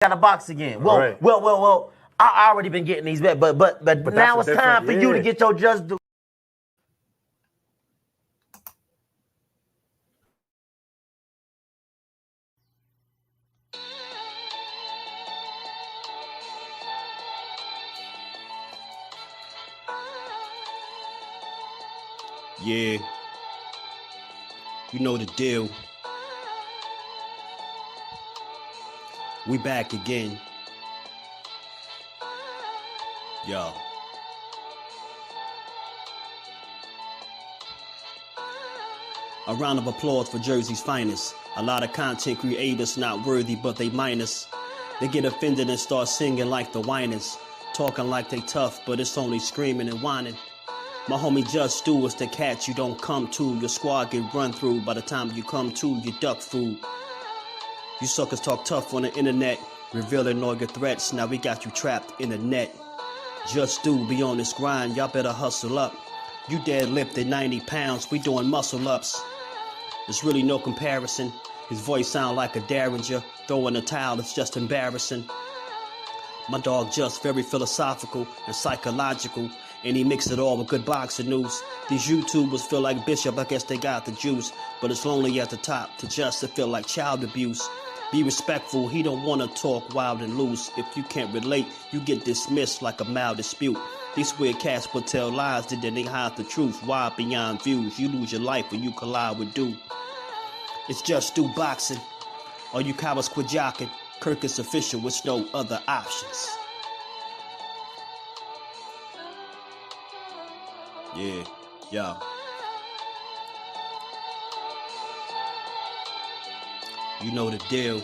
got to box again. Well, I already been getting these bet, but now it's time for you to get your just due. Yeah, you know the deal. We back again. Yo. A round of applause for Jersey's finest. A lot of content creators not worthy, but they minus. They get offended and start singing like the whiners. Talking like they tough, but it's only screaming and whining. My homie JusDueBoxing is the cat you don't come to. Your squad get run through. By the time you come to, you duck food. You suckers talk tough on the internet, revealing all your threats. Now we got you trapped in the net. JusDueBoxing be on this grind, y'all better hustle up. You deadlifted 90 pounds, we doing muscle ups. There's really no comparison. His voice sound like a derringer. Throwing a towel, it's just embarrassing. My dog Just very philosophical and psychological, and he mixed it all with good boxing news. These YouTubers feel like Bishop, I guess they got the juice, but it's lonely at the top to Just to feel like child abuse. Be respectful, he don't want to talk wild and loose. If you can't relate, you get dismissed like a mild dispute. These weird cats will tell lies that then they hide the truth. Why beyond views? You lose your life when you collide with dude. It's JusDueBoxing. All you cowards quit jocking. Kirk is official with no other options. Yeah, yo. You know the deal.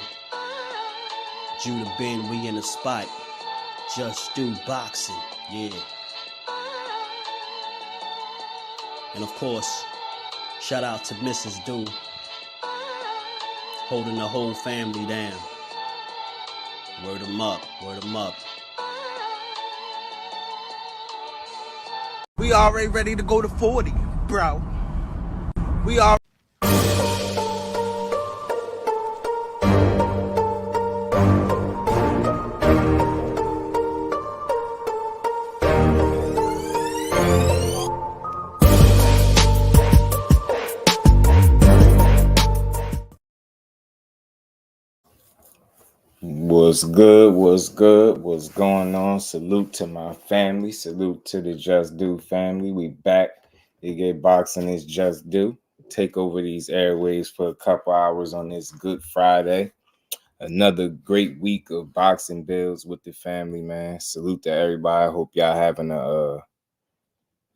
Judah Ben, we in the spot. JusDueBoxing, yeah. And of course, shout out to Mrs. Do, holding the whole family down. Word 'em up, word 'em up. We already ready to go to 40, bro. We are. What's good? What's good? What's going on? Salute to my family. Salute to the JusDueBoxing family. We back. They get boxing is JusDueBoxing. Take over these airways for a couple hours on this Good Friday. Another great week of boxing builds with the family, man. Salute to everybody. I hope y'all having a,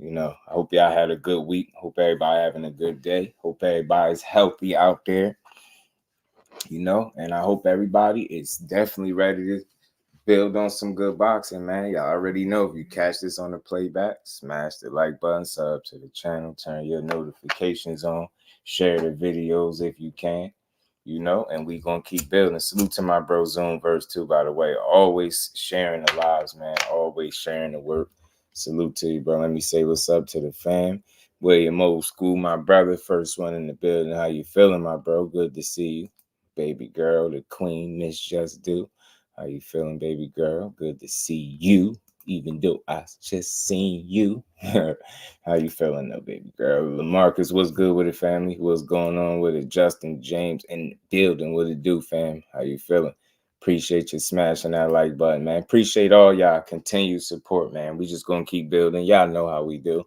I hope y'all had a good week. Hope everybody having a good day. Hope everybody's healthy out there. And I hope everybody is definitely ready to build on some good boxing, man. Y'all already know if you catch this on the playback, smash the like button, sub to the channel, turn your notifications on, share the videos if you can, and we gonna keep building. Salute to my bro Zoom Verse 2, by the way. Always sharing the lives, man. Always sharing the work. Salute to you, bro. Let me say what's up to the fam. William Old School, my brother, first one in the building. How you feeling, my bro? Good to see you. Baby girl, the queen, Miss JusDueBoxing. How you feeling, baby girl? Good to see you, even though I just seen you. How you feeling, though, baby girl? LaMarcus, what's good with the family? What's going on with it? Justin, James, in the building. What it do, fam? How you feeling? Appreciate you smashing that like button, man. Appreciate all y'all continued support, man. We just gonna keep building. Y'all know how we do.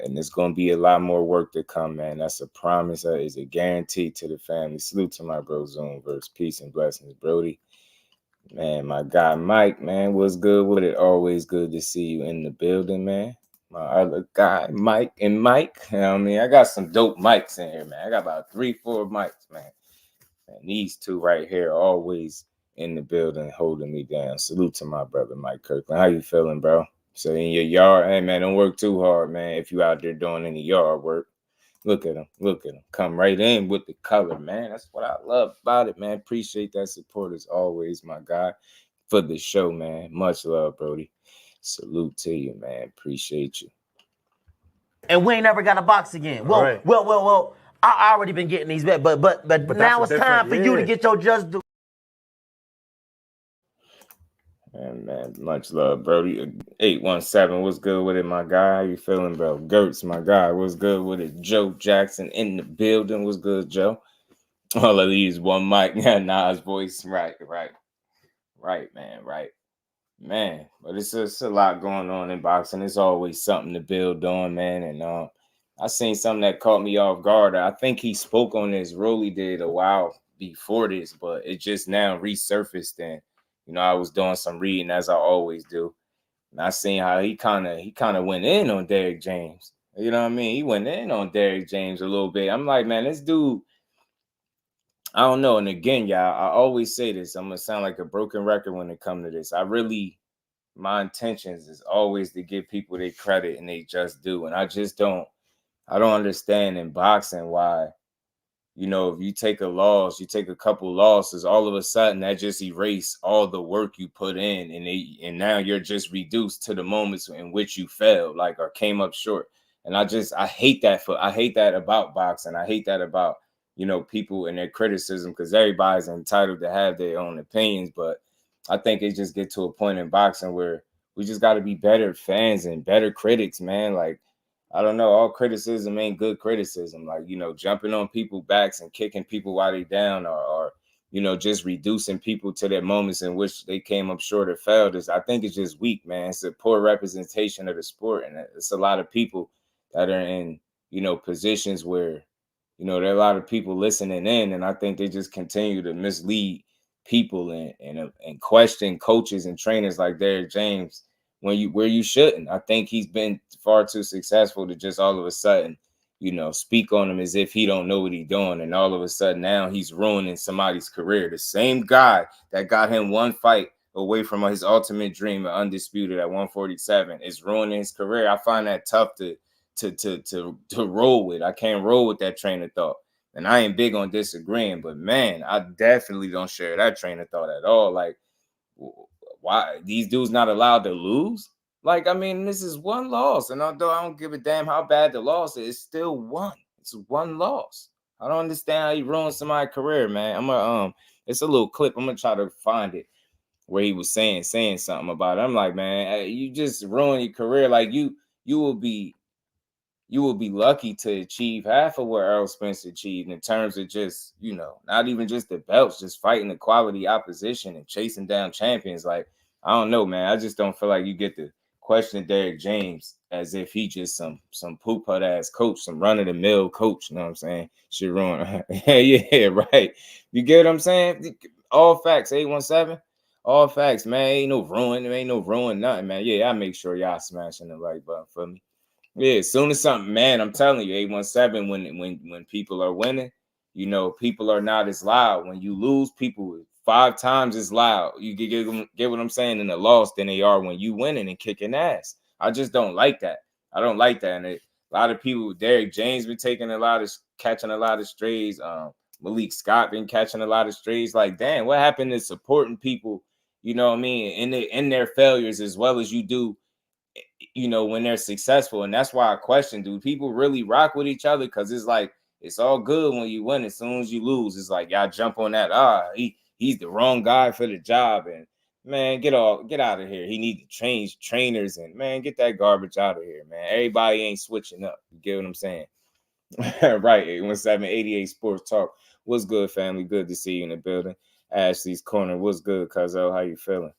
And it's going to be a lot more work to come, man. That's a promise. That is a guarantee to the family. Salute to my bro, Zoom Verse. Peace and blessings, Brody. Man, my guy, Mike, man, what's good with it? Always good to see you in the building, man. My other guy, Mike. You know what I mean? I got some dope mics in here, man. I got about 3-4 mics, man. And these two right here always in the building holding me down. Salute to my brother, Mike Kirkland. How you feeling, bro? So in your yard, hey, man, don't work too hard, man. If you out there doing any yard work, look at them. Look at them. Come right in with the color, man. That's what I love about it, man. Appreciate that support as always, my guy, for the show, man. Much love, Brody. Salute to you, man. Appreciate you. And we ain't never got to box again. Well, I already been getting these bet, but now it's time for you to get your just due. And man, much love, Brody. 817, what's good with it, my guy? How you feeling, bro? Gertz, my guy, what's good with it? Joe Jackson in the building, what's good, Joe? All of these one mic, Nas voice, right, man, right. Man, but it's a lot going on in boxing. It's always something to build on, man. And I seen something that caught me off guard. I think he spoke on this. Rolly did a while before this, but it just now resurfaced. And I was doing some reading as I always do, and I seen how he kind of went in on Derrick James. You know what I mean? He went in on Derrick James a little bit. I'm like, man, this dude. I don't know. And again, y'all, I always say this. I'm gonna sound like a broken record when it comes to this. My intentions is always to give people their credit, and they just do. And I don't understand in boxing why, if you take a loss, you take a couple losses, all of a sudden that just erase all the work you put in, and now you're just reduced to the moments in which you failed, like, or came up short. And I hate that about boxing. I hate that about, people and their criticism, because everybody's entitled to have their own opinions, but I think it just get to a point in boxing where we just got to be better fans and better critics, man. Like, I don't know, all criticism ain't good criticism. Like, jumping on people's backs and kicking people while they down, or just reducing people to their moments in which they came up short or failed, I think it's just weak, man. It's a poor representation of the sport. And it's a lot of people that are in, positions where, there are a lot of people listening in, and I think they just continue to mislead people and question coaches and trainers like Derrick James where you shouldn't. I think he's been far too successful to just all of a sudden, speak on him as if he don't know what he's doing, and all of a sudden now he's ruining somebody's career. The same guy that got him one fight away from his ultimate dream of undisputed at 147 is ruining his career. I find that tough to roll with. I can't roll with that train of thought. And I ain't big on disagreeing, but man, I definitely don't share that train of thought at all. Like, why these dudes not allowed to lose? Like, I mean, this is one loss, and although I don't give a damn how bad the loss is, it's still one. It's one loss. I don't understand how he ruined somebody's career, man. It's a little clip. I'm gonna try to find it where he was saying something about it. I'm like, man, you just ruined your career. Like, you will be lucky to achieve half of what Errol Spence achieved in terms of just, not even just the belts, just fighting the quality opposition and chasing down champions. Like, I don't know, man. I just don't feel like you get to question Derrick James as if he just some poop-hut ass coach, some run-of-the-mill coach. You know what I'm saying? Shit ruin. Yeah, right. You get what I'm saying? All facts, 817. All facts, man. Ain't no ruin, nothing, man. Yeah, I make sure y'all smashing the like button for me. Yeah, as soon as something, man, I'm telling you, 817, when people are winning, people are not as loud. When you lose, people 5 times as loud. You get what I'm saying, in the loss than they are when you winning and kicking ass. I just don't like that. I don't like that. And a lot of people, Derrick James been catching a lot of strays. Malik Scott been catching a lot of strays. Like, damn, what happened to supporting people, you know what I mean, in their failures as well as you do, when they're successful. And that's why I question, do people really rock with each other? Because it's like, it's all good when you win. As soon as you lose, it's like y'all jump on that. He's the wrong guy for the job. And man, get out of here. He need to change trainers, and man, get that garbage out of here, man. Everybody ain't switching up. You get what I'm saying? Right. 81788 Sports Talk. What's good, family? Good to see you in the building. Ashley's Corner. What's good, Cuzzo? How you feeling?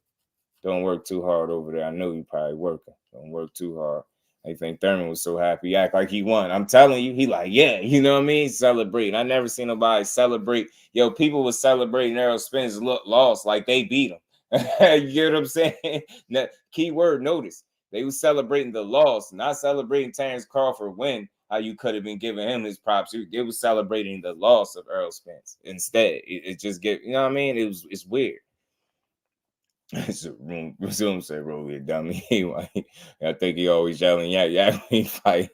Don't work too hard over there. I know you probably working. Don't work too hard. I think Thurman was so happy. He act like he won. I'm telling you, he like, yeah, you know what I mean? Celebrating. I never seen nobody celebrate. Yo, people was celebrating Errol Spence loss like they beat him. You get what I'm saying? Now, keyword notice. They was celebrating the loss, not celebrating Terrence Crawford win. How you could have been giving him his props. It was celebrating the loss of Errol Spence. Instead, it just get, you know what I mean? It's weird. Zoom said, "Roll it, dummy." I think he always yelling, "Yeah, we fight."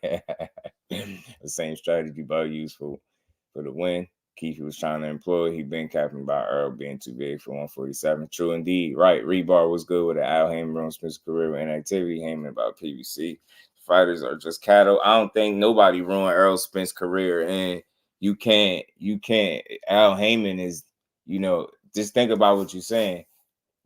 The same strategy Bud used for the win. Keith was trying to employ. He been captained by Earl being too big for 147. True indeed. Right. Rebar was good with the Al Heyman Smith's career with inactivity. Heyman about PBC. Fighters are just cattle. I don't think nobody ruined Errol Spence's career, and you can't. Al Heyman is, just think about what you're saying.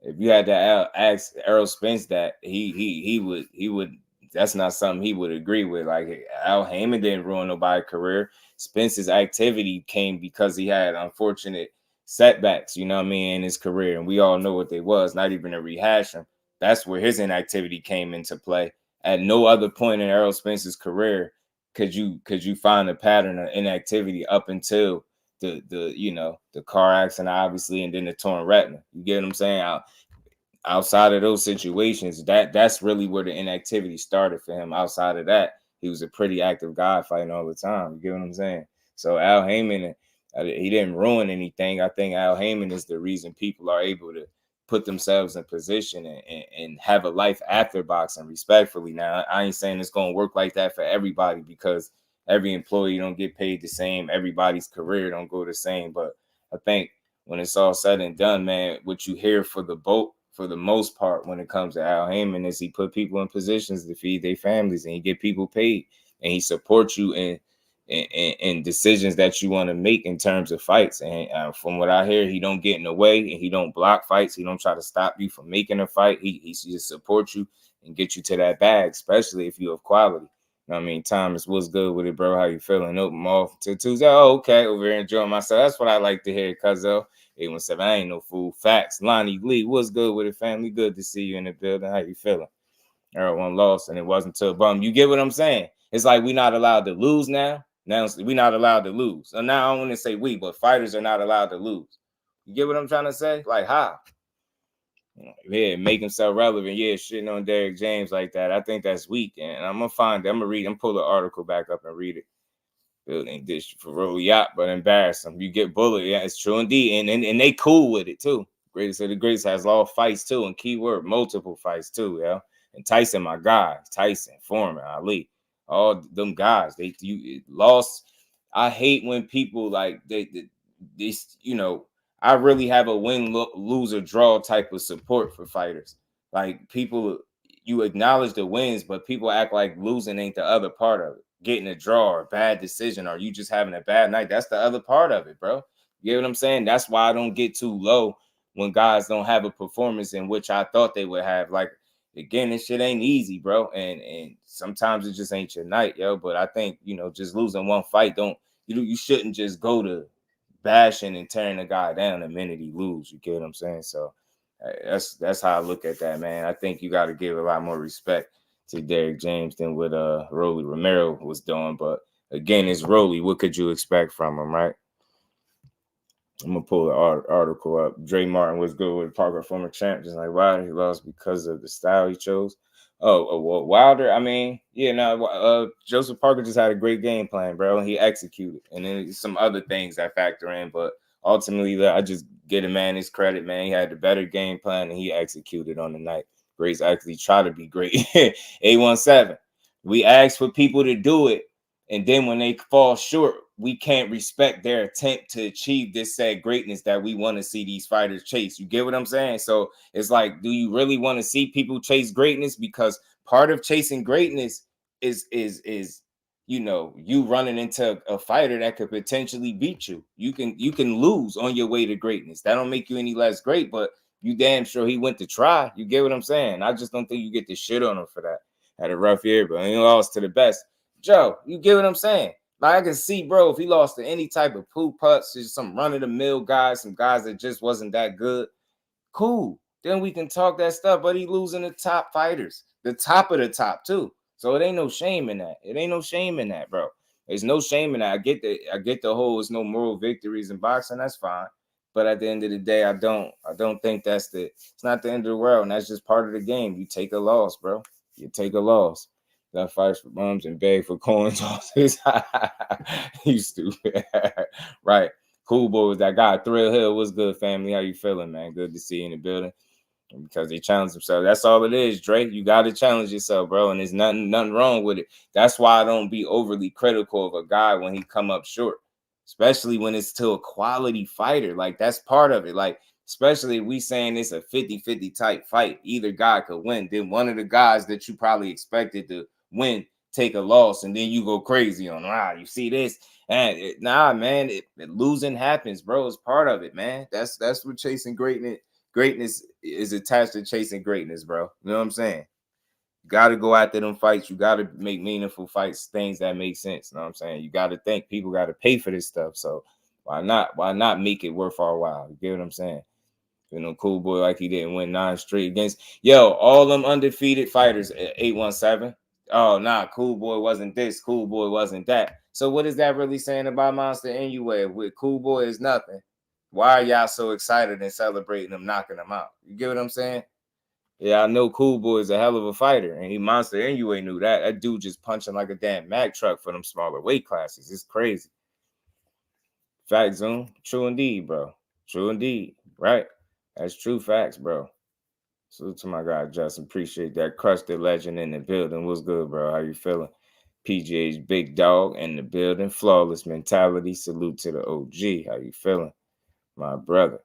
If you had to ask Errol Spence that, he would. That's not something he would agree with. Like, Al Haymon didn't ruin nobody's career. Spence's activity came because he had unfortunate setbacks, you know what I mean, in his career, and we all know what they was. Not even to rehash them. That's where his inactivity came into play. At no other point in Errol Spence's career could you find a pattern of inactivity up until the car accident, obviously, and then the torn retina. You get what I'm saying? Outside of those situations, that's really where the inactivity started for him. Outside of that, he was a pretty active guy fighting all the time. You get what I'm saying? So Al Haymon, he didn't ruin anything. I think Al Haymon is the reason people are able to put themselves in position and have a life after boxing, respectfully. Now, I ain't saying it's going to work like that for everybody, because every employee don't get paid the same. Everybody's career don't go the same. But I think when it's all said and done, man, what you hear for the most part when it comes to Al Haymon is he put people in positions to feed their families, and he get people paid, and he supports you in decisions that you want to make in terms of fights. And from what I hear, he don't get in the way, and he don't block fights. He don't try to stop you from making a fight. He just supports you and get you to that bag, especially if you have quality. You know what I mean? Thomas, what's good with it, bro? How you feeling? Open off to Tuesday. Oh, okay. Over here enjoying myself. That's what I like to hear, cuzzo. 817, I ain't no fool. Facts. Lonnie Lee, what's good with it, family? Good to see you in the building. How you feeling? Everyone lost, and it wasn't till bum. You get what I'm saying? It's like we're not allowed to lose now. Now we're not allowed to lose. So now I don't want to say we, but fighters are not allowed to lose. You get what I'm trying to say? Like, how? Yeah, make himself relevant. Yeah, shitting on Derrick James like that. I think that's weak. And I'm going to read. I'm pull the article back up and read it. Building dish for roll yacht, but embarrass them. You get bullied. Yeah, it's true indeed. And they cool with it too. Greatest of the greats has a lot of fights too. And keyword, multiple fights too. Yeah. And Tyson, my guy. Tyson, Foreman, Ali. All them guys. You lost. I hate when people like this, I really have a win, lose, or draw type of support for fighters. Like, people, you acknowledge the wins, but people act like losing ain't the other part of it. Getting a draw or a bad decision, or you just having a bad night. That's the other part of it, bro. You get what I'm saying? That's why I don't get too low when guys don't have a performance in which I thought they would have. Like, again, this shit ain't easy, bro. And sometimes it just ain't your night, yo. But I think, just losing one fight, you shouldn't just go to bashing and tearing the guy down the minute he lose. You get what I'm saying? So that's how I look at that, man. I think you got to give a lot more respect to Derrick James than what Rolly Romero was doing. But again, it's Rolly. What could you expect from him, right? I'm gonna pull the article up. Dre Martin was good with Parker, former champ, just like Wilder. He lost because of the style he chose. Well, Wilder, I mean, Joseph Parker just had a great game plan, bro, and he executed. And then some other things that factor in, but ultimately, I just get a man his credit, man. He had the better game plan, and he executed on the night. Greats actually try to be great. 817. We ask for people to do it, and then when they fall short, we can't respect their attempt to achieve this said greatness that we want to see these fighters chase. You get what I'm saying? So it's like, do you really want to see people chase greatness? Because part of chasing greatness is you running into a fighter that could potentially beat you. You can lose on your way to greatness. That don't make you any less great, but you damn sure he went to try. You get what I'm saying? I just don't think you get the shit on him for that. Had a rough year, but he lost to the best. Joe, you get what I'm saying? Like, I can see, bro, if he lost to any type of poo putts, just some run-of-the-mill guys, some guys that just wasn't that good, cool. Then we can talk that stuff, but he losing the top fighters, the top of the top, too. So it ain't no shame in that. It ain't no shame in that, bro. There's no shame in that. I get the whole, it's no moral victories in boxing. That's fine. But at the end of the day, I don't think it's not the end of the world. And that's just part of the game. You take a loss, bro. You take a loss. That fights for bums and beg for coin tosses. You stupid. Right. Cool boy was that guy. Thrill Hill, what's good, family? How you feeling, man? Good to see you in the building. Because they challenge themselves. That's all it is, Drake. You got to challenge yourself, bro. And there's nothing wrong with it. That's why I don't be overly critical of a guy when he come up short. Especially when it's to a quality fighter. Like, that's part of it. Like, especially if we saying it's a 50-50 type fight. Either guy could win. Then one of the guys that you probably expected to win take a loss, and then you go crazy on you see this, and man, losing happens, bro. It's part of it, man. That's what chasing greatness greatness is attached to chasing greatness, bro. You know what I'm saying? You got to go after them fights. You got to make meaningful fights, things that make sense. You know what I'm saying? You got to think people got to pay for this stuff. So why not make it worth our while? You get what I'm saying? You know, Cool Boy, like he didn't win 9 straight against, all them undefeated fighters at 817. Oh, nah, Cool Boy wasn't this, Cool Boy wasn't that. So what is that really saying about Monster Inoue? With Cool Boy is nothing. Why are y'all so excited and celebrating him, knocking him out? You get what I'm saying? Yeah, I know Cool Boy is a hell of a fighter, and he Monster Inoue knew that. That dude just punching like a damn Mack truck for them smaller weight classes. It's crazy. Fact, Zoom. True indeed, bro. True indeed. Right? That's true facts, bro. Salute to my guy, Justin. Appreciate that. Crush the legend in the building. What's good, bro? How you feeling? PGA's big dog in the building. Flawless mentality. Salute to the OG. How you feeling, my brother?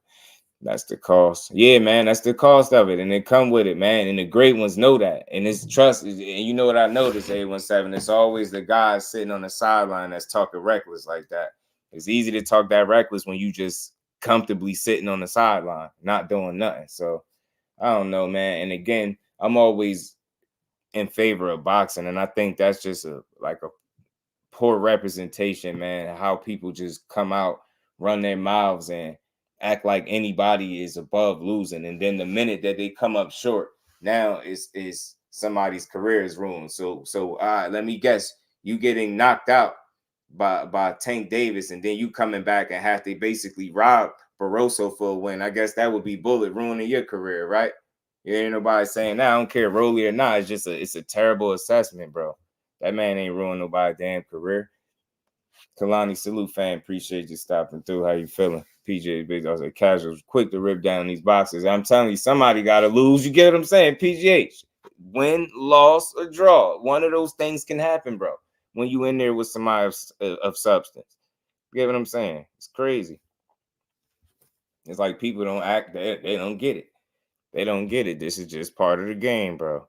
That's the cost. Yeah, man, that's the cost of it. And it come with it, man. And the great ones know that. And it's trust. And you know what I noticed, 817? It's always the guys sitting on the sideline that's talking reckless like that. It's easy to talk that reckless when you just comfortably sitting on the sideline, not doing nothing. So I don't know, man. And again, I'm always in favor of boxing. And I think that's just a poor representation, man. How people just come out, run their mouths and act like anybody is above losing. And then the minute that they come up short, now is somebody's career is ruined. So let me guess, you getting knocked out by Tank Davis, and then you coming back and have to basically rob Barroso for a win. I guess that would be bullet ruining your career, right? You ain't nobody saying that. I don't care Rolly or not. It's just it's a terrible assessment, bro. That man ain't ruined nobody's damn career. Kalani, salute, fan. Appreciate you stopping through. How you feeling? PJ Big, I was like, casuals, quick to rip down these boxes. I'm telling you, somebody got to lose. You get what I'm saying? PGH, win, loss, or draw. One of those things can happen, bro, when you in there with somebody of substance. You get what I'm saying? It's crazy. It's like people don't act, they don't get it. They don't get it. This is just part of the game, bro.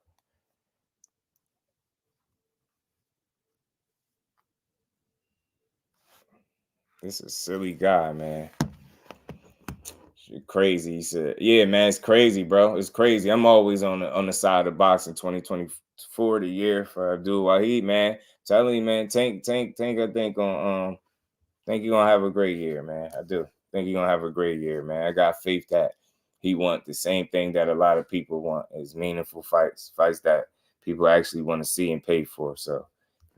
This is a silly guy, man. Shit crazy. He said, yeah, man, it's crazy, bro. It's crazy. I'm always on the side of boxing. 2024 the year for Abdul Wahid, man. Telling you, man, Tank, I think you're gonna have a great year, man. I do think you're gonna have a great year, man. I got faith that he want the same thing that a lot of people want, is meaningful fights that people actually want to see and pay for. So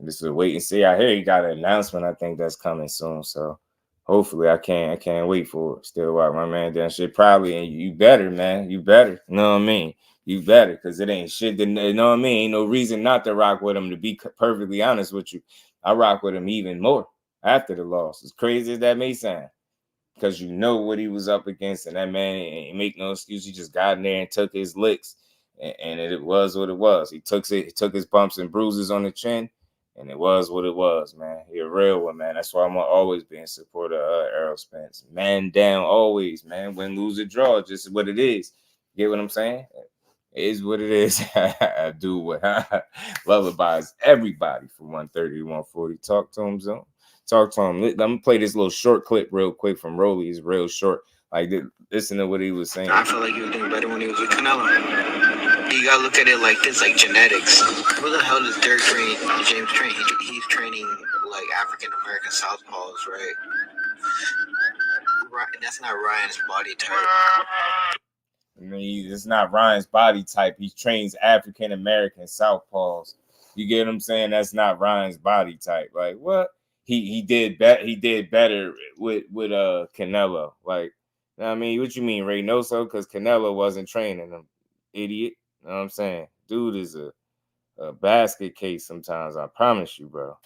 this is a wait and see. I hear he got an announcement. I think that's coming soon. So hopefully I can't wait for it. Still watch my man down shit probably, and you better, man. You better. You know what I mean? You better, because it ain't shit. You know what I mean? Ain't no reason not to rock with him, to be perfectly honest with you. I rock with him even more after the loss. As crazy as that may sound, because you know what he was up against, and that man ain't make no excuse. He just got in there and took his licks, and it was what it was. He took his bumps and bruises on the chin, and it was what it was, man. He a real one, man. That's why I'm always be in support of Errol Spence. Man down always, man. Win, lose, or draw, just what it is. Get what I'm saying? It is what it is. I do what lullabies everybody from 130 to 140. Talk to him, Zone. Talk to him. Let me play this little short clip real quick from Rolly. It's real short. Like, listen to what he was saying. I feel like he was doing better when he was with Canelo. You gotta look at it like this, like genetics. Who the hell does Derrick train? James train? He's training like African American southpaws, right? That's not Ryan's body type. I mean, it's not Ryan's body type. He trains African American southpaws. You get what I'm saying? That's not Ryan's body type. Like, what? He did better with Canelo. Like, I mean, what you mean, Reynoso? Because Canelo wasn't training him, idiot. You know what I'm saying? Dude is a basket case sometimes. I promise you, bro.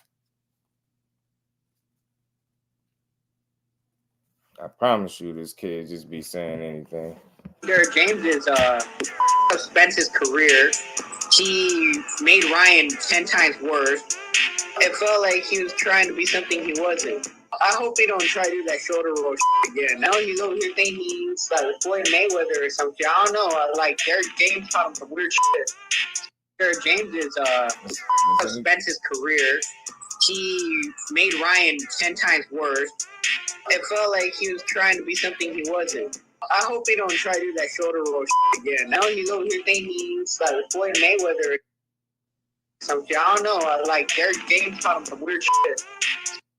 I promise you, this kid just be saying anything. Derrick James is Spence's career. He made Ryan 10 times worse. It felt like he was trying to be something he wasn't. I hope he don't try to do that shoulder roll again. Now he's over here thinking he's like Floyd Mayweather or something. I don't know. Like Derrick James taught him some weird shit. Derrick James is Spence's career. He made Ryan 10 times worse. It felt like he was trying to be something he wasn't. I hope he don't try to do that shoulder roll again. Now he's over here thinking he's like Floyd Mayweather. Something I don't know. Like Derrick James taught him some weird shit.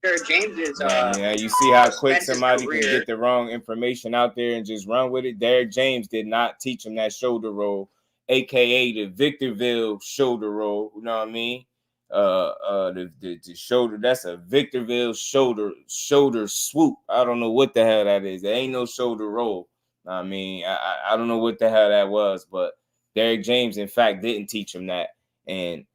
Derrick James is yeah, you see how quick Spence's somebody career. can get the wrong information out there and just run with it. Derrick James did not teach him that shoulder roll, aka the Victorville shoulder roll. You know what I mean? The shoulder, that's a Victorville shoulder swoop. I don't know what the hell that is. There ain't no shoulder roll. I mean, I don't know what the hell that was, but Derrick James, in fact, didn't teach him that. And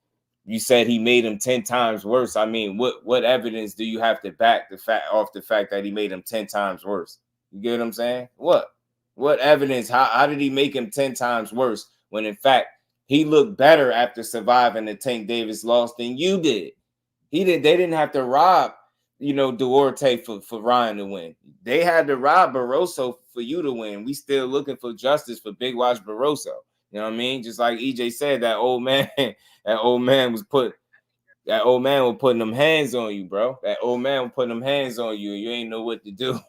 you said he made him 10 times worse. I mean, what evidence do you have to back the fact that he made him 10 times worse? You get what I'm saying? What evidence? How did he make him 10 times worse when in fact he looked better after surviving the Tank Davis loss than you did? They didn't have to rob, Duarte for Ryan to win. They had to rob Barroso for you to win. We still looking for justice for Big Watch Barroso. You know what I mean? Just like EJ said, that old man was putting them hands on you, bro. That old man was putting them hands on you. You ain't know what to do.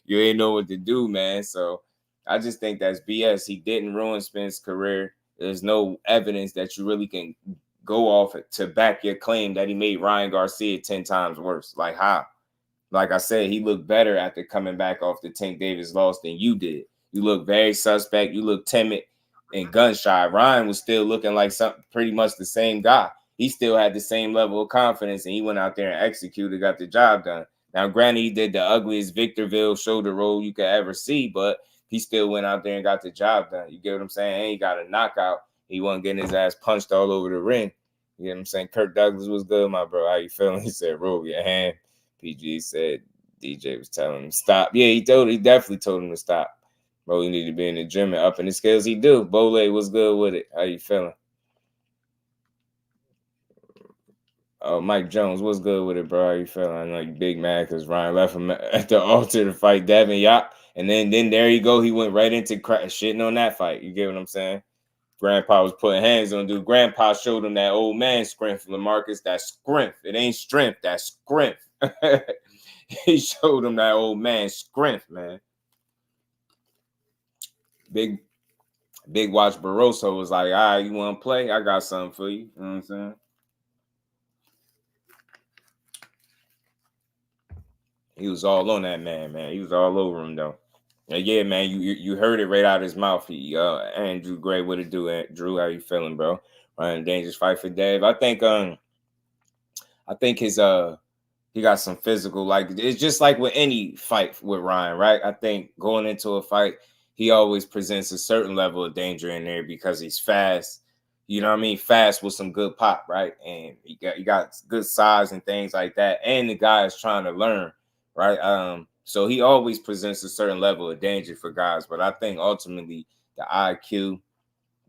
You ain't know what to do, man. So I just think that's BS. He didn't ruin Spence's career. There's no evidence that you really can go off to back your claim that he made Ryan Garcia 10 times worse. Like how? Like I said, he looked better after coming back off the Tank Davis loss than you did. You look very suspect. You look timid and gun shy. Ryan was still looking like pretty much the same guy. He still had the same level of confidence, and he went out there and executed, got the job done. Now, granted, he did the ugliest Victorville shoulder roll you could ever see, but he still went out there and got the job done. You get what I'm saying? And he got a knockout. He wasn't getting his ass punched all over the ring. You get what I'm saying? Kirk Douglas was good, my bro. How you feeling? He said, roll your hand. PG said DJ was telling him to stop. Yeah, he definitely told him to stop. Bro, you need to be in the gym and up in the scales. He do. Bole was good with it. How you feeling? Oh, Mike Jones, what's good with it, bro? How you feeling? I know you big mad because Ryan left him at the altar to fight Devin Yacht. And then there you go. He went right into shitting on that fight. You get what I'm saying? Grandpa was putting hands on dude. Grandpa showed him that old man strength, LaMarcus. That's strength. It ain't strength. That's strength. He showed him that old man strength, man. Big Watch Barroso was like, all right, you want to play? I got something for you. You know what I'm saying? He was all on that man. He was all over him, though. And yeah, man, you heard it right out of his mouth. Andrew Gray, what it do? Drew, how you feeling, bro? Ryan Dangerous fight for Dave. I think his he got some physical, like it's just like with any fight with Ryan, right? I think going into a fight, he always presents a certain level of danger in there because he's fast. You know what I mean? Fast with some good pop, right? And he got good size and things like that. And the guy is trying to learn, right? So he always presents a certain level of danger for guys. But I think ultimately the IQ,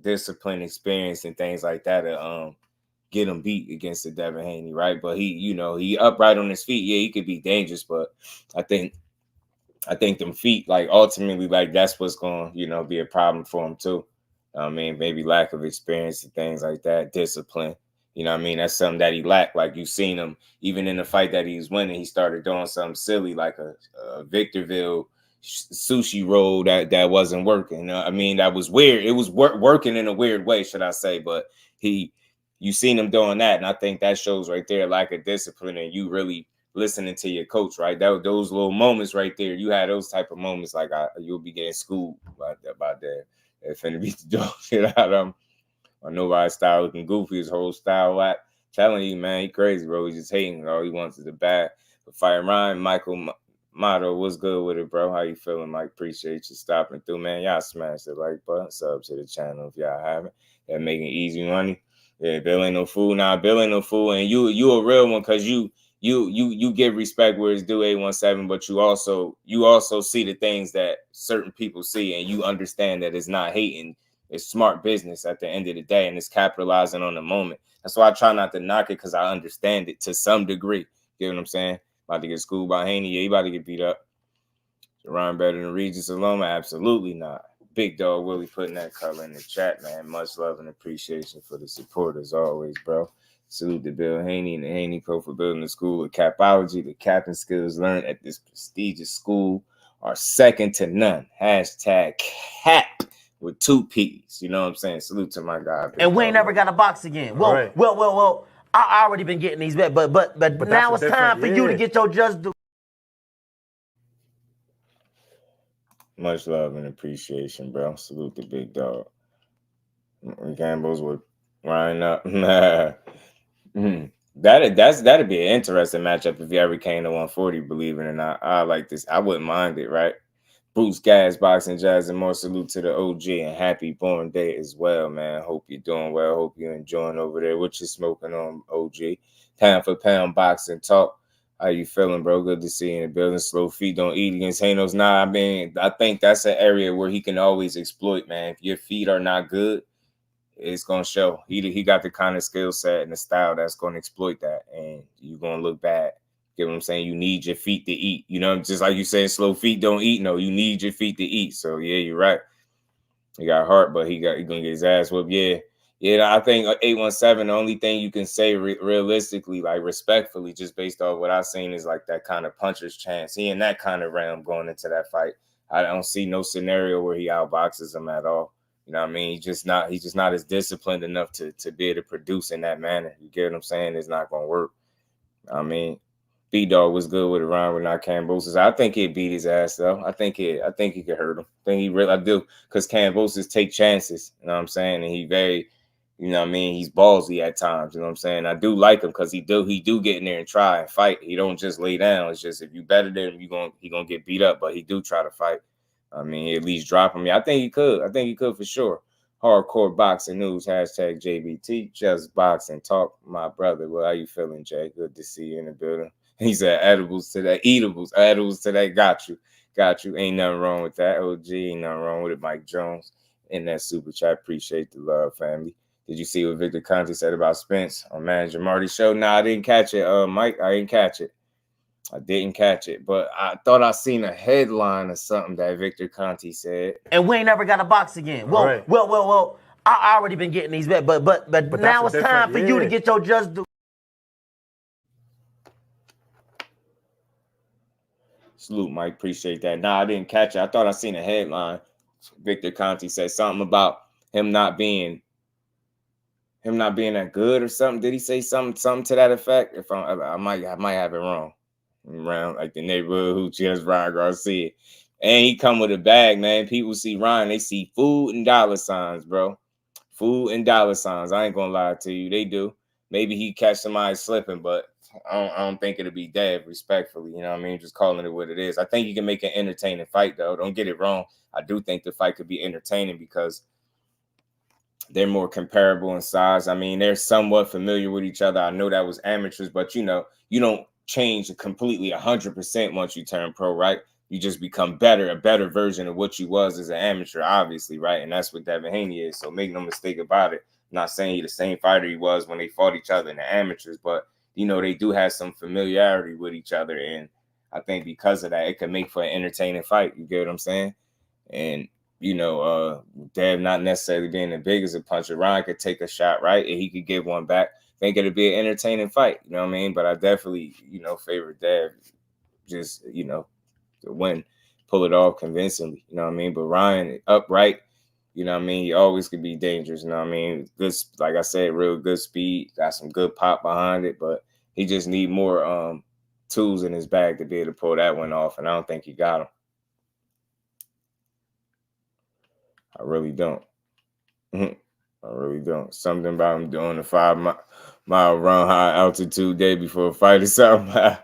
discipline, experience, and things like that get him beat against the Devin Haney, right? But he upright on his feet. Yeah, he could be dangerous, but I think them feet, like ultimately, like that's what's going to, be a problem for him too. I mean, maybe lack of experience and things like that, discipline. You know what I mean? That's something that he lacked. Like you've seen him, even in the fight that he was winning, he started doing something silly like a Victorville sushi roll that wasn't working. I mean, that was weird. It was working in a weird way, should I say? But you seen him doing that, and I think that shows right there lack of discipline and you really listening to your coach, right? Those little moments right there. You had those type of moments like you'll be getting schooled by that. If finna beat the dog shit out of him. I know Ryan's style looking goofy, his whole style whack. Telling you, man, he crazy, bro. He's just hating. All he wants is the bad. But fighting Ryan, Michael Motto, what's good with it, bro? How you feeling, Mike? Appreciate you stopping through, man. Y'all smash the like button, sub to the channel if y'all haven't. That making easy money. Yeah, Bill ain't no fool. Nah, Bill ain't no fool. And you a real one because you give respect where it's due, 817, but you also see the things that certain people see, and you understand that it's not hating. It's smart business at the end of the day, and it's capitalizing on the moment. That's why I try not to knock it because I understand it to some degree. You know what I'm saying? About to get schooled by Haney. Yeah, he about to get beat up. Ryan better than Regis Aloma? Absolutely not. Big Dog Willie putting that color in the chat, man. Much love and appreciation for the support as always, bro. Salute to Bill Haney and the Haney Co. for building the school of capology. The capping skills learned at this prestigious school are second to none. Hashtag cap with 2 P's. You know what I'm saying? Salute to my guy. And we ain't never got to box again. Well. I already been getting these bets, but now it's time for you to get your just due. Much love and appreciation, bro. Salute the big dog. Gambos with Ryan up. That'd be an interesting matchup if you ever came to 140, believe it or not. I like this. I wouldn't mind it, right? Bruce Gas, Boxing Jazz, and more salute to the OG and happy born day as well, man. Hope you're doing well. Hope you're enjoying over there. What you smoking on, OG? Pound for pound boxing talk. How you feeling, bro? Good to see you in the building. Slow feet don't eat against Hanos. Nah, I mean, I think that's an area where he can always exploit, man. If your feet are not good, it's gonna show. He got the kind of skill set and the style that's gonna exploit that, and you're gonna look bad. Get what I'm saying? You need your feet to eat. You know, just like you said, slow feet don't eat. No, you need your feet to eat. So yeah, you're right. He got heart, but he gonna get his ass whooped. Yeah. I think 817. The only thing you can say realistically, like respectfully, just based off what I've seen, is like that kind of puncher's chance. He in that kind of realm going into that fight. I don't see no scenario where he outboxes him at all. You know what I mean? He's just not as disciplined enough to be able to produce in that manner. You get what I'm saying? It's not gonna work. I mean, B-Dog was good with Iran with not Kambosos. I think he'd beat his ass though. I think he could hurt him. I do, because Kambosos take chances. You know what I'm saying? And he very, you know what I mean, he's ballsy at times. You know what I'm saying? I do like him because he do get in there and try and fight. He don't just lay down. It's just if you better than him, he gonna get beat up. But he do try to fight. I mean, at least drop him. Yeah, I think he could for sure. Hardcore boxing news, hashtag JBT, just boxing talk. My brother, well, how you feeling, Jay? Good to see you in the building. He said edibles to that, edibles to that. Got you. Ain't nothing wrong with that. OG, ain't nothing wrong with it. Mike Jones in that super chat. Appreciate the love, family. Did you see what Victor Conte said about Spence on Manager Marty's show? No, I didn't catch it. Mike, I didn't catch it. But I thought I seen a headline or something that Victor Conte said. And we ain't never got to box again. Well. I already been getting these bets, but now it's time for you to get your just due. Salute, Mike. Appreciate that. Nah, I didn't catch it. I thought I seen a headline. Victor Conte said something about him not being that good or something. Did he say something to that effect? If I might have it wrong. Around like the neighborhood who just Ryan Garcia. And he come with a bag, man. People see Ryan, they see food and dollar signs, bro. Food and dollar signs. I ain't gonna lie to you. They do. Maybe he catch somebody slipping, but I don't think it'll be dead, respectfully. You know what I mean? Just calling it what it is. I think you can make an entertaining fight, though. Don't get it wrong. I do think the fight could be entertaining because they're more comparable in size. I mean, they're somewhat familiar with each other. I know that was amateurs, but, you know, you don't change completely 100% once you turn pro, right? You just become a better version of what you was as an amateur, obviously, right? And that's what Devin Haney is. So make no mistake about it. I'm not saying he's the same fighter he was when they fought each other in the amateurs, but, you know, they do have some familiarity with each other. And I think because of that, it can make for an entertaining fight. You get what I'm saying? And, you know, Dev not necessarily being the biggest a puncher. Ryan could take a shot, right? And he could get one back. I think it'll be an entertaining fight. You know what I mean? But I definitely, you know, favor Dev just, you know, to win, pull it off convincingly. You know what I mean? But Ryan, upright, you know what I mean? He always could be dangerous. You know what I mean? Good, like I said, real good speed. Got some good pop behind it. But he just need more tools in his bag to be able to pull that one off. And I don't think he got them. I really don't. I really don't. Something about him doing a 5-mile run high altitude day before a fight or something.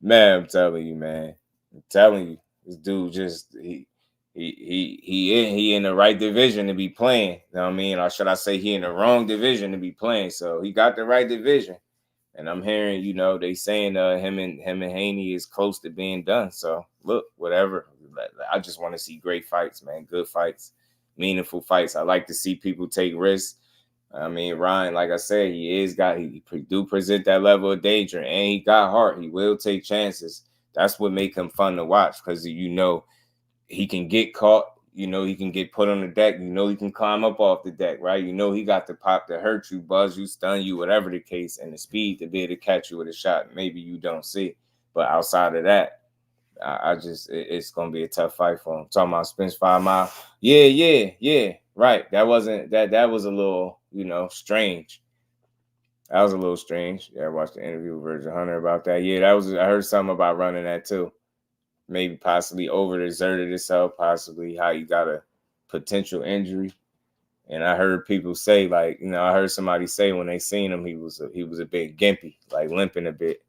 Man, I'm telling you, man. I'm telling you, this dude just he in the right division to be playing. You know what I mean? Or should I say he in the wrong division to be playing? So he got the right division. And I'm hearing, you know, they saying him and Haney is close to being done. So look, whatever. I just want to see great fights, man. Good fights, meaningful fights. I like to see people take risks. I mean, Ryan, like I said, he do present that level of danger, and he got heart. He will take chances. That's what make him fun to watch, because you know he can get caught. You know he can get put on the deck. You know he can climb up off the deck, right? You know he got the pop to hurt you, buzz you, stun you, whatever the case, and the speed to be able to catch you with a shot maybe you don't see. But outside of that, I just it's gonna be a tough fight for him. Talking about Spence 5 Mile. Yeah. Right. That was a little, strange. That was a little strange. Yeah, I watched the interview with Virgil Hunter about that. Yeah, I heard something about running that too. Maybe possibly over-exerted itself, possibly how you got a potential injury. And I heard people say, like, I heard somebody say when they seen him, he was a bit gimpy, like limping a bit.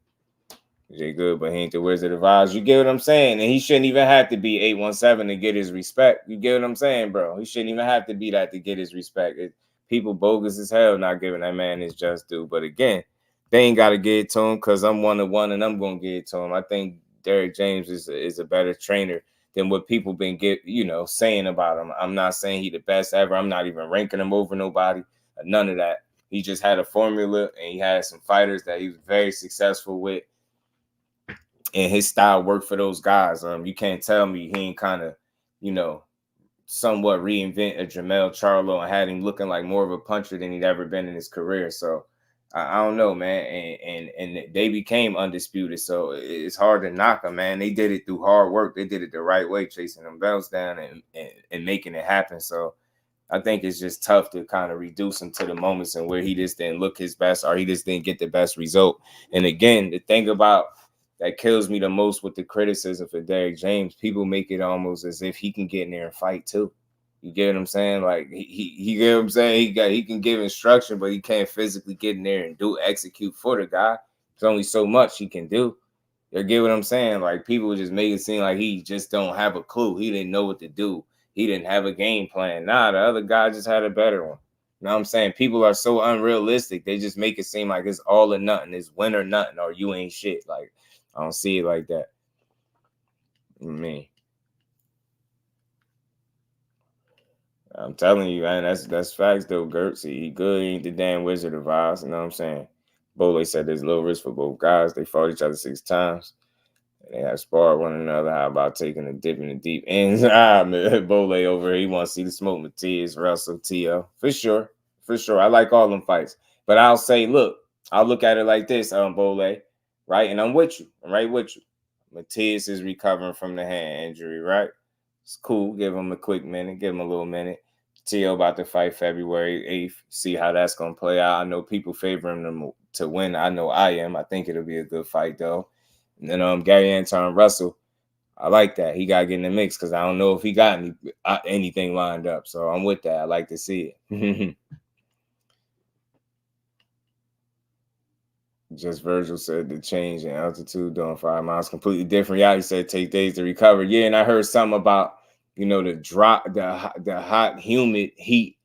Jay good, but he ain't the Wizard of Oz. You get what I'm saying? And he shouldn't even have to be 817 to get his respect. You get what I'm saying, bro? He shouldn't even have to be that to get his respect. People bogus as hell not giving that man his just due. But again, they ain't got to get it to him because I'm 1-1 and I'm going to get it to him. I think Derrick James is a better trainer than what people been saying about him. I'm not saying he the best ever. I'm not even ranking him over nobody. None of that. He just had a formula and he had some fighters that he was very successful with. And his style worked for those guys. You can't tell me he ain't kind of, somewhat reinvent a Jamel Charlo and had him looking like more of a puncher than he'd ever been in his career. So I don't know, man. And they became undisputed. So it's hard to knock them, man. They did it through hard work. They did it the right way, chasing them belts down and making it happen. So I think it's just tough to kind of reduce him to the moments and where he just didn't look his best or he just didn't get the best result. And again, the thing about that kills me the most with the criticism for Derrick James, people make it almost as if he can get in there and fight too. You get what I'm saying? Like he get what I'm saying? He can give instruction, but he can't physically get in there and execute for the guy. There's only so much he can do. You get what I'm saying? Like people just make it seem like he just don't have a clue. He didn't know what to do. He didn't have a game plan. Nah, the other guy just had a better one. You know what I'm saying? People are so unrealistic. They just make it seem like it's all or nothing. It's win or nothing, or you ain't shit. Like, I don't see it like that. Me. I'm telling you, man, that's facts though, Gertz. He good. He ain't the damn Wizard of Oz. You know what I'm saying? Bole said there's low risk for both guys. They fought each other 6 times. They have sparred one another. How about taking a dip in the deep ends? Man, Bole over here. He wants to see the smoke with Tiz, Russell, T.O. For sure. I like all them fights. But I'll say, look, I'll look at it like this, Bole. Right, and I'm with you. I'm right with you. Matias is recovering from the hand injury, right? It's cool. Give him a quick minute. Give him a little minute. T.O. about to fight February 8th. See how that's going to play out. I know people favoring them to win. I know I am. I think it'll be a good fight, though. And then Gary Anton Russell, I like that. He got to get in the mix because I don't know if he got anything lined up. So I'm with that. I like to see it. Just Virgil said the change in altitude during 5 miles completely different. Yeah, he said take days to recover. Yeah, and I heard something about the hot humid heat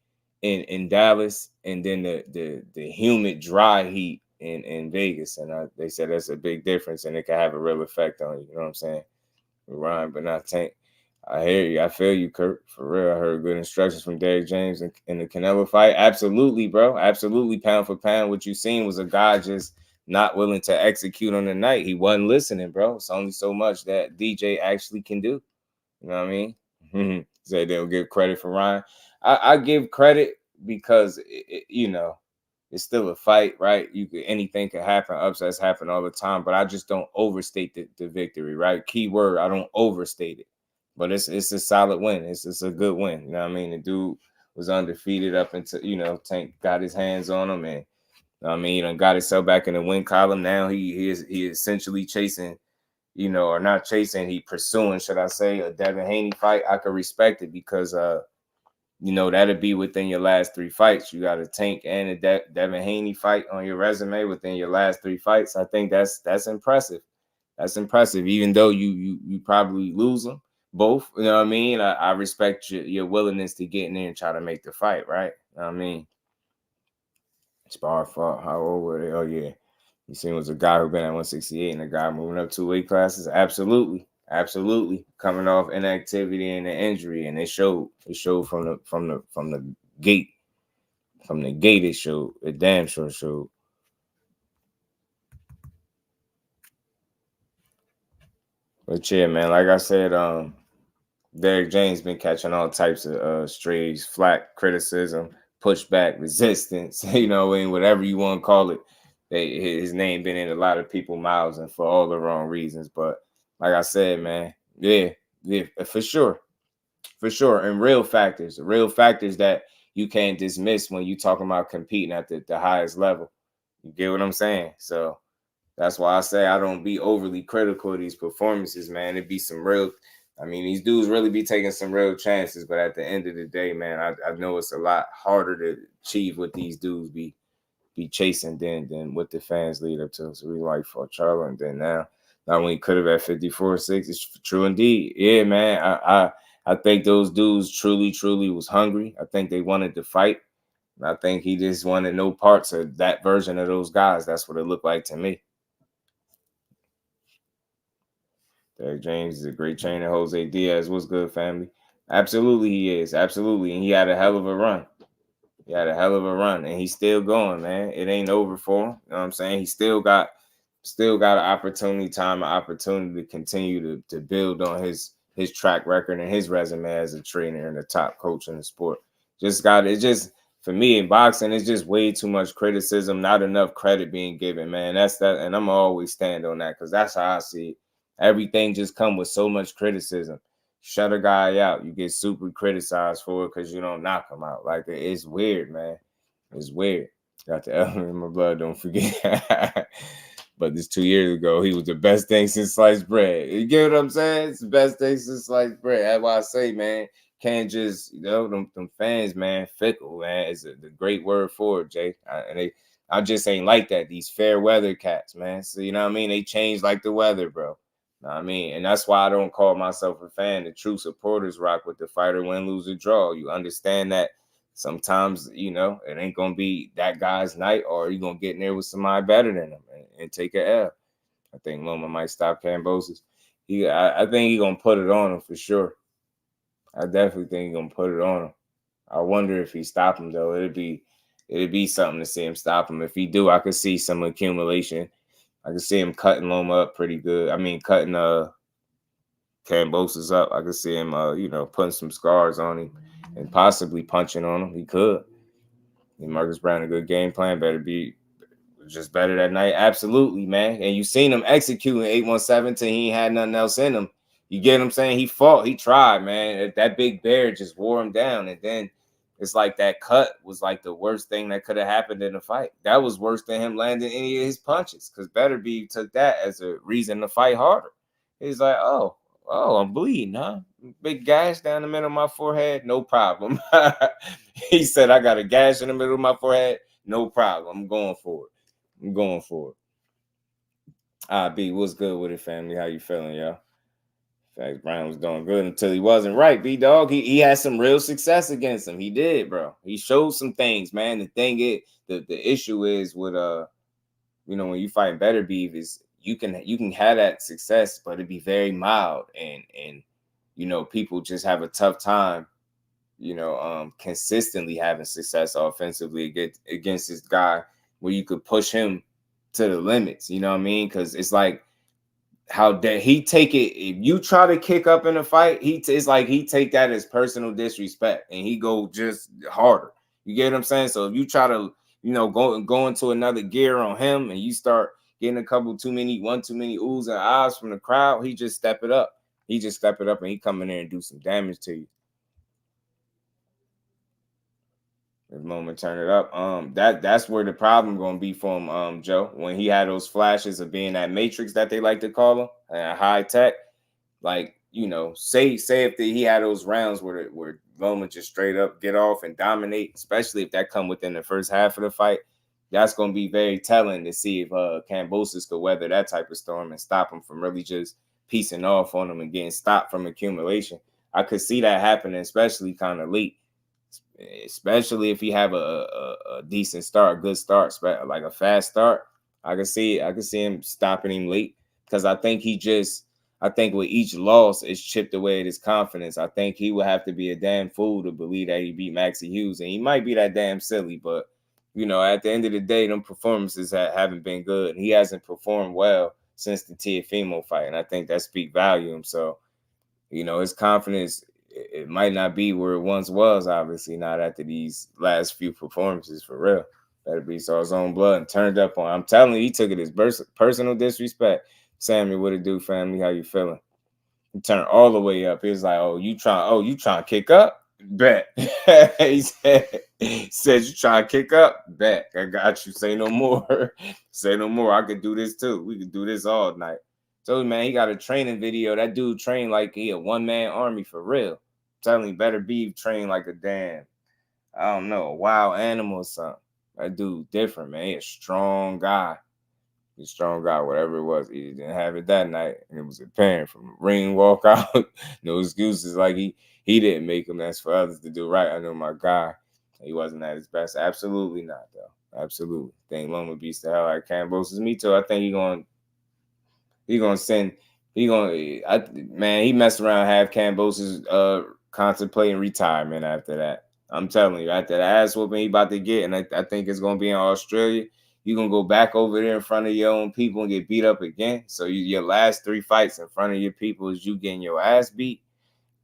in Dallas, and then the humid dry heat in Vegas, and they said that's a big difference, and it can have a real effect on you. You know what I'm saying? Ryan, but not Tank. I hear you. I feel you, Kurt. For real, I heard good instructions from Derrick James in the Canelo fight. Absolutely, bro. Absolutely, pound for pound. What you seen was a guy just not willing to execute on the night. He wasn't listening, bro. It's only so much that DJ actually can do. You know what I mean? Say they don't give credit for Ryan. I give credit because it's still a fight, right? Anything can happen. Upsets happen all the time, but I just don't overstate the victory, right? Key word, I don't overstate it. But it's a solid win. It's a good win. You know what I mean? The dude was undefeated up until Tank got his hands on him, and he done got himself back in the win column. Now he is essentially chasing, or not chasing, he pursuing, should I say, a Devin Haney fight. I could respect it because that'd be within your last 3 fights. You got a Tank and a Devin Haney fight on your resume within your last 3 fights. I think that's impressive. That's impressive, even though you probably lose them both. You know what I mean? I respect your willingness to get in there and try to make the fight, right? You know what I mean? Spar fought. How old were they? Oh, yeah. You seen was a guy who been at 168 and a guy moving up 2 weight classes? Absolutely. Coming off inactivity and the injury, and it showed. It showed from the gate. From the gate, it showed. It damn sure showed. But yeah, man, like I said, Derrick James been catching all types of strays, flack, criticism, pushback, resistance, whatever you want to call it. His name been in a lot of people's mouths and for all the wrong reasons. But like I said, man, yeah, for sure. And real factors that you can't dismiss when you talking about competing at the highest level. You get what I'm saying? So that's why I say I don't be overly critical of these performances, man. It'd be some real, I mean, these dudes really be taking some real chances, but at the end of the day, man, I know it's a lot harder to achieve what these dudes be chasing than what the fans lead up to. So we like for Charlo, and then now when he could have at 54-6, it's true indeed. Yeah, man. I think those dudes truly was hungry. I think they wanted to fight. I think he just wanted no parts of that version of those guys. That's what it looked like to me. Derrick James is a great trainer. Jose Diaz, what's good, family? Absolutely, he is. Absolutely. And he had a hell of a run. And he's still going, man. It ain't over for him. You know what I'm saying? He still got an opportunity to continue to build on his track record and his resume as a trainer and a top coach in the sport. For me in boxing, it's just way too much criticism, not enough credit being given, man. That's that, and I'm always stand on that because that's how I see it. Everything just come with so much criticism. Shut a guy out, you get super criticized for it because you don't knock him out. Like, it's weird, man. It's weird. Got the element in my blood, don't forget. But this 2 years ago, he was the best thing since sliced bread. You get what I'm saying? It's the best thing since sliced bread. That's why I say, man, can't just, them fans, man, fickle, man. It's the great word for it, Jay. I just ain't like that. These fair weather cats, man. So, you know what I mean? They change like the weather, bro. Know what I mean? And that's why I don't call myself a fan. The true supporters rock with the fighter, win, lose, or draw. You understand that sometimes, it ain't going to be that guy's night, or you're going to get in there with somebody better than him and take a L. I think Loma might stop Kambosos. I think he's going to put it on him for sure. I definitely think he's going to put it on him. I wonder if he stop him, though. It'd be something to see him stop him. If he do, I could see some accumulation. I could see him cutting Loma up pretty good. I mean, cutting Kambosos up. I could see him, putting some scars on him and possibly punching on him. He could. Marcus Brown, a good game plan. Better be just better that night. Absolutely, man. And you seen him executing 817 till he ain't had nothing else in him. You get what I'm saying? He fought. He tried, man. That big bear just wore him down. And then it's like that cut was like the worst thing that could have happened in the fight. That was worse than him landing any of his punches because Beterbiev took that as a reason to fight harder. He's like, oh, I'm bleeding, huh? Big gash down the middle of my forehead, no problem. He said, I got a gash in the middle of my forehead, no problem. I'm going for it. B, what's good with it, family? How you feeling, y'all? Fact, Brown was doing good until he wasn't right. B-Dog, he had some real success against him. He did, bro. He showed some things, man. The thing is, the issue is with when you fight Beterbiev is you can have that success, but it'd be very mild, and people just have a tough time, consistently having success offensively against this guy where you could push him to the limits. You know what I mean? Because it's like, how dare he take it? If you try to kick up in a fight, it's like he take that as personal disrespect and he go just harder. You get what I'm saying? So if you try to, go into another gear on him and you start getting one too many oohs and ahs from the crowd, he just step it up. And he come in there and do some damage to you. This moment, turn it up. That's where the problem gonna be for him, Joe. When he had those flashes of being that matrix that they like to call him, high tech, like say if he had those rounds where Loma just straight up get off and dominate, especially if that come within the first half of the fight, that's gonna be very telling to see if Kambosos could weather that type of storm and stop him from really just piecing off on him and getting stopped from accumulation. I could see that happening, especially kind of late. Especially if he have a decent start, a good start, like a fast start. I can see him stopping him late because I think with each loss, it's chipped away at his confidence. I think he would have to be a damn fool to believe that he beat Maxie Hughes, and he might be that damn silly, but at the end of the day, them performances haven't been good. He hasn't performed well since the Teofimo fight, and I think that speaks volume. So, his confidence, it might not be where it once was, obviously, not after these last few performances, for real. Beterbiev saw his own blood and turned up on. I'm telling you, he took it as personal disrespect. Sammy, what it do, family? How you feeling? He turned all the way up. He was like, "Oh, you trying to kick up? Bet." He said, "You trying to kick up? Bet. I got you. Say no more. Say no more. I could do this too. We could do this all night." So, man, he got a training video. That dude trained like he a one-man army for real. I'm telling you, better be trained like a damn, I don't know, a wild animal or something. That dude different, man. He a strong guy. He's a strong guy, whatever it was. He didn't have it that night. And it was apparent from ring walk out. No excuses. Like he didn't make them. That's for others to do right. I know my guy. He wasn't at his best. Absolutely not, though. Absolutely. Think Loma beats the hell out of Kambosos. Me too. I think he gonna send. He messed around, have Kambosos contemplating retirement after that. I'm telling you, after the ass whooping he about to get, and I think it's gonna be in Australia. You're going to go back over there in front of your own people and get beat up again. So your last 3 fights in front of your people is you getting your ass beat.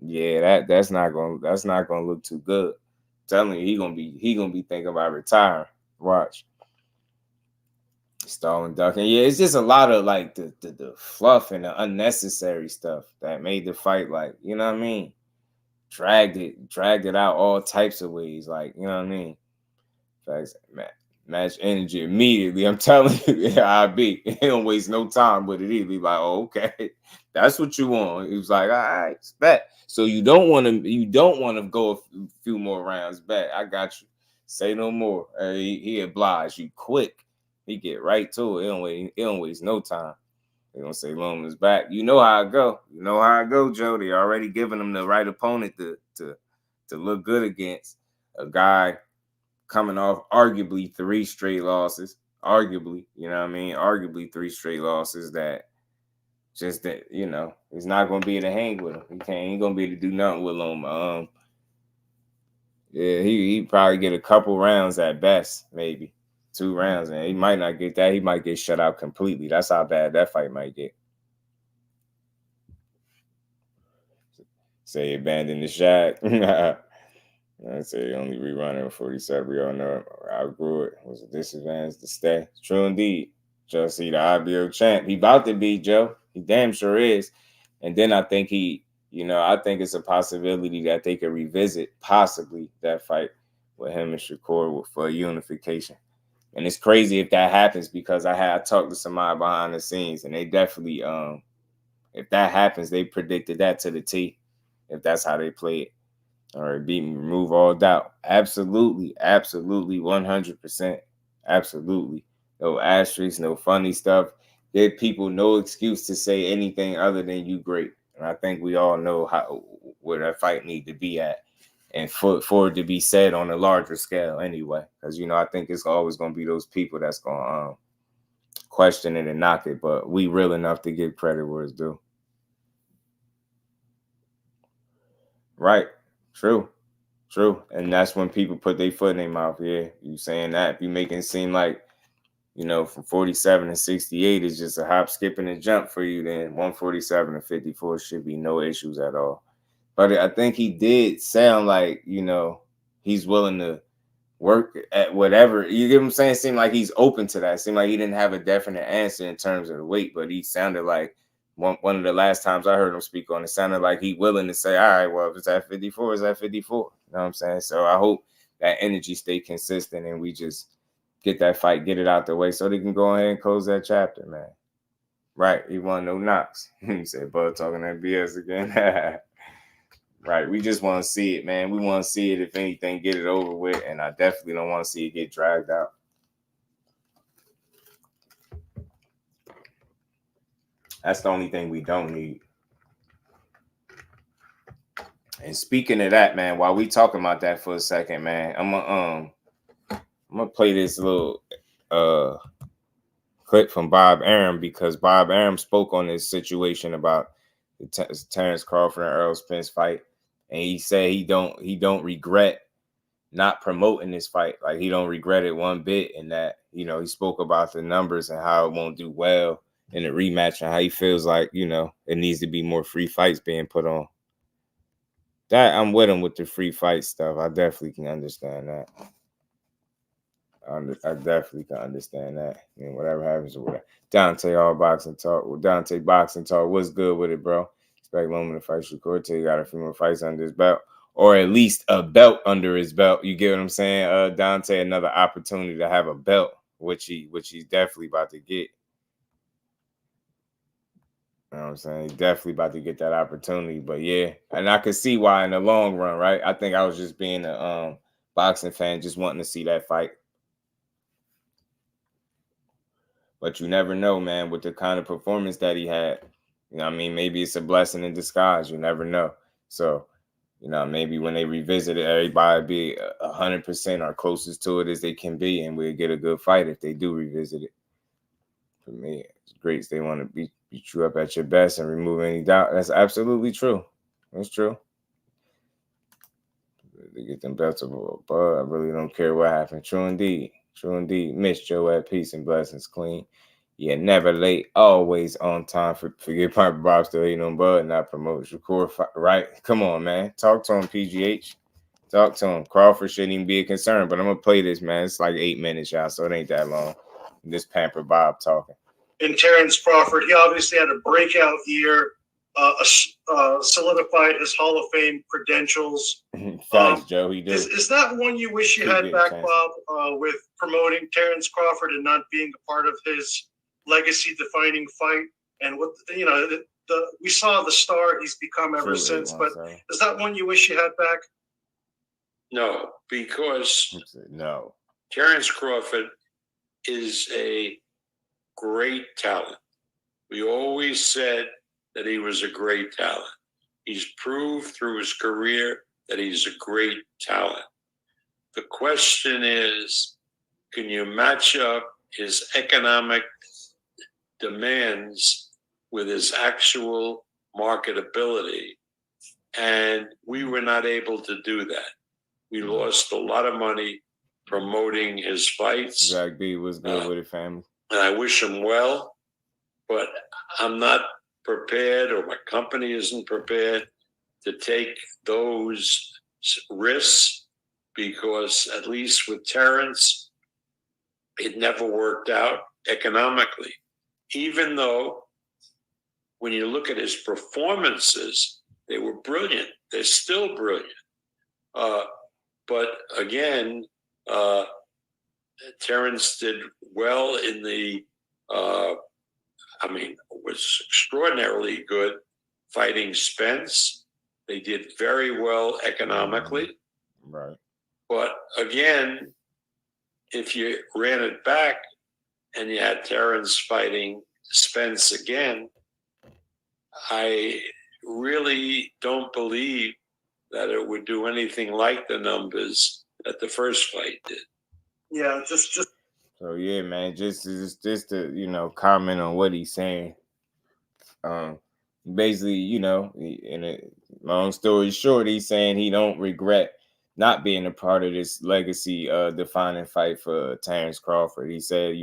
Yeah, that's not going to look too good. I'm telling you, he going to be thinking about retiring. Watch. Stalling, ducking. Yeah, it's just a lot of like the fluff and the unnecessary stuff that made the fight, like, you know what I mean? Dragged it out all types of ways, like, you know what I mean? Facts, man. Match energy immediately. I'm telling you, he don't waste no time with it either. He's like, oh, okay, that's what you want. He was like, all right, bet. So you don't want to go a few more rounds. Bet, I got you. Say no more. He obliged you quick. He get right to it. It don't waste no time. They gonna say Loma's back. You know how I go. You know how I go, Joe. They already giving him the right opponent to look good against a guy coming off arguably 3 straight losses. Arguably, you know what I mean? Arguably 3 straight losses that just that, you know, he's not gonna be able to hang with him. He ain't gonna be able to do nothing with Loma. Yeah, he probably get a couple rounds at best, maybe 2 rounds, and he might not get that. He might get shut out completely. That's how bad that fight might get. Say abandon the shot. I'd say only rerunning 47. We all know I outgrew it. It was a disadvantage to stay. True indeed. Just see the IBO champ. He about to be, Joe. He damn sure is. And then I think I think it's a possibility that they could revisit possibly that fight with him and Shakur for unification. And it's crazy if that happens, because I talked to somebody behind the scenes, and they definitely, if that happens, they predicted that to the T, if that's how they play it. All right, remove all doubt. Absolutely, 100%. Absolutely. No asterisks, no funny stuff. Give people no excuse to say anything other than you great. And I think we all know where that fight need to be at, and for it to be said on a larger scale anyway. Because, I think it's always going to be those people that's going to question it and knock it. But we real enough to give credit where it's due. Right. True. And that's when people put their foot in their mouth. Yeah, you saying that. If you making it seem like, from 47 to 68 is just a hop, skip, and a jump for you, then 147 to 54 should be no issues at all. But I think he did sound like, he's willing to work at whatever. You get what I'm saying? It seemed like he's open to that. It seemed like he didn't have a definite answer in terms of the weight, but he sounded like, one of the last times I heard him speak on it, sounded like he willing to say, all right, well, if it's at 54, it's at 54. You know what I'm saying? So I hope that energy stay consistent and we just get that fight, get it out the way so they can go ahead and close that chapter, man. Right. He won no knocks. He said, Bud talking that BS again. Right. We just want to see it, man. We want to see it, if anything, get it over with. And I definitely don't want to see it get dragged out. That's the only thing we don't need. And speaking of that, man, while we talking about that for a second, man, I'm gonna play this little clip from Bob Arum, because Bob Arum spoke on this situation about the Terrence Crawford and Errol Spence fight, and he said he don't regret not promoting this fight. Like, he don't regret it one bit, and that, he spoke about the numbers and how it won't do well in the rematch, and how he feels like, it needs to be more free fights being put on. That I'm with him with the free fight stuff. I definitely can understand that. I definitely can understand that. I mean, whatever happens with Dante, all boxing talk. Well, Dante boxing talk. What's good with it, bro? Expect Loman to fight Shakur till he got a few more fights under his belt, or at least a belt under his belt. You get what I'm saying? Dante, another opportunity to have a belt, which he's definitely about to get. You know what I'm saying? He's definitely about to get that opportunity. But yeah, and I could see why in the long run, right? I think I was just being a boxing fan, just wanting to see that fight. But you never know, man, with the kind of performance that he had. You know what I mean? Maybe it's a blessing in disguise. You never know. So, you know, maybe when they revisit it, everybody be 100% or closest to it as they can be, and we'll get a good fight if they do revisit it. For me, it's great. They want to beat you up at your best and remove any doubt. That's absolutely true. That's true. They get them belts above, but I really don't care what happened. True indeed. True indeed. Miss Joe at peace and blessings, clean. Yeah, never late, always on time. Forget Piper Bob still hating on Bud, not promote Shakur, right? Come on, man. Talk to him, PGH. Talk to him. Crawford shouldn't even be a concern, but I'm going to play this, man. It's like 8 minutes, y'all, so it ain't that long. This Pamper Bob talking. And Terrence Crawford, he obviously had a breakout year, solidified his Hall of Fame credentials. Thanks, Joe. He did. Is that one you wish you had back, Bob, with promoting Terrence Crawford and not being a part of his legacy-defining fight? And what we saw the star he's become ever since. But is that one you wish you had back? No, because no. Terrence Crawford is a great talent. We always said that he was a great talent. He's proved through his career that he's a great talent. The question is, can you match up his economic demands with his actual marketability? And we were not able to do that. We lost a lot of money promoting his fights. Zach B was good with it, family. And I wish him well, but I'm not prepared, or my company isn't prepared to take those risks, because at least with Terrence, it never worked out economically. Even though when you look at his performances, they were brilliant. They're still brilliant. But again, Terrence did well in the, was extraordinarily good fighting Spence. They did very well economically. Right. But again, if you ran it back and you had Terrence fighting Spence again, I really don't believe that it would do anything like the numbers that the first fight did. Yeah, just. So yeah, man, just to comment on what he's saying. Basically, in a long story short, he's saying he don't regret not being a part of this legacy defining fight for Terrence Crawford. He said,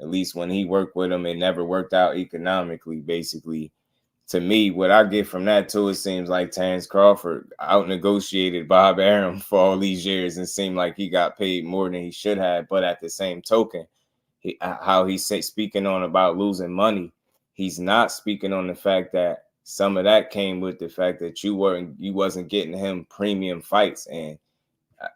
at least when he worked with him, it never worked out economically. Basically, to me, what I get from that too, it seems like Terrence Crawford out-negotiated Bob Arum for all these years and seemed like he got paid more than he should have. But at the same token, how he's speaking on about losing money, he's not speaking on the fact that some of that came with the fact that you wasn't getting him premium fights. And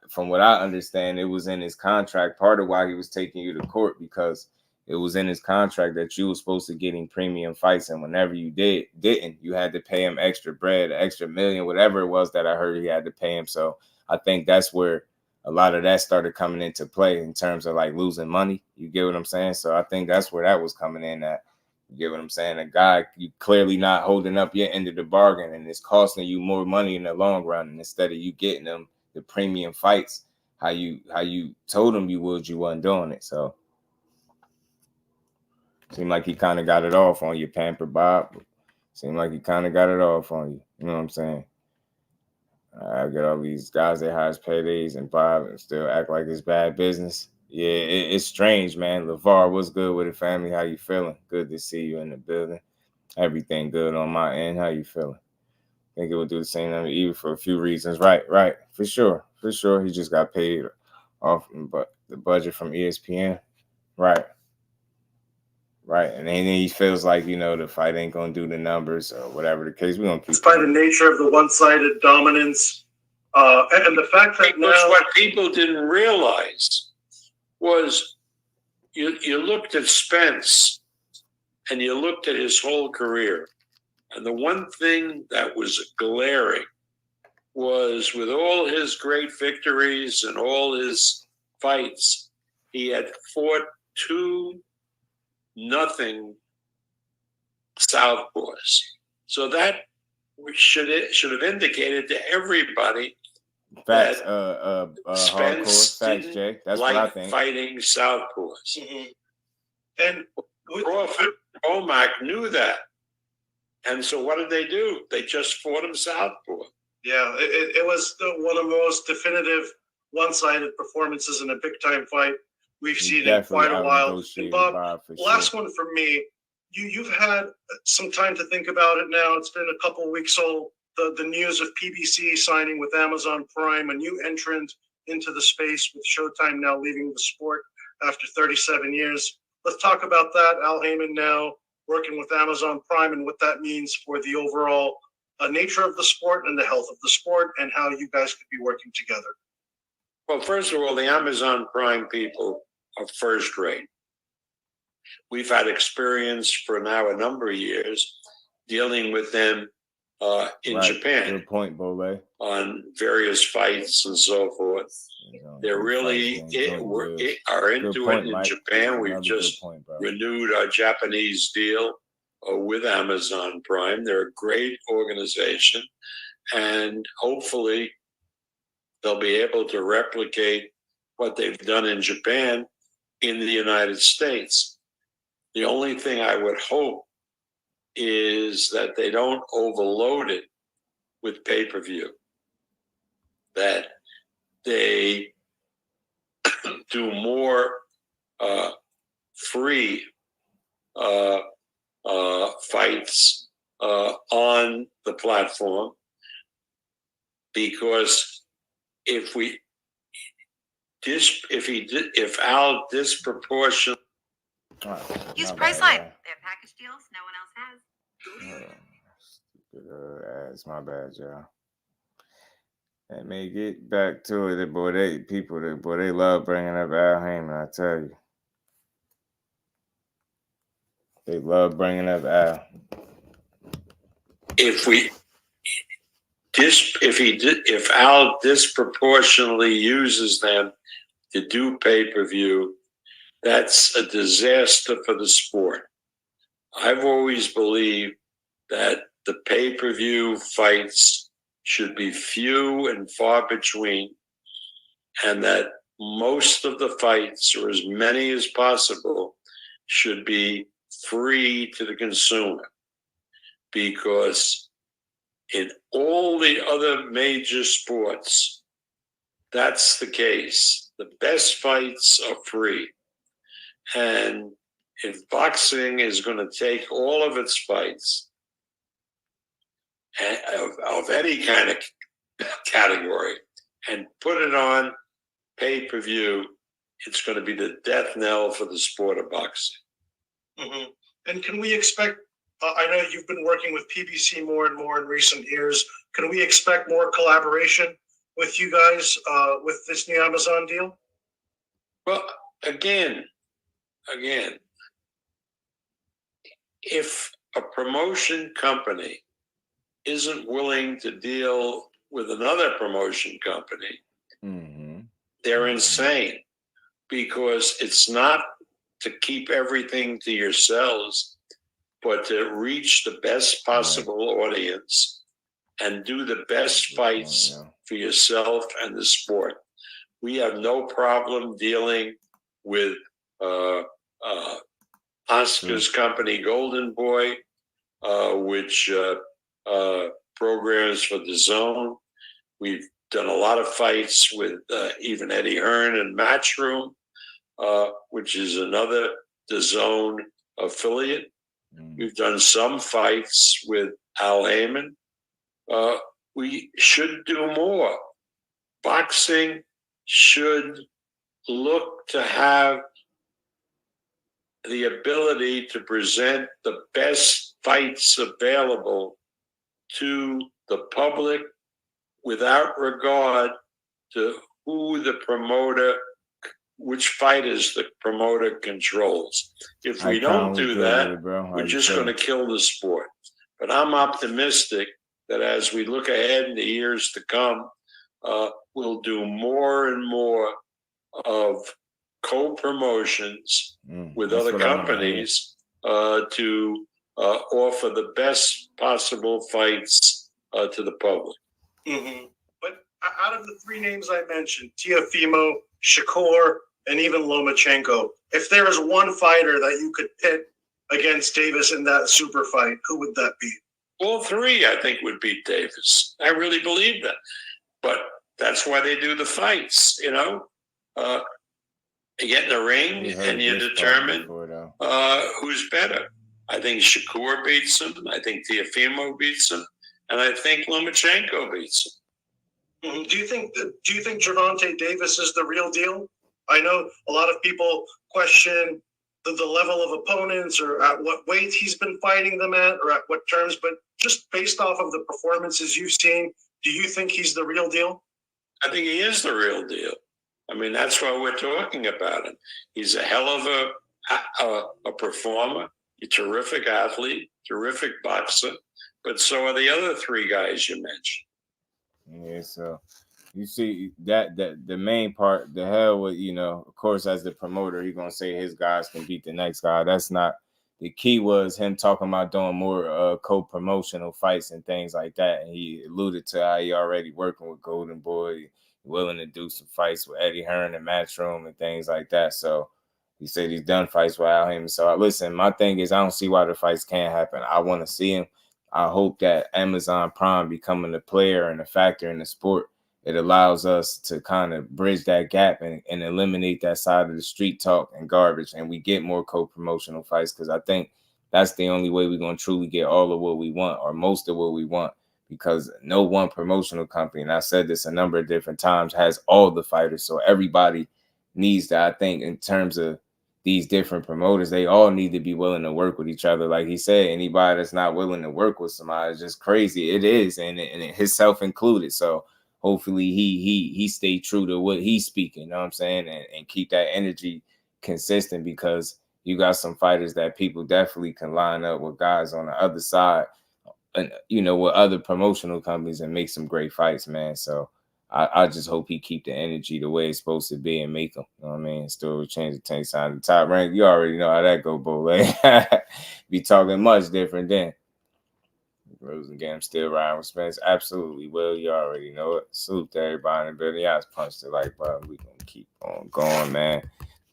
from what I understand, it was in his contract, part of why he was taking you to court, because it was in his contract that you were supposed to get him premium fights. And whenever you didn't, you had to pay him extra bread, extra million, whatever it was that I heard he had to pay him. So I think that's where a lot of that started coming into play in terms of like losing money. You get what I'm saying? So I think that's where that was coming in at. You get what I'm saying? A guy, you clearly not holding up your end of the bargain, and it's costing you more money in the long run. And instead of you getting them the premium fights, how you told him you would, you wasn't doing it. So seemed like he kind of got it off on you, Pamper Bob. Seemed like he kind of got it off on you. You know what I'm saying? I get all these guys that highest paydays and Bob and still act like it's bad business. Yeah, it's strange, man. LeVar, what's good with the family? How you feeling? Good to see you in the building. Everything good on my end. How you feeling? Think it would do the same even for a few reasons. Right. For sure. He just got paid off. But the budget from ESPN. Right. Right. And then he feels like, you know, the fight ain't going to do the numbers or whatever the case. We're going to keep by the nature of the one-sided dominance. And the fact that now what people didn't realize was you looked at Spence and you looked at his whole career. And the one thing that was glaring was with all his great victories and all his fights, he had fought 2-0 southpaws. So that should have indicated to everybody facts, that hardcore Spence facts, didn't Jay. That's like what I think. fighting southpaws. And Crawford and Womack knew that. And so what did they do? They just fought him southpaw. Yeah, it was one of the most definitive one-sided performances in a big-time fight we've seen in quite a while. And Bob, last one for me. You've had some time to think about it now. It's been a couple of weeks old. The news of PBC signing with Amazon Prime, a new entrant into the space with Showtime now leaving the sport after 37 years. Let's talk about that. Al Heyman now working with Amazon Prime and what that means for the overall nature of the sport and the health of the sport and how you guys could be working together. Well, first of all, the Amazon Prime people are first rate. We've had experience for now a number of years dealing with them in Japan. Good point, Bole. On various fights and so forth. They're really are into it in Japan. We've just renewed our Japanese deal with Amazon Prime. They're a great organization, and hopefully they'll be able to replicate what they've done in Japan in the United States. The only thing I would hope is that they don't overload it with pay-per-view, that they do more free fights on the platform, because if Al disproportionately use Priceline. They have package deals no one else has. Stupid ass, my bad, y'all. Let me get back to it. They love bringing up Al Heyman, I tell you. They love bringing up Al. If Al disproportionately uses them to do pay-per-view, that's a disaster for the sport. I've always believed that the pay-per-view fights should be few and far between, and that most of the fights, or as many as possible, should be free to the consumer. Because in all the other major sports, that's the case. The best fights are free. And if boxing is going to take all of its fights of any kind of category and put it on pay-per-view, it's going to be the death knell for the sport of boxing. Mm-hmm. And can we expect, I know you've been working with PBC more and more in recent years, can we expect more collaboration with you guys with this new Amazon deal? Well, again, if a promotion company isn't willing to deal with another promotion company, they're insane, because it's not to keep everything to yourselves, but to reach the best possible audience and do the best fights for yourself and the sport. We have no problem dealing with Oscar's company, Golden Boy, which programs for DAZN. We've done a lot of fights with even Eddie Hearn and Matchroom, which is another DAZN affiliate. We've done some fights with Al Heyman. We should do more. Boxing should look to have the ability to present the best fights available to the public without regard to who the promoter, which fighters the promoter controls. If we don't do that, we're just going to kill the sport. But I'm optimistic that as we look ahead in the years to come, we'll do more and more of co-promotions with other companies to offer the best possible fights to the public. Mm-hmm. But out of the three names I mentioned, Teofimo, Shakur, and even Lomachenko, if there is one fighter that you could pit against Davis in that super fight, who would that be? All three, I think, would beat Davis. I really believe that. But that's why they do the fights, you know. You get in the ring and you determine who's better. I think Shakur beats him. I think Teofimo beats him. And I think Lomachenko beats him. Mm-hmm. Do you think Gervonta Davis is the real deal? I know a lot of people question the level of opponents or at what weight he's been fighting them at or at what terms, but just based off of the performances you've seen, do you think he's the real deal? I think he is the real deal. I mean, that's why we're talking about him. He's a hell of a performer, a terrific athlete, terrific boxer, but so are the other three guys you mentioned. Yeah, so you see that the main part, the hell with, you know, of course, as the promoter, he's gonna say his guys can beat the next guy. That's not the key. Was him talking about doing more co-promotional fights and things like that. And he alluded to how he already working with Golden Boy, willing to do some fights with Eddie Hearn and Matchroom and things like that. So he said he's done fights without him. So listen, my thing is I don't see why the fights can't happen. I want to see him. I hope that Amazon Prime becoming a player and a factor in the sport, it allows us to kind of bridge that gap and eliminate that side of the street talk and garbage, and we get more co-promotional fights, because I think that's the only way we're going to truly get all of what we want, or most of what we want, because no one promotional company, and I said this a number of different times, has all the fighters. So everybody needs that. I think in terms of these different promoters, they all need to be willing to work with each other. Like he said, anybody that's not willing to work with somebody is just crazy. It is, and himself included. So hopefully he stay true to what he's speaking, you know what I'm saying, and keep that energy consistent, because you got some fighters that people definitely can line up with guys on the other side, and you know, with other promotional companies, and make some great fights, man. So I just hope he keep the energy the way it's supposed to be and make them, you know what I mean? Still change the tank side the top rank. You already know how that go, Bo. Be talking much different then. Rosengame still riding with Spence. Absolutely. Well, you already know it. Salute to everybody in the building. Y'all punched it like, bro, we gonna keep on going, man.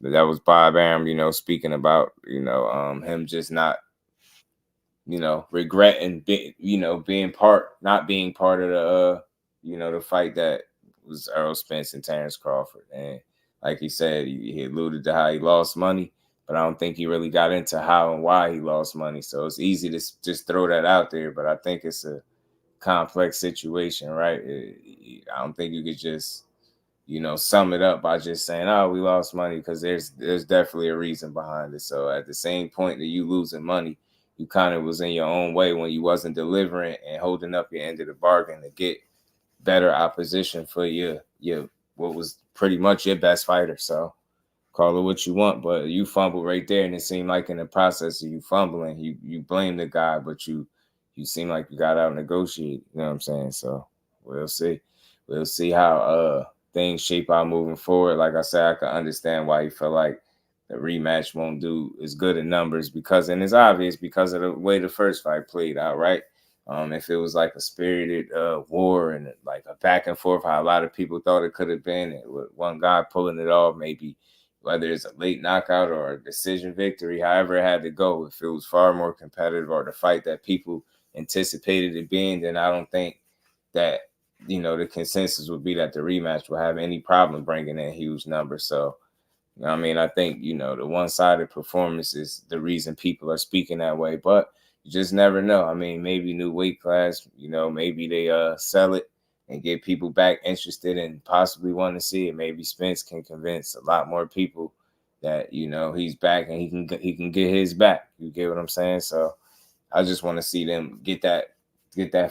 But that was Bob Arum, you know, speaking about, you know, him just not, you know, regretting not being part of the you know, the fight that was Errol Spence and Terrence Crawford. And like he said, he alluded to how he lost money, but I don't think he really got into how and why he lost money. So it's easy to just throw that out there, but I think it's a complex situation, right? I don't think you could just, you know, sum it up by just saying, oh, we lost money, because there's definitely a reason behind it. So at the same point that you losing money, you kind of was in your own way when you wasn't delivering and holding up your end of the bargain to get better opposition for your what was pretty much your best fighter. So call it what you want, but you fumbled right there, and it seemed like in the process of you fumbling, you blame the guy, but you seem like you got out negotiated. You know what I'm saying? So we'll see how things shape out moving forward. Like I said, I can understand why he felt like the rematch won't do as good in numbers, because, and it's obvious, because of the way the first fight played out, right? If it was like a spirited war and like a back and forth, how a lot of people thought it could have been, and with one guy pulling it off, maybe whether it's a late knockout or a decision victory, however it had to go, if it was far more competitive, or the fight that people anticipated it being, then I don't think that, you know, the consensus would be that the rematch will have any problem bringing in huge numbers. So, you know what I mean, I think, you know, the one-sided performance is the reason people are speaking that way, but you just never know. I mean, maybe new weight class, you know, maybe they sell it and get people back interested and possibly want to see it. Maybe Spence can convince a lot more people that, you know, he's back and he can get his back. You get what I'm saying? So I just want to see them get that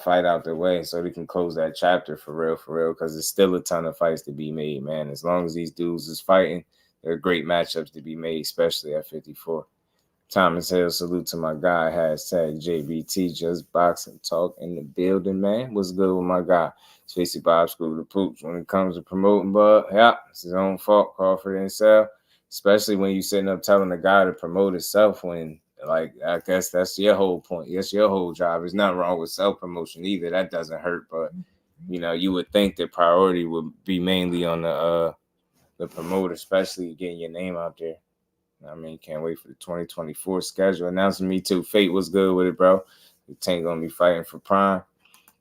fight out the way so they can close that chapter for real, because there's still a ton of fights to be made, man. As long as these dudes is fighting, there are great matchups to be made, especially at 54. Thomas Hill, salute to my guy, hashtag JBT, Just Boxing Talk in the building, man. What's good with my guy? Spacey Bob, School of the Poops. When it comes to promoting, bud, yeah, it's his own fault, Crawford and Sal. Especially when you sitting up telling the guy to promote himself when, like, I guess that's your whole point. That's your whole job. There's nothing wrong with self-promotion either. That doesn't hurt, but, you know, you would think the priority would be mainly on the promoter, especially getting your name out there. I mean, can't wait for the 2024 schedule. Announcing me too. Fate was good with it, bro. The Tank gonna be fighting for Prime.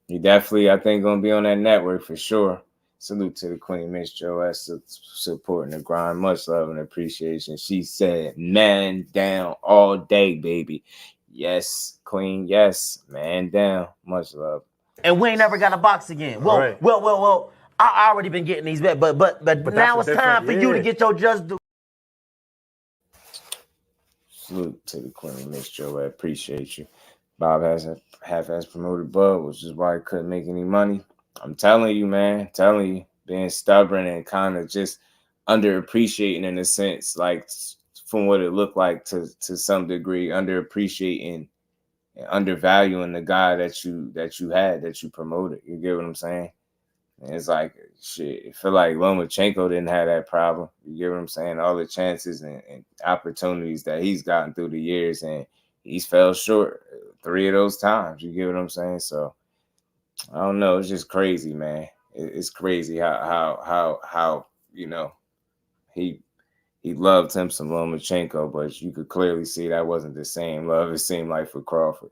He definitely, I think, gonna be on that network for sure. Salute to the Queen, Miss Joess, supporting the grind. Much love and appreciation. She said, "Man down all day, baby." Yes, Queen. Yes, man down. Much love. And we ain't never got a box again. Well. I already been getting these back, but now it's time for you to get your just due. Salute to the Queen, Miss Joe. I appreciate you. Bob has a half-ass promoted Bud, which is why he couldn't make any money. I'm telling you, man. Telling you, being stubborn and kind of just underappreciating in a sense, like from what it looked like to some degree, underappreciating and undervaluing the guy that you promoted. You get what I'm saying? And it's like, shit, I feel like Lomachenko didn't have that problem. You get what I'm saying? All the chances and opportunities that he's gotten through the years, and he's fell short 3 of those times. You get what I'm saying? So I don't know. It's just crazy, man. It's crazy how you know, he loved him some Lomachenko, but you could clearly see that wasn't the same love it seemed like for Crawford.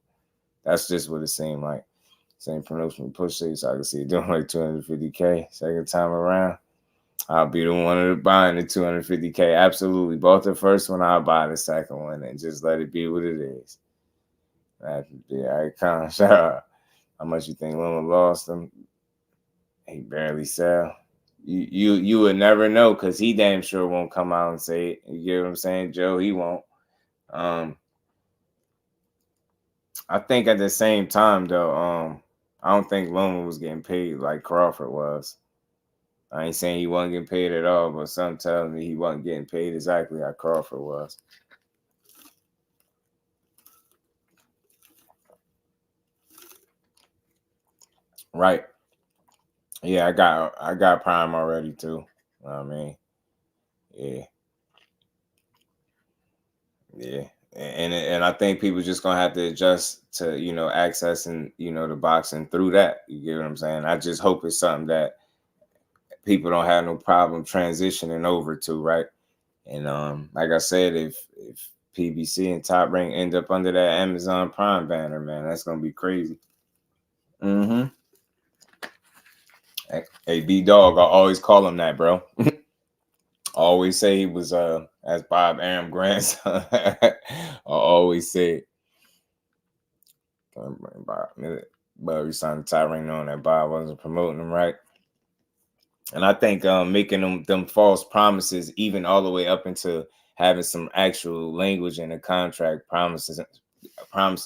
That's just what it seemed like. Same promotion push it, so I can see it doing like 250K. Second time around, I'll be the one of buying the 250K. Absolutely. Bought the first one, I'll buy the second one and just let it be what it is. That'd be icon. How much you think Loma lost him? He barely sell. You would never know because he damn sure won't come out and say it. You get what I'm saying, Joe? He won't. I think at the same time though, I don't think Loma was getting paid like Crawford was. I ain't saying he wasn't getting paid at all, but some telling me he wasn't getting paid exactly how Crawford was. Right. Yeah, I got Prime already too. I mean, yeah. Yeah. And I think people just gonna have to adjust to, you know, accessing, you know, the boxing through that. You get what I'm saying? I just hope it's something that people don't have no problem transitioning over to, right? And like I said, if PBC and Top Rank end up under that Amazon Prime banner, man, that's gonna be crazy. Mm-hmm. Hey, B-Dog, I always call him that, bro. I always say he was as Bob Arum grandson. I always say it. But we signed the Top Rank knowing that Bob wasn't promoting him, right? And I think making them false promises, even all the way up into having some actual language in the contract, promising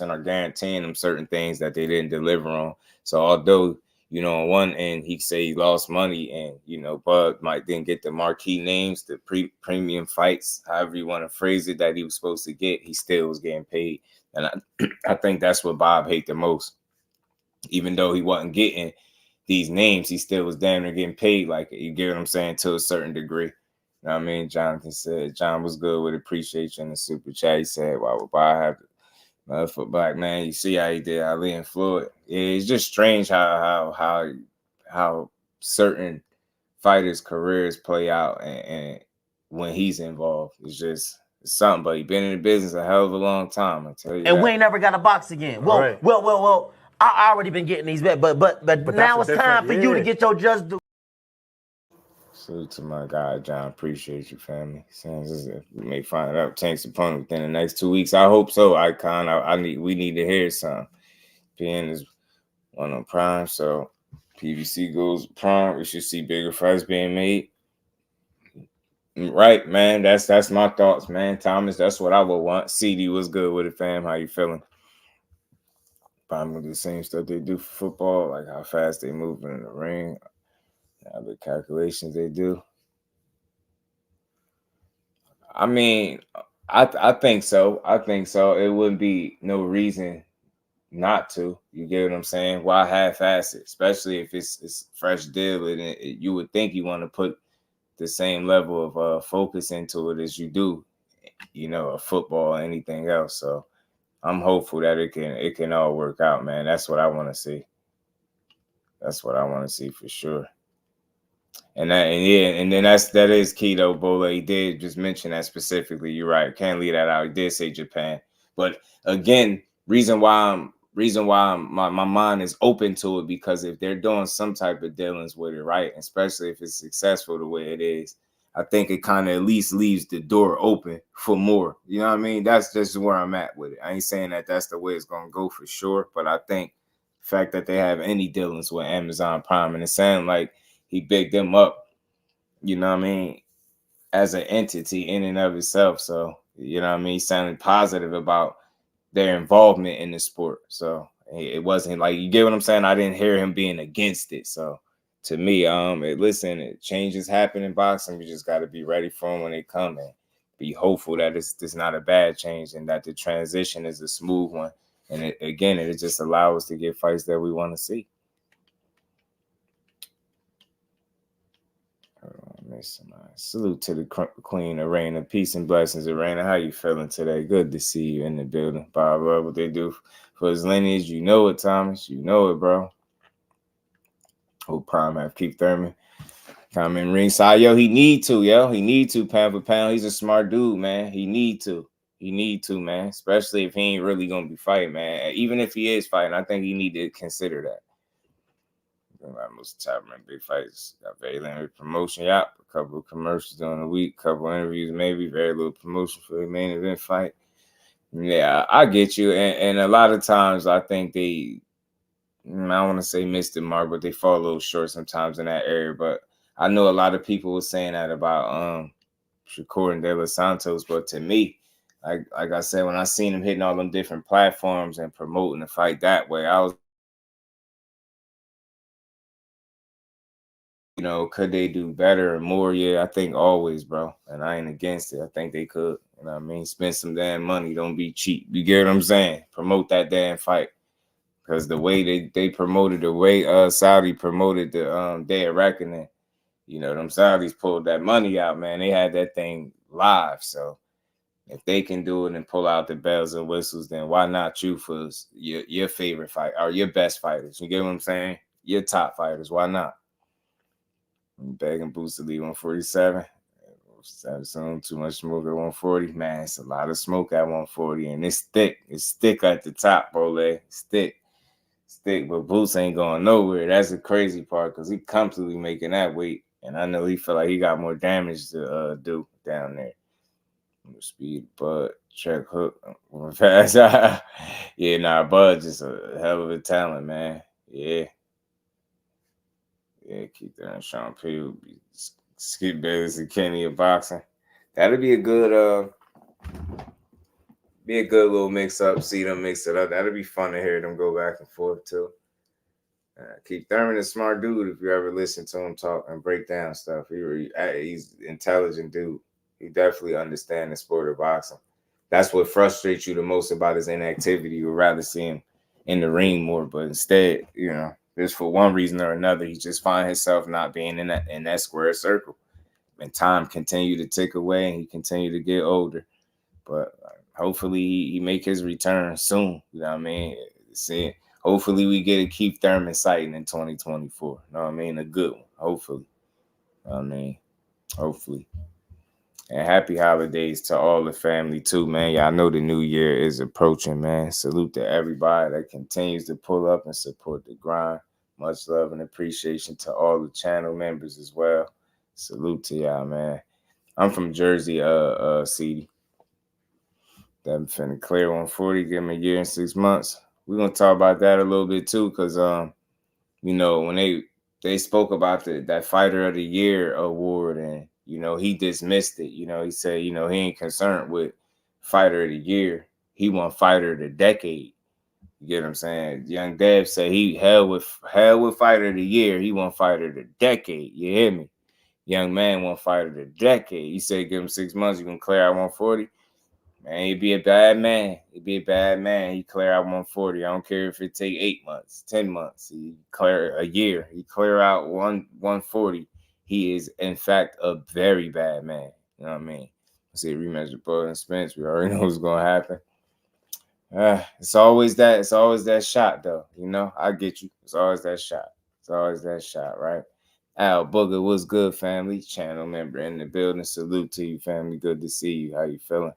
or guaranteeing them certain things that they didn't deliver on. So although, you know, on one end he say he lost money, and you know, Bud might then get the marquee names, the premium fights, however you want to phrase it, that he was supposed to get, he still was getting paid. And I think that's what Bob hated the most. Even though he wasn't getting these names, he still was damn near getting paid like it. You get what I'm saying? To a certain degree. You know what I mean? Jonathan said, John was good with appreciation in the super chat. He said, why would Bob have to for Black man? You see how he did Ali and Floyd. Yeah, it's just strange how certain fighters' careers play out and when he's involved. It's something, but he's been in the business a hell of a long time, I tell you. And we ain't never got a box again. Well. I already been getting these back, but now it's time for you to get your just due. Salute to my guy, John. Appreciate you, family. Sounds we may find out Tank's opponent within the next 2 weeks. I hope so, Icon. We need to hear something. PN is one on Prime, so PBC goes prime. We should see bigger fights being made. Right, man. That's my thoughts, man. Thomas, that's what I would want. CD, what's good with it, fam? How you feeling? Probably the same stuff they do for football, like how fast they move in the ring, how the calculations they do. I mean, I think so. I think so. It wouldn't be no reason not to. You get what I'm saying? Why half-ass it? Especially if it's fresh deal, and you would think you want to put the same level of focus into it as you do, you know, a football or anything else. So I'm hopeful that it can all work out, man. That's what I want to see. That's what I want to see for sure. And that, and then that is key though, Bola. He did just mention that specifically. You're right. Can't leave that out. He did say Japan. But again, reason why my mind is open to it, because if they're doing some type of dealings with it, right, especially if it's successful the way it is, I think it kind of at least leaves the door open for more. You know what I mean? That's just where I'm at with it. I ain't saying that that's the way it's going to go for sure, but I think the fact that they have any dealings with Amazon Prime, and it sounds like he bigged them up, you know what I mean, as an entity in and of itself. So, you know what I mean, he sounded positive about their involvement in the sport. So it wasn't like, you get what I'm saying? I didn't hear him being against it. So to me, listen, changes happen in boxing. We just got to be ready for them when they come, and be hopeful that it's not a bad change and that the transition is a smooth one. And it just allows us to get fights that we want to see. Salute to the Queen, Arena. Peace and blessings, Arena. How you feeling today? Good to see you in the building. Bob, what they do for his lineage. You know it, Thomas. You know it, bro. Hope Prime have Keith Thurman come in ringside. Yo, he need to, pound for pound. He's a smart dude, man. He need to, man. Especially if he ain't really gonna be fighting, man. Even if he is fighting, I think he need to consider that. Most top big fights, got very limited promotion. Yep, a couple of commercials during the week, couple of interviews, maybe very little promotion for the main event fight. Yeah, I get you, and a lot of times I think they, I don't want to say missed the mark, but they fall a little short sometimes in that area. But I know a lot of people were saying that about Shakur and De Los Santos, but to me, like I said, when I seen him hitting all them different platforms and promoting the fight that way, I was, you know, could they do better or more? Yeah, I think always, bro. And I ain't against it. I think they could. You know what I mean? Spend some damn money. Don't be cheap. You get what I'm saying? Promote that damn fight. Because the way they promoted, the way Saudi promoted the Day of Reckoning, you know, them Saudis pulled that money out, man. They had that thing live. So if they can do it and pull out the bells and whistles, then why not you for your favorite fight or your best fighters? You get what I'm saying? Your top fighters. Why not? Begging Boots to leave 147. Soon too much smoke at 140. Man, it's a lot of smoke at 140, and it's thick. It's thick at the top, bro. It's thick. It's thick, but Boots ain't going nowhere. That's the crazy part, because he comfortably making that weight, and I know he feel like he got more damage to do down there. Speed, Bud, check hook, fast. Yeah, nah, Bud just a hell of a talent, man. Yeah. Yeah, keep that on Sean P. Skip Bayless and Kenny of boxing. That'll be a good little mix up. See them mix it up. That'll be fun to hear them go back and forth too. Keith Thurman is a smart dude. If you ever listen to him talk and break down stuff, he's an intelligent dude. He definitely understands the sport of boxing. That's what frustrates you the most about his inactivity. You would rather see him in the ring more, but instead, you know, just for one reason or another, he just find himself not being in that square circle. And time continue to tick away, and he continue to get older. But hopefully he make his return soon. You know what I mean? See, hopefully we get a Keith Thurman sighting in 2024. You know what I mean? A good one. Hopefully. You know what I mean? Hopefully. And happy holidays to all the family too, man. Y'all know the new year is approaching, man. Salute to everybody that continues to pull up and support the grind. Much love and appreciation to all the channel members as well. Salute to y'all, man. I'm from Jersey, CD. Devin finna clear 140, give him a year and 6 months. We're gonna talk about that a little bit too, because you know, when they spoke about that Fighter of the Year award, and you know, he dismissed it. You know, he said, you know, he ain't concerned with Fighter of the Year. He won Fighter of the Decade. You get what I'm saying? Young Dev said he hell with Fighter of the Year. He won Fighter of the Decade. You hear me? Young man won Fighter of the Decade. He said give him 6 months, you can clear out 140. Man, he'd be a bad man. He'd be a bad man. He clear out 140. I don't care if it take 8 months, 10 months. He clear a year. He clear out 140. He is, in fact, a very bad man. You know what I mean? I see a rematch with Bud and Spence. We already know what's gonna happen. It's always that shot, though. You know, I get you. It's always that shot. It's always that shot, right? Al Booger, what's good, family? Channel member in the building. Salute to you, family. Good to see you. How you feeling?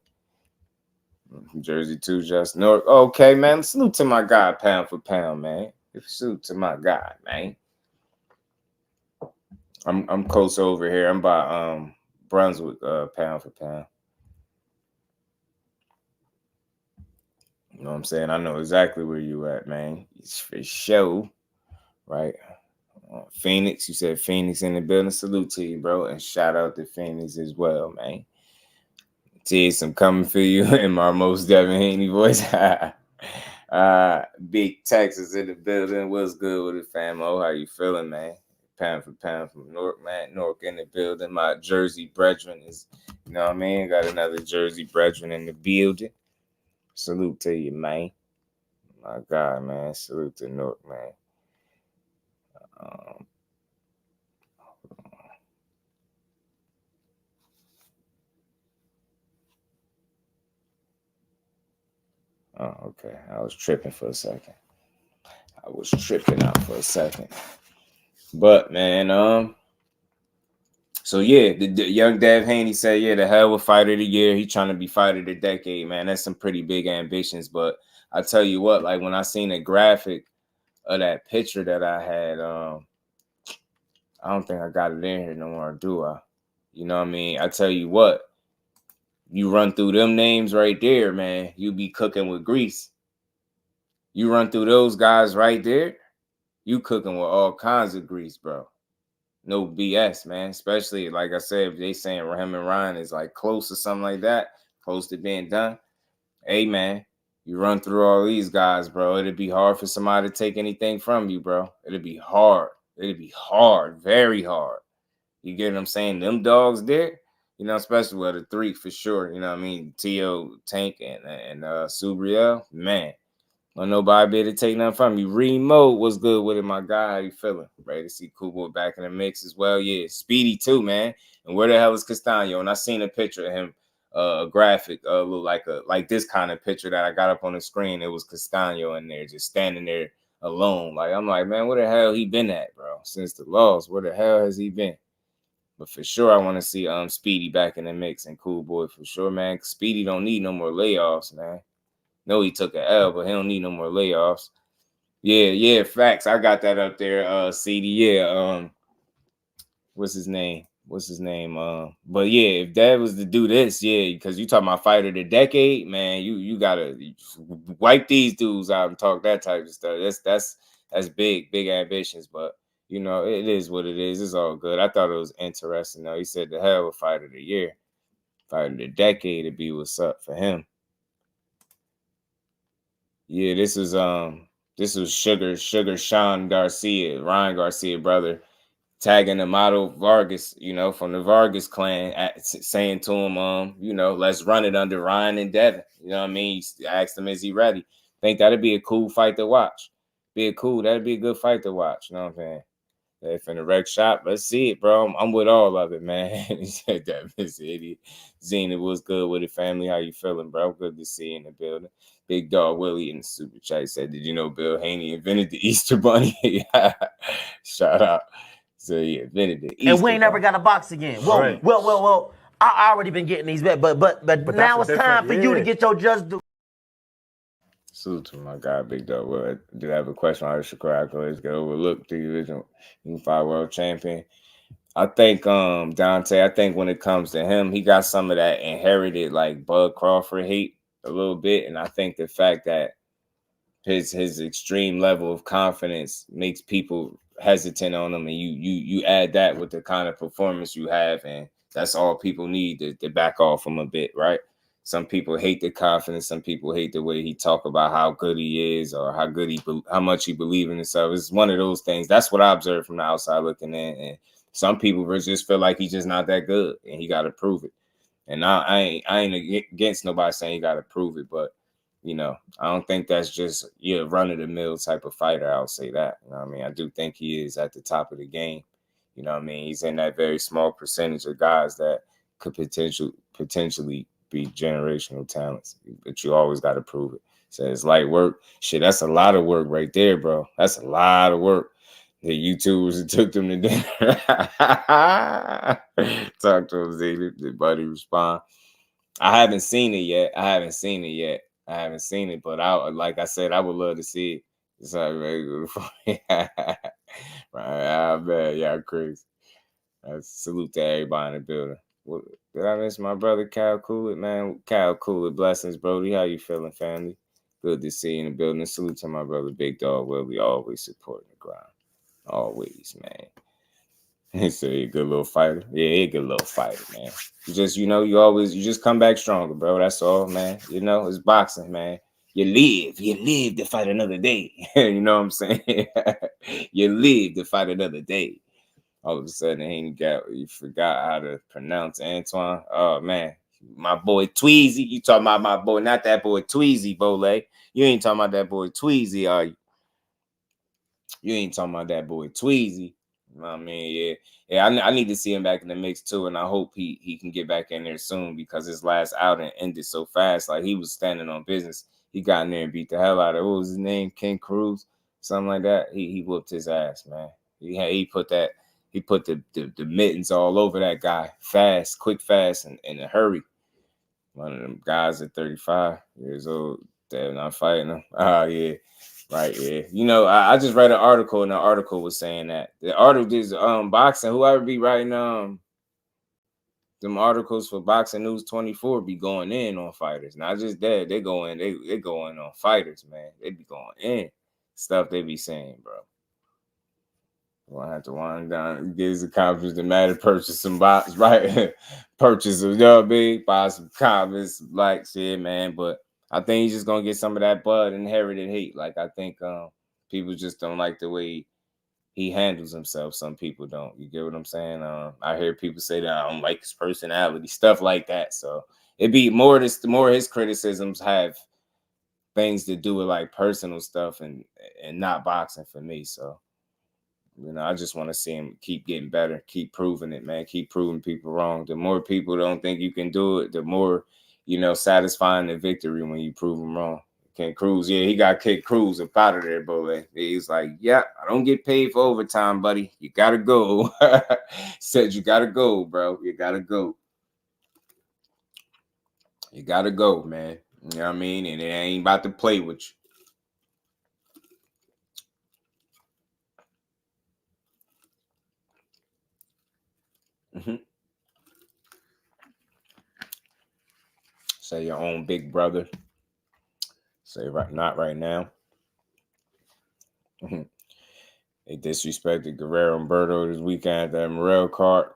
Jersey 2, Just North. Okay, man. Salute to my guy, pound for pound, man. Salute to my guy, man. I'm close over here. I'm by Brunswick, pound for pound. You know what I'm saying? I know exactly where you at, man. It's for show, right? Phoenix, you said Phoenix in the building. Salute to you, bro. And shout out to Phoenix as well, man. Tears, I'm coming for you in my most Devin Haney voice. Big Texas in the building. What's good with it, famo? How you feeling, man? Pound for pound from North, man. North in the building. My Jersey brethren is, you know what I mean? Got another Jersey brethren in the building. Salute to you, man. My God, man. Salute to North, man. Oh, okay. I was tripping for a second. But, man, so yeah, the young Dev Haney said, yeah, the hell with Fighter of the Year. He trying to be Fighter of the Decade, man. That's some pretty big ambitions. But I tell you what, like when I seen a graphic of that picture that I had, I don't think I got it in here no more, do I? You know what I mean? I tell you what, you run through them names right there, man, you be cooking with grease. You run through those guys right there, you cooking with all kinds of grease, bro. No BS, man. Especially, like I said, if they saying him and Ryan is like close or something like that, close to being done. Hey, man, you run through all these guys, bro. It'd be hard for somebody to take anything from you, bro. It'd be hard. It'd be hard, very hard. You get what I'm saying? Them dogs there, you know, especially with the 3 for sure. You know what I mean? T.O., Tank, and Subriel, man. Don't nobody be able to take nothing from you. Remo, what's good with it, my guy? How you feeling? Ready to see Cool Boy back in the mix as well? Yeah, Speedy too, man. And where the hell is Castano? And I seen a picture of him, a graphic, look like this kind of picture that I got up on the screen. It was Castano in there, just standing there alone. Like I'm like, man, where the hell he been at, bro? Since the loss, where the hell has he been? But for sure, I want to see Speedy back in the mix and Cool Boy for sure, man. Speedy don't need no more layoffs, man. No, he took an L, but he don't need no more layoffs. Yeah, facts. I got that up there, CD. Yeah, what's his name? But yeah, if that was to do this, yeah, because you talking about Fighter of the Decade, man, you gotta wipe these dudes out and talk that type of stuff. That's big ambitions, but you know, it is what it is. It's all good. I thought it was interesting though. He said the hell with Fighter of the Year. Fighter of the Decade to be what's up for him. Yeah, this was Sugar Sean Garcia, Ryan Garcia brother, tagging AMADO Vargas, you know, from the Vargas clan, saying to him, you know, let's run it under Ryan and Devin. You know what I mean? He asked him, is he ready? Think that'd be a cool fight to watch. That'd be a good fight to watch. You know what I'm saying? If in the rec shop, let's see it, bro. I'm with all of it, man. He said that Miss Idiot. Zena, was good with it, family. How you feeling, bro? Good to see you in the building. Big Dog Willie in the super chat said, did you know Bill Haney invented the Easter Bunny? Shout out. So he invented the Easter And we ain't never got a box again. Well, right. well. I already been getting these bets, but now it's time for you to get your just do. Salute to my guy, Big Dog. Well, I do have a question on Shakur accolades get overlooked. The division unified world champion. I think Dante, I think when it comes to him, he got some of that inherited like Bud Crawford hate a little bit. And I think the fact that his extreme level of confidence makes people hesitant on him, and you add that with the kind of performance you have, and that's all people need to back off him a bit, right? Some people hate the confidence. Some people hate the way he talk about how good he is or how much he believes in himself. It's one of those things. That's what I observed from the outside looking in. And some people just feel like he's just not that good and he got to prove it. And I ain't against nobody saying you got to prove it, but you know, I don't think that's just run of the mill type of fighter. I'll say that. You know what I mean? I do think he is at the top of the game. You know what I mean? He's in that very small percentage of guys that could potentially be generational talents, but you always got to prove it. So it's light work. Shit, that's a lot of work right there, bro. That's a lot of work. The YouTubers that took them to dinner. Talk to him, Z. The buddy respond. I haven't seen it yet. I haven't seen it, but like I said, I would love to see it. It's like, right, I bet. Yeah, crazy. Salute to everybody in the building. Did I miss my brother Cal Coolett, man? Cal Coolett, blessings, Brody. How you feeling, family? Good to see you in the building. Salute to my brother Big Dog Willie, always supporting the grind. Always, man. He said he a good little fighter. Yeah, he a good little fighter, man. You just, you just come back stronger, bro. That's all, man. You know, it's boxing, man. You live to fight another day. You know what I'm saying? You live to fight another day. All of a sudden, you forgot how to pronounce Antoine. Oh, man. My boy Tweezy. You talking about my boy, not that boy Tweezy, Bole. You ain't talking about that boy Tweezy, are you? You ain't talking about that boy Tweezy. You know what I mean? Yeah. I need to see him back in the mix, too, and I hope he can get back in there soon because his last outing ended so fast. Like, he was standing on business. He got in there and beat the hell out of, what was his name? Ken Cruz? Something like that. He whooped his ass, man. He put the mittens all over that guy fast, quick, fast, and in a hurry. One of them guys at 35 years old, they're not fighting him. Oh, yeah. Right, yeah. You know, I just read an article, and the article was saying that. The article is boxing, whoever be writing them articles for Boxing News 24 be going in on fighters. Not just that, they going on fighters, man. They be going in. Stuff they be saying, bro. We'll have to wind down, get his confidence to matter, purchase some box, right? Purchase a big, buy some comments, like shit, man. But I think he's just gonna get some of that blood inherited hate. Like I think people just don't like the way he handles himself. Some people don't. You get what I'm saying? I hear people say that I don't like his personality, stuff like that. So it'd be more his criticisms have things to do with like personal stuff and not boxing for me. So. You know, I just want to see him keep getting better, keep proving it, man. Keep proving people wrong. The more people don't think you can do it, the more, satisfying the victory when you prove them wrong. Ken Cruz, yeah, he got kicked Cruz up out of there, boy. He's like, yeah, I don't get paid for overtime, buddy. You got to go. Said you got to go, bro. You got to go. You got to go, man. You know what I mean? And it ain't about to play with you. Say your own big brother. Say not right now. They disrespected Guerrero and Berto this weekend at that Morrell card.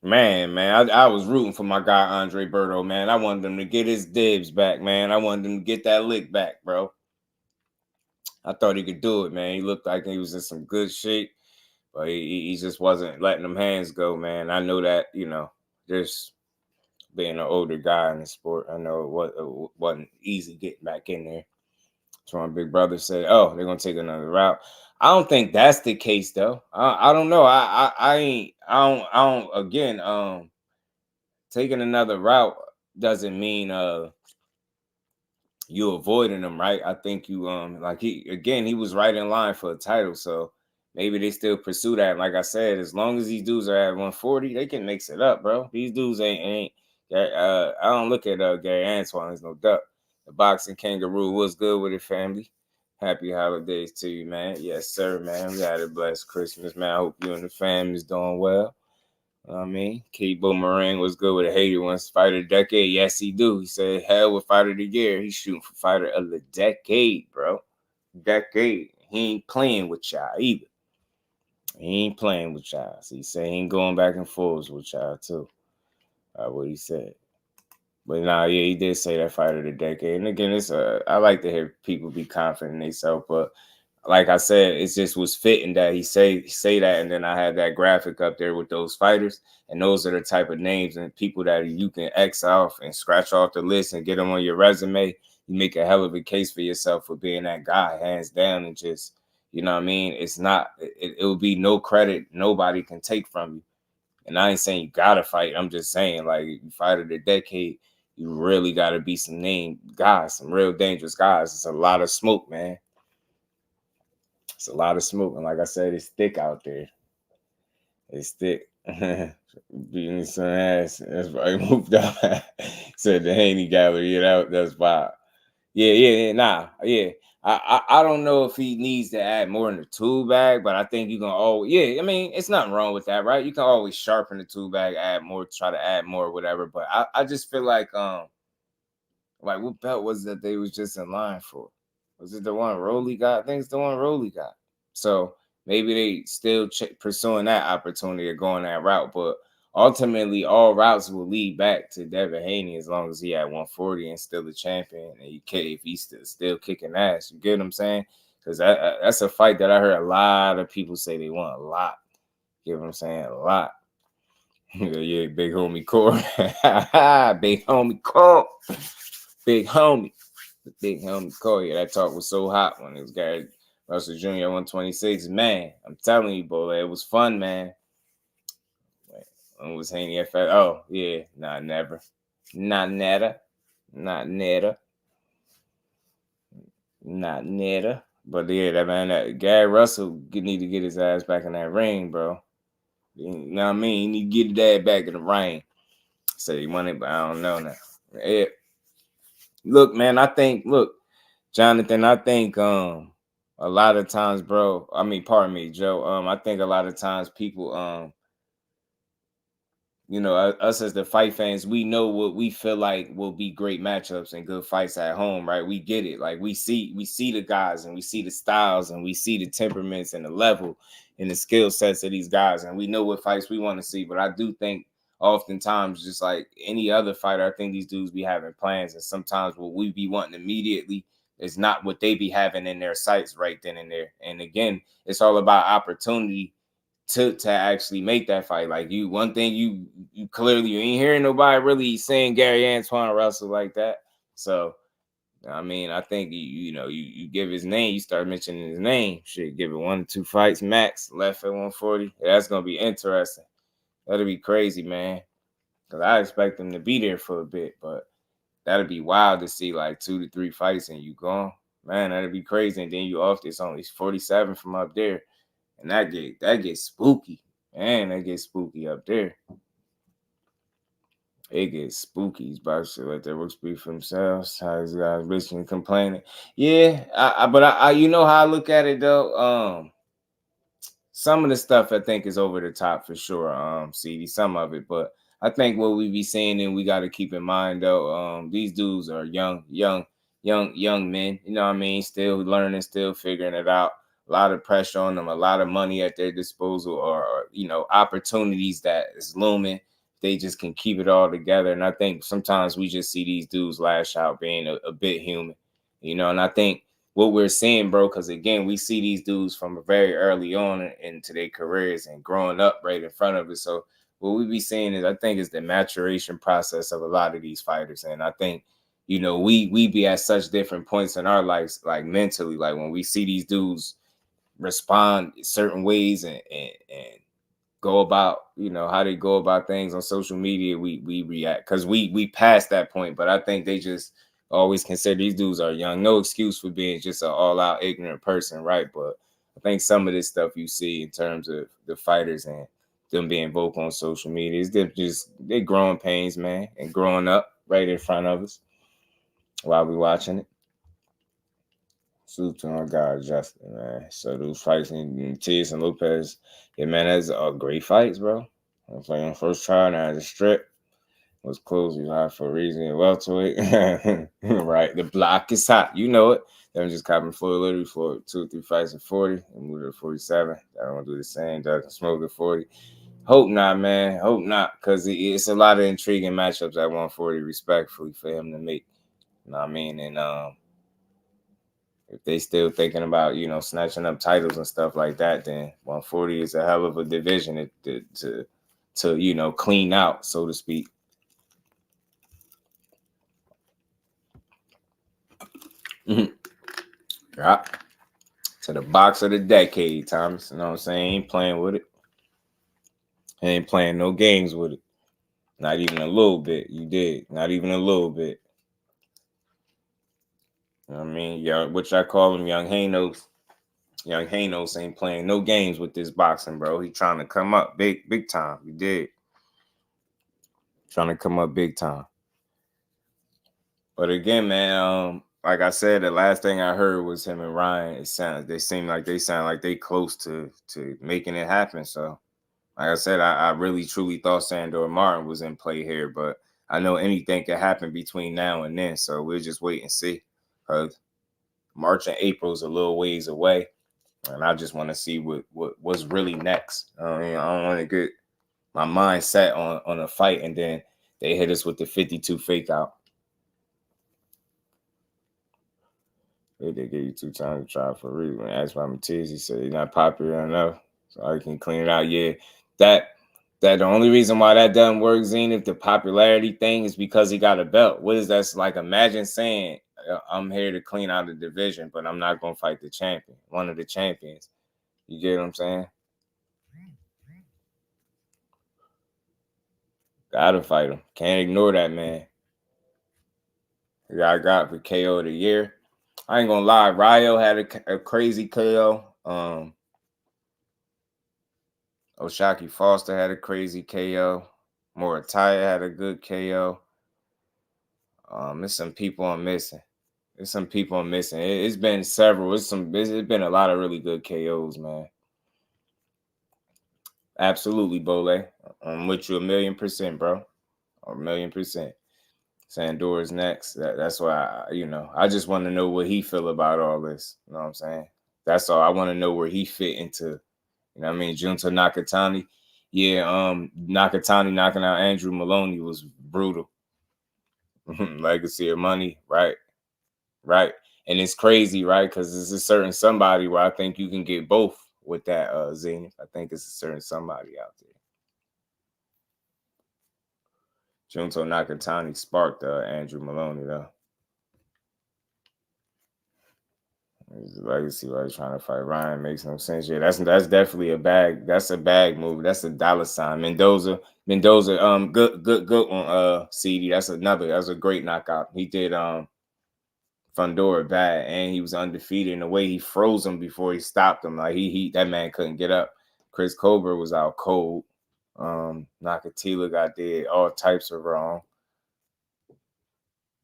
Man, I was rooting for my guy Andre Berto, man. I wanted him to get his dibs back, man. I wanted him to get that lick back, bro. I thought he could do it, man. He looked like he was in some good shape, but he just wasn't letting them hands go, man. I know that, just being an older guy in the sport, I know it wasn't easy getting back in there. So my big brother said, "Oh, they're gonna take another route." I don't think that's the case, though. I don't know. I don't. Again, taking another route doesn't mean you avoiding them, right? I think you he was right in line for a title, so maybe they still pursue that. Like I said, as long as these dudes are at 140, they can mix it up, bro. These dudes ain't. I don't look at Gary Antoine as no duck. The boxing kangaroo was good with it, family. Happy holidays to you, man. Yes, sir, man. We had a blessed Christmas, man. I hope you and the family's doing well. I mean, Key Boomerang was good with a Hater once fighter of the decade. Yes, he do. He said, hell with fighter of the year. He's shooting for fighter of the decade, bro. decade. He ain't playing with y'all either. He ain't playing with y'all. So he said he ain't going back and forth with y'all too. What he said. But nah, yeah, he did say that fight of the decade. And again, it's I like to hear people be confident in themselves, but like I said, it just was fitting that he say that, and then I had that graphic up there with those fighters, and those are the type of names and people that you can X off and scratch off the list and get them on your resume. You make a hell of a case for yourself for being that guy, hands down, and just, you know what I mean? It's not, it will be no credit nobody can take from you. And I ain't saying you gotta fight. I'm just saying, like, you fight of the decade, you really gotta be some name guys, some real dangerous guys. It's a lot of smoke, man. It's a lot of smoke, and like I said, it's thick out there. It's thick. Beating some ass. That's why he moved up. Said the Haney gallery. Yeah, that's wild. Yeah. I don't know if he needs to add more in the tool bag, but I think you can always. Yeah, I mean, it's nothing wrong with that, right? You can always sharpen the tool bag, add more, try to add more, whatever. But I just feel like what belt was that they was just in line for? Was it the one Rolly got? I think it's the one Rolly got. So maybe they still pursuing that opportunity or going that route. But ultimately, all routes will lead back to Devin Haney as long as he at 140 and still the champion. And if he's still kicking ass, you get what I'm saying? Because that's a fight that I heard a lot of people say they want a lot. You get what I'm saying? A lot. Yeah, big homie core. Big homie core. Big homie. Big homie Corey. That talk was so hot when it was Gary Russell Jr. 126. Man, I'm telling you, boy, it was fun, man. When was Haney at fat? Oh, yeah. Nah, never. Not netta. Not netta. Not netta. But yeah, that Gary Russell need to get his ass back in that ring, bro. You know what I mean? He need to get his dad back in the ring. Said he wanted, but I don't know now. Yeah. Look, man, Jonathan, I think a lot of times, bro, I mean, pardon me, Joe, I think a lot of times people, you know, us as the fight fans, we know what we feel like will be great matchups and good fights at home, right? We get it. Like we see the guys and we see the styles and we see the temperaments and the level and the skill sets of these guys, and we know what fights we want to see. But I do think oftentimes, just like any other fighter, I think these dudes be having plans, and sometimes what we be wanting immediately is not what they be having in their sights right then and there. And again, it's all about opportunity to actually make that fight. Like one thing you clearly, you ain't hearing nobody really saying Gary Antoine Russell like that. So I mean, I think you give his name, you start mentioning his name, shit, give it 1 or 2 fights max left at 140. Yeah, that's gonna be interesting. That'll be crazy, man. Because I expect him to be there for a bit, but that'd be wild to see like 2 to 3 fights and you gone. Man, that'd be crazy. And then you off this only 47 from up there. And that gets spooky. Man, that gets spooky up there. It gets spooky. He's about to let their work speak for themselves. How these guys bitching and complaining. Yeah, but I you know how I look at it though. Some of the stuff I think is over the top for sure. CD, some of it, but I think what we be seeing and we got to keep in mind though, these dudes are young men. You know what I mean? Still learning, still figuring it out. A lot of pressure on them, a lot of money at their disposal, or opportunities that is looming. They just can keep it all together. And I think sometimes we just see these dudes lash out being a bit human, and I think what we're seeing, bro, because again, we see these dudes from very early on into their careers and growing up right in front of us. So what we be seeing is, I think, is the maturation process of a lot of these fighters. And I think, we be at such different points in our lives, like mentally, like when we see these dudes respond certain ways and go about, how they go about things on social media, we react because we passed that point. But I think they just always consider these dudes are young. No excuse for being just an all-out ignorant person, right? But I think some of this stuff you see in terms of the fighters and them being vocal on social media is they're growing pains, man, and growing up right in front of us while we watching it. Salute to my guy Justin, man. So those fights in Tiz and Lopez, yeah, man, that's all great fights, bro. I'm playing first try now, the strip. was closed. He's hot for a reason. Welterweight. Right. The block is hot. You know it. Devin just copping Floyd literally for 2 or 3 fights at 40 and moved to 47. I don't want to do the same. Doesn't smoke at 40. Hope not, man. Hope not. Because it's a lot of intriguing matchups at 140, respectfully, for him to make. You know what I mean? And if they still thinking about, you know, snatching up titles and stuff like that, then 140 is a hell of a division to you know, clean out, so to speak. Yeah. To the box of the decade, Thomas. You know what I'm saying? Ain't playing with it. Ain't playing no games with it. Not even a little bit. You did. Not even a little bit. You know what I mean? Yeah, which I call him Young Hanos. Young Hanos ain't playing no games with this boxing, bro. He trying to come up big time. He did. Trying to come up big time. But again, man, like I said, the last thing I heard was him and Ryan. They sound like they close to making it happen. So, like I said, I really truly thought Sandor Martin was in play here, but I know anything can happen between now and then. So we'll just wait and see. March and April is a little ways away, and I just want to see what's really next. I don't want to get my mind set on a fight, and then they hit us with the 52 fake out. They give you 2 times to try for real. When asked by Matiz, he said he's not popular enough, so I can clean it out. Yeah, that the only reason why that doesn't work, Zine, if the popularity thing is because he got a belt. What is that? Like, imagine saying, I'm here to clean out the division, but I'm not going to fight the champion, one of the champions. You get what I'm saying? Gotta fight him. Can't ignore that, man. I got for KO of the year. I ain't gonna lie, Ryo had a crazy KO. Oshaki Foster had a crazy KO. Morataya had a good KO. There's some people I'm missing. It's been several. It's been a lot of really good KOs, man. Absolutely, Bole. I'm with you 1,000,000%, bro. 1,000,000%. Sandor is next. That's why I just want to know what he feel about all this. You know what I'm saying? That's all. I want to know where he fit into. You know what I mean? Junta Nakatani. Yeah, Nakatani knocking out Andrew Maloney was brutal. Legacy of money, right? Right. And it's crazy, right? Because there's a certain somebody where I think you can get both with that Zenith. I think it's a certain somebody out there. Junto Nakatani sparked Andrew Maloney, though. His legacy while he's trying to fight Ryan makes no sense. Yeah, that's definitely a bag. That's a bag move. That's a dollar sign. Mendoza, good on CD. That's a great knockout. He did Fundora bad, and he was undefeated in the way he froze him before he stopped him. Like that man couldn't get up. Chris Cobra was out cold. Nakatila got did all types of wrong.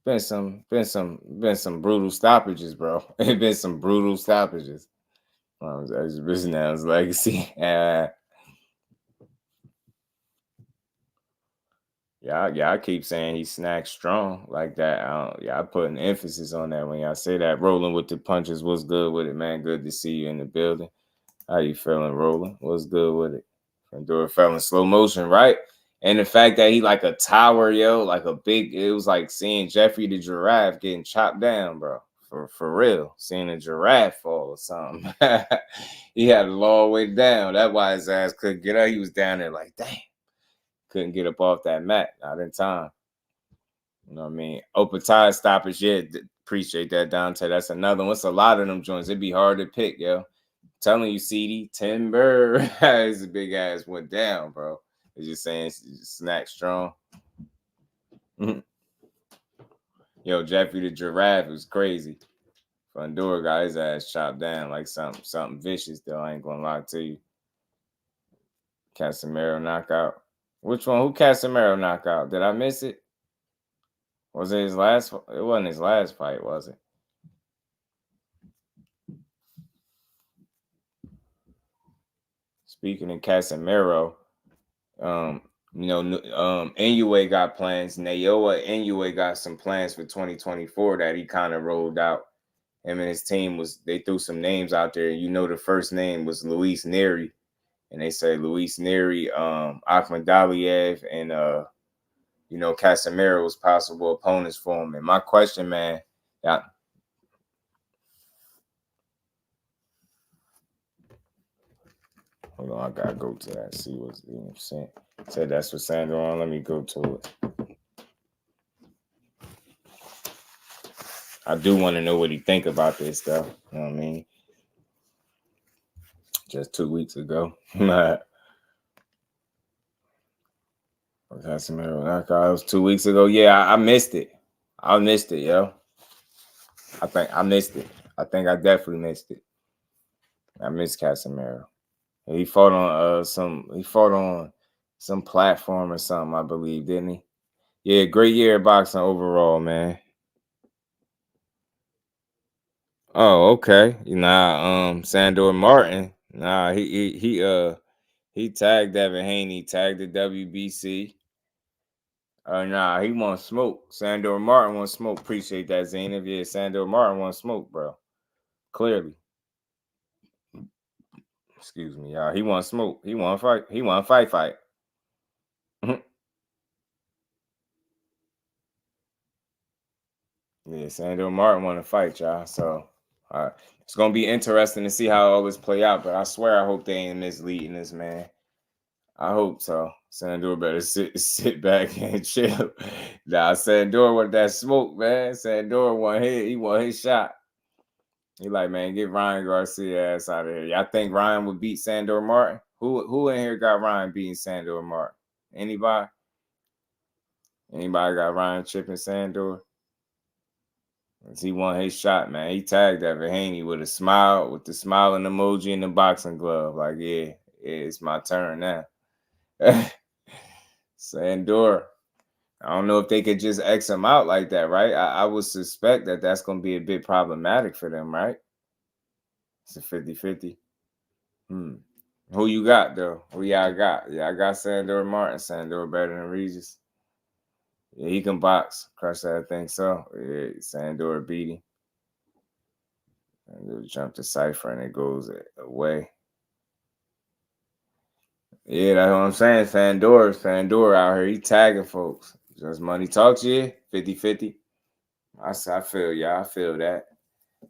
Been some brutal stoppages, bro. It's been some brutal stoppages. His legacy. Yeah, I keep saying he snacks strong like that. I put an emphasis on that when y'all say that. Rolling with the punches, what's good with it, man? Good to see you in the building. How you feeling, Rolling? What's good with it? Pandora fell in slow motion, right? And the fact that he like a tower, yo, like it was like seeing Jeffrey the giraffe getting chopped down, bro. For real. Seeing a giraffe fall or something. He had a long way down. That's why his ass couldn't get up. He was down there like, damn. Couldn't get up off that mat. Not in time. You know what I mean? Open tide stoppage, yeah. Appreciate that, Dante. That's another one. It's a lot of them joints. It'd be hard to pick, yo. Telling you, CD, Timber, his big ass went down, bro. It's just saying, snack strong. Yo, Jeffrey the giraffe was crazy. Fundora got his ass chopped down like something vicious, though. I ain't gonna lie to you. Casemiro knockout. Which one? Who Casemiro knockout? Did I miss it? Was it his last? It wasn't his last fight, was it? Speaking of Casemiro, You know, Inoue got plans. NAOYA Inoue got some plans for 2024 that he kind of rolled out. Him and his team they threw some names out there. You know, the first name was Luis Neri. And they say Luis Neri, Akhmadaliev, and you know, Casemiro was possible opponents for him. And my question, man, hold on, I gotta go to that. See what's being sent. Said that's for Sandro on. Let me go to it. I do want to know what he think about this stuff. You know what I mean? Just 2 weeks ago. It was 2 weeks ago. Yeah, I missed it. I missed it, yo. I think I missed it. I think I definitely missed it. I missed Casemiro. He fought on some platform or something, I believe, didn't he? Yeah, great year of boxing overall, man. Oh, okay. Sandor Martin. Nah, he tagged Devin Haney, tagged the WBC. Nah, he want smoke. Sandor Martin want smoke. Appreciate that, Zainab. Yeah, Sandor Martin want smoke, bro. Clearly. Excuse me, y'all. He want smoke. He want fight. He want fight. Yeah, Sandor Martin want to fight, y'all. So it's gonna be interesting to see how all this play out. But I swear, I hope they ain't misleading this man. I hope so. Sandor better sit back and chill. Nah, Sandor want that smoke, man. Sandor he want his shot. He like, man, get Ryan Garcia ass out of here. Y'all think Ryan would beat Sandor Martin? Who in here got Ryan beating Sandor Martin? Anybody? Anybody got Ryan chipping Sandor? He won his shot, man. He tagged Devin Haney with a smile, with the smiling emoji and the boxing glove. Like, yeah, it's my turn now. Sandor. I don't know if they could just X him out like that, right? I would suspect that that's going to be a bit problematic for them, right? It's a 50-50. Who you got, though? Who y'all got? Yeah, I got Sandor Martin. Sandor better than Regis. Yeah, he can box. Crush that, I think so. Yeah, Sandor beat him. And they'll jump to Cypher and it goes away. Yeah, that's what I'm saying. Sandor out here. He tagging folks. Just money talks, yeah. 50-50. I feel y'all. I feel that.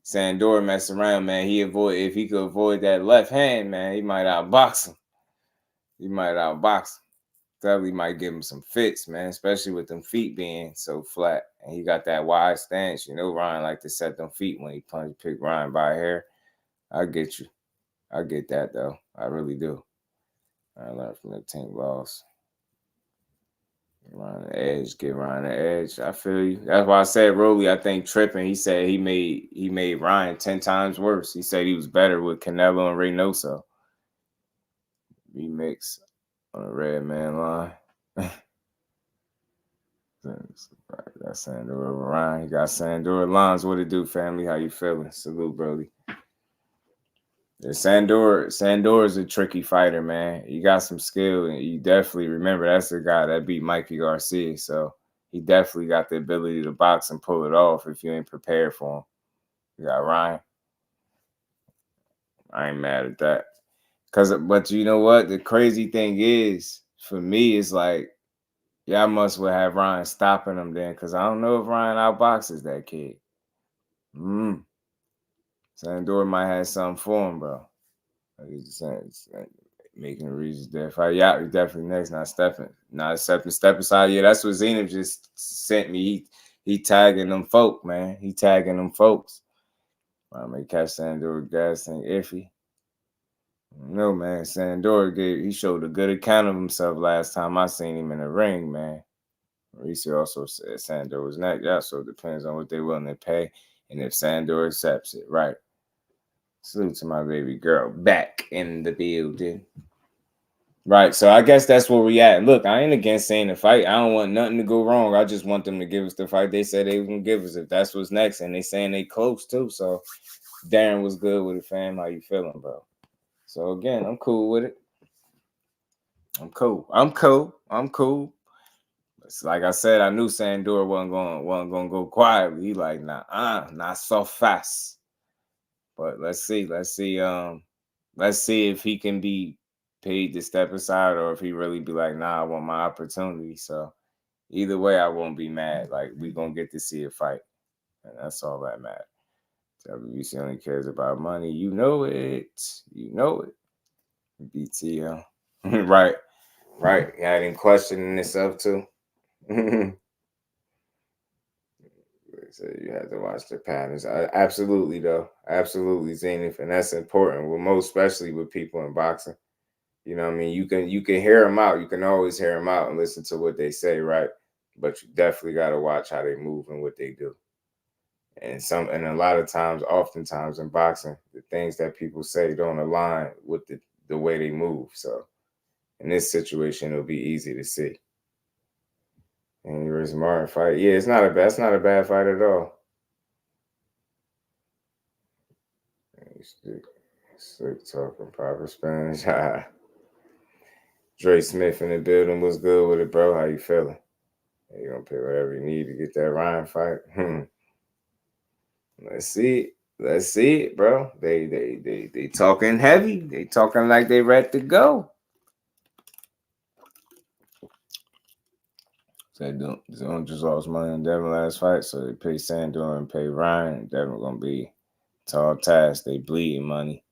Sandor mess around, man. If he could avoid that left hand, man, he might outbox him. Definitely might give him some fits, man, especially with them feet being so flat. And he got that wide stance. You know, Ryan like to set them feet when he pick Ryan by hair. I get you. I get that, though. I really do. I learned from the team loss. Ryan the edge, get Ryan the edge. I feel you. That's why I said Rolly, I think tripping. He said he made Ryan 10 times worse. He said he was better with Canelo and Reynoso. Remix on the red man line. Got Sandor over Ryan. He got Sandor lines. What it do, family? How you feeling? Salute, Brody. Yeah, Sandor is a tricky fighter, man. He got some skill, and you definitely remember that's the guy that beat Mikey Garcia. So he definitely got the ability to box and pull it off if you ain't prepared for him. You got Ryan. I ain't mad at that. But you know what? The crazy thing is, for me, it's like, y'all must well have Ryan stopping him then, because I don't know if Ryan outboxes that kid. Sandor might have something for him, bro. It's making the reasons there. Fight. Yeah, he's definitely next. Not stepping aside. Yeah, that's what Zainab just sent me. He tagging them folk, man. He tagging them folks. I may catch Sandor gas thing iffy. No, man. Sandor he showed a good account of himself last time I seen him in the ring, man. Reese also said Sandor was next. Yeah, so it depends on what they're willing to pay and if Sandor accepts it, right? Salute to my baby girl back in the building. Right, so I guess that's where we at. Look, I ain't against saying the fight. I don't want nothing to go wrong. I just want them to give us the fight they said they was going to give us if that's what's next. And they saying they close, too. So, Darren was good with it, fam. How you feeling, bro? So, again, I'm cool with it. I'm cool. It's like I said, I knew Sandor wasn't gonna go quietly. He like, nah, not so fast. But let's see if he can be paid to step aside, or if he really be like, nah, I want my opportunity. So either way, I won't be mad. Like, we gonna get to see a fight, and that's all that matters. WBC only cares about money. You know it. BTL. Right. You had him questioning himself too. So you have to watch the patterns. Absolutely, though. Absolutely, Zenith, and that's important. Well, most especially with people in boxing. You know what I mean? You can hear them out. You can always hear them out and listen to what they say, right? But you definitely got to watch how they move and what they do. And a lot of times, oftentimes in boxing, the things that people say don't align with the way they move. So in this situation, it'll be easy to see. And Chris Martin fight. Yeah, it's not a bad fight at all. Slick talking proper Spanish. Dre Smith in the building. What's good with it, bro? How you feeling? You gonna pay whatever you need to get that Ryan fight? Let's see it, bro. They talking heavy. They talking like they ready to go. So they don't just lost money on Devin last fight, so they pay Sandor and pay Ryan. Devin gonna be tall task. They bleeding money.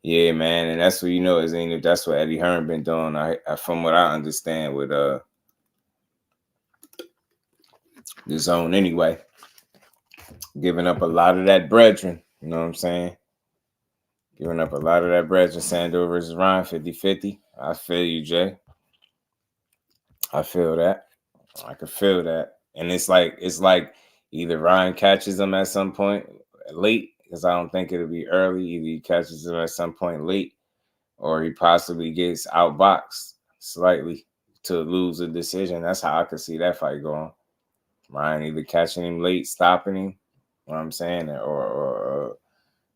Yeah, man, and that's what is that's what Eddie Hearn been doing. I from what I understand with the zone anyway, giving up a lot of that brethren. You know what I'm saying? Giving up a lot of that brethren. Sandor versus Ryan, 50-50. I feel you, Jay. I feel that. I can feel that. And it's like either Ryan catches him at some point late, because I don't think it'll be early. Either he catches him at some point late, or he possibly gets outboxed slightly to lose a decision. That's how I could see that fight going. Ryan either catching him late, stopping him, you know what I'm saying, or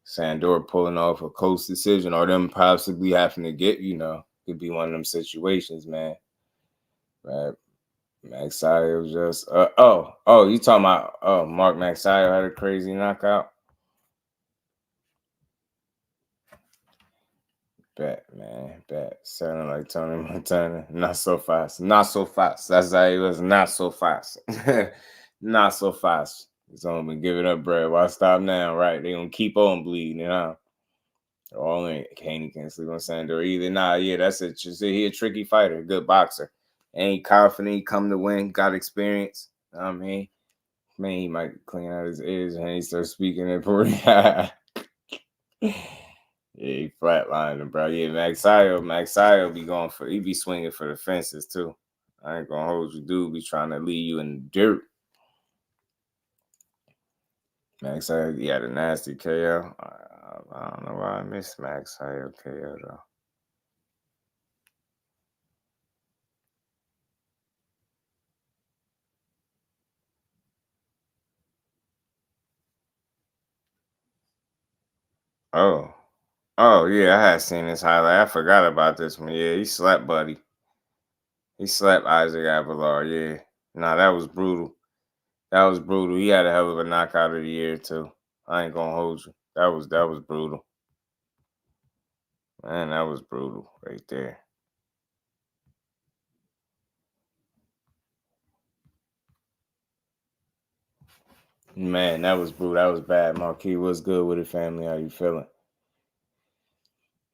Sandor pulling off a close decision, or them possibly having to get, could be one of them situations, man. Right. Maxayo just you talking about Mark Maxayo had a crazy knockout. Bet, man, bet. Sounding like Tony Montana. Not so fast. That's how he was. Not so fast. Not so fast. He's only been giving up bread. Why stop now? Right? They gonna keep on bleeding, Only Haney can't sleep on Sandor either. Nah, yeah, that's it. He a tricky fighter, good boxer. Ain't confident, he come to win, got experience. I mean, he might clean out his ears and he starts speaking in Puerto. Yeah, he flatlined him, bro. Yeah, Maxayo he be swinging for the fences too. I ain't gonna hold you, dude. Be trying to leave you in the dirt. Maxayo, he had a nasty KO. I don't know why I missed Maxayo KO though. Oh, yeah, I had seen this highlight. I forgot about this one. Yeah, he slapped Buddy. He slapped Isaac Aguilar, yeah. Nah, that was brutal. He had a hell of a knockout of the year, too. I ain't gonna hold you. That was brutal. Man, that was brutal right there. Man, that was brutal. That was bad. Marquis, what's good with it, family? How you feeling?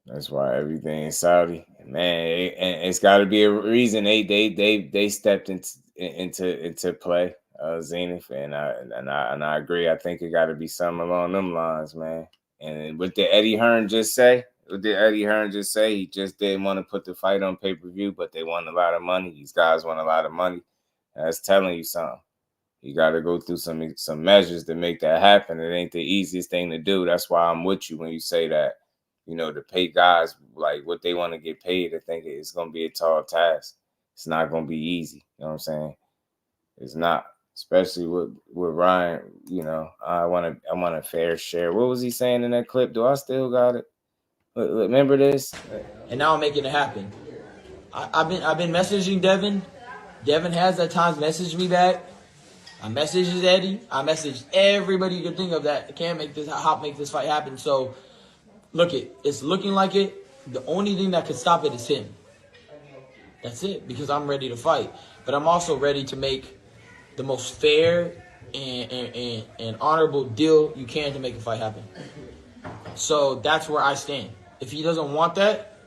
That's why everything is Saudi, man. And it's got to be a reason they stepped into play, Zenith, and I agree. I think it got to be something along them lines, man. And what did Eddie Hearn just say? He just didn't want to put the fight on pay-per-view, but they want a lot of money. These guys want a lot of money. That's telling you something. You got to go through some measures to make that happen. It ain't the easiest thing to do. That's why I'm with you when you say that. To pay guys like what they want to get paid, I think it's going to be a tall task. It's not going to be easy. You know what I'm saying? It's not, especially with Ryan. I want a fair share. What was he saying in that clip? Do I still got it? Remember this? And now I'm making it happen. I've been messaging Devin. Devin has at times messaged me back. I messaged Eddie. I messaged everybody you can think of that can make this fight happen. So, it's looking like it. The only thing that could stop it is him. That's it, because I'm ready to fight. But I'm also ready to make the most fair and honorable deal you can to make a fight happen. So that's where I stand. If he doesn't want that,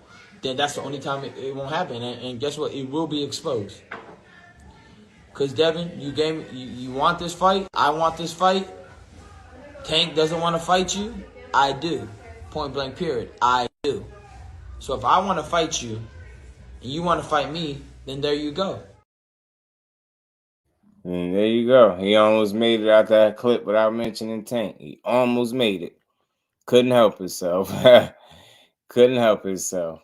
then that's the only time it won't happen. And guess what? It will be exposed. Because, Devin, you want this fight. I want this fight. Tank doesn't want to fight you. I do. Point blank, period. I do. So if I want to fight you and you want to fight me, then there you go. And there you go. He almost made it out that clip without mentioning Tank. He almost made it. Couldn't help himself. Couldn't help himself.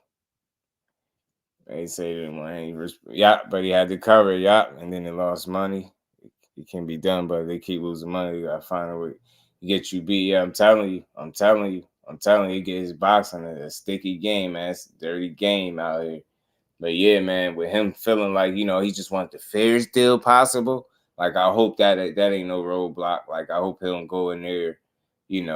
They say, but he had to cover it, and then they lost money. It can be done, but they keep losing money. They gotta find a way to get you beat. Yeah, I'm telling you, he gets boxing a sticky game, man. It's a dirty game out here. But yeah, man, with him feeling like, he just wants the fairest deal possible. Like, I hope that ain't no roadblock. Like, I hope he don't go in there,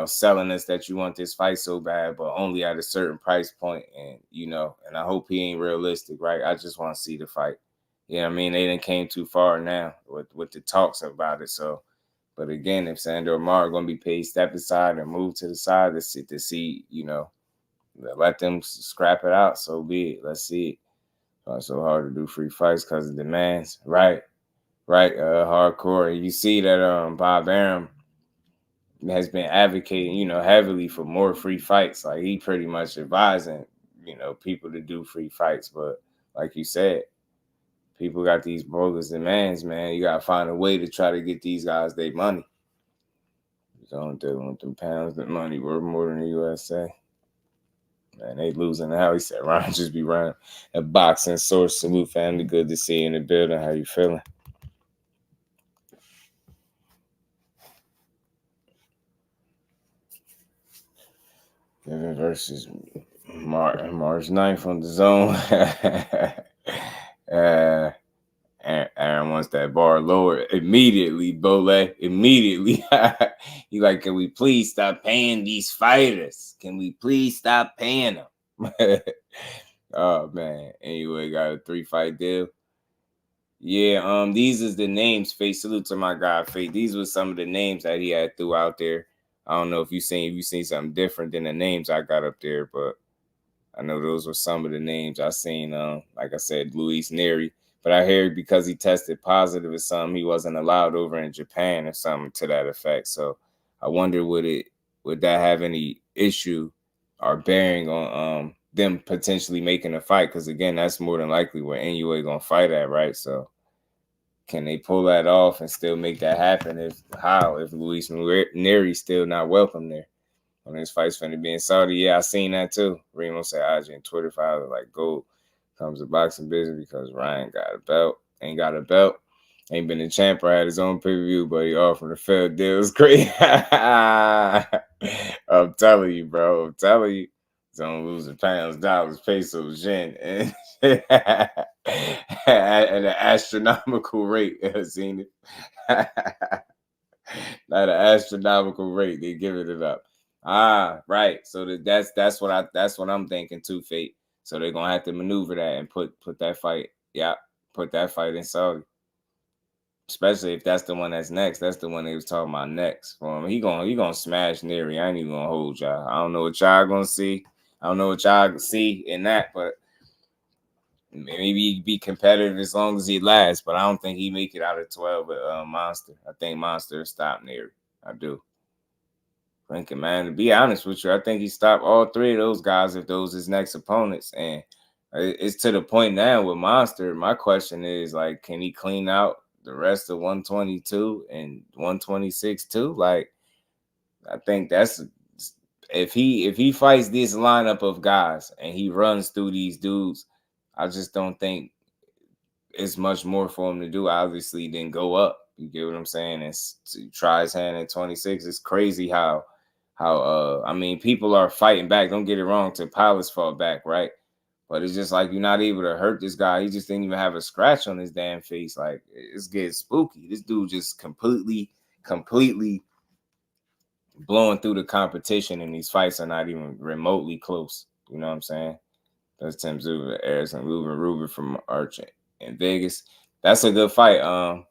selling us that you want this fight so bad, but only at a certain price point. And, and I hope he ain't realistic, right? I just want to see the fight. You know what I mean? They done came too far now with the talks about it. So, but again, if Sandor Mar are going to be paid, step aside and move to the side to see, let them scrap it out. So be it. Let's see it. It's so hard to do free fights because of demands. Right. Hardcore. You see that Bob Arum has been advocating, heavily for more free fights. Like, he pretty much advising, people to do free fights. But like you said, people got these bogus demands, man. You got to find a way to try to get these guys their money. Don't deal with them pounds. The money worth more than the USA. Man, they losing the hell. He said, Ryan just be running a boxing source. Salute, family. Good to see you in the building. How you feeling? Devin versus March 9th on the zone. Aaron wants that bar lower immediately, Bole. Immediately. He like, can we please stop paying these fighters? Can we please stop paying them? Oh, man. Anyway, got a 3-fight deal. Yeah, these is the names. Face, salute to my guy, Fate. These were some of the names that he had threw out there. I don't know if you seen something different than the names I got up there, but I know those were some of the names I seen. Like I said, Luis Neri. But I heard because he tested positive or something, he wasn't allowed over in Japan or something to that effect. So I wonder would that have any issue or bearing on them potentially making a fight? Because again, that's more than likely where Inoue gonna fight at, right? So can they pull that off and still make that happen? If Luis Neri's still not welcome there? When this fight's finna be in Saudi, yeah, I seen that too. Remo said IG and Twitter files like gold comes to boxing business because Ryan ain't got a belt, ain't been a champ or had his own pay-per-view, but he offered a failed deal. It's crazy. I'm telling you, bro. I'm telling you. He's on losing pounds, dollars, pesos, yen, and at an astronomical rate. I've seen it. At an astronomical rate, they giving it up. Right. So that's what I'm thinking too, Fate. So they're gonna have to maneuver that and put that fight. Yeah, put that fight in Saudi. Especially if that's the one that's next. That's the one they was talking about next. He gonna smash Neri. I ain't even gonna hold y'all. I don't know what y'all gonna see. I don't know what y'all see in that, but maybe he be competitive as long as he lasts. But I don't think he make it out of 12 with Monster. I think Monster stopped Neri. I do. Thinking, man, to be honest with you, I think he stopped all three of those guys if those his next opponents. And it's to the point now with Monster. My question is, like, can he clean out the rest of 122 and 126 too? Like, I think that's if he fights this lineup of guys and he runs through these dudes, I just don't think it's much more for him to do, obviously, than go up. You get what I'm saying? And try his hand at 26. It's crazy how I mean, people are fighting back. Don't get it wrong, till pilots fall back, right? But it's just like you're not able to hurt this guy. He just didn't even have a scratch on his damn face. Like, it's getting spooky. This dude just completely blowing through the competition, and these fights are not even remotely close. You know what I'm saying? That's Tim Tszyu, Erickson Lubin from Arch in Vegas. That's a good fight.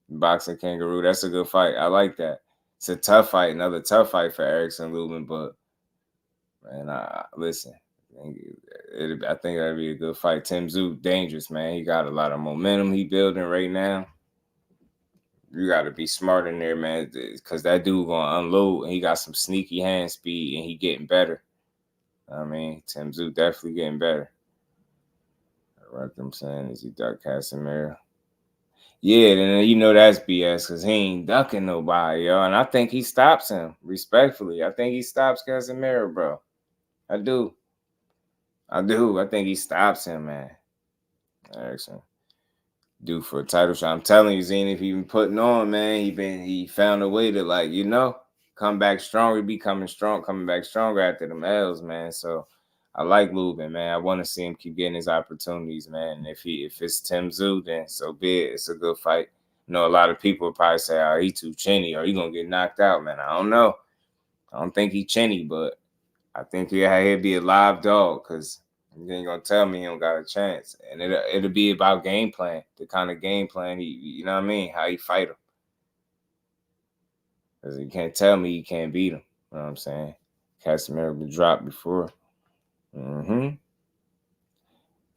Boxing Kangaroo. That's a good fight. I like that. It's a tough fight. Another tough fight for Erickson Lubin, but man, listen. I think that'd be a good fight. Tim Tszyu, dangerous, man. He got a lot of momentum he building right now. You got to be smart in there, man, because that dude gonna unload, and he got some sneaky hand speed, and he getting better. I mean, Tim Tszyu definitely getting better. What I'm saying is he ducked Casemiro. Yeah, then you know that's BS because he ain't ducking nobody, yo. And I think he stops him, respectfully. I think he stops Casemiro, bro. I do. I think he stops him, man. Erickson. Due for a title shot. I'm telling you, Zane, if he been putting on, man, he found a way to, like, you know, come back stronger, coming back stronger after them L's, man. So I like Lubin, man. I want to see him keep getting his opportunities, man. And if it's Tim Tszyu, then so be it. It's a good fight. You know, a lot of people probably say, oh, he too chinny, or he gonna get knocked out, man. I don't know. I don't think he chinny, but I think he'll be a live dog, because you ain't gonna tell me he don't got a chance. And it'll be about game plan, the kind of game plan you know what I mean, how he fight him. Because you can't tell me you can't beat him. You know what I'm saying? Casemiro been dropped before. Say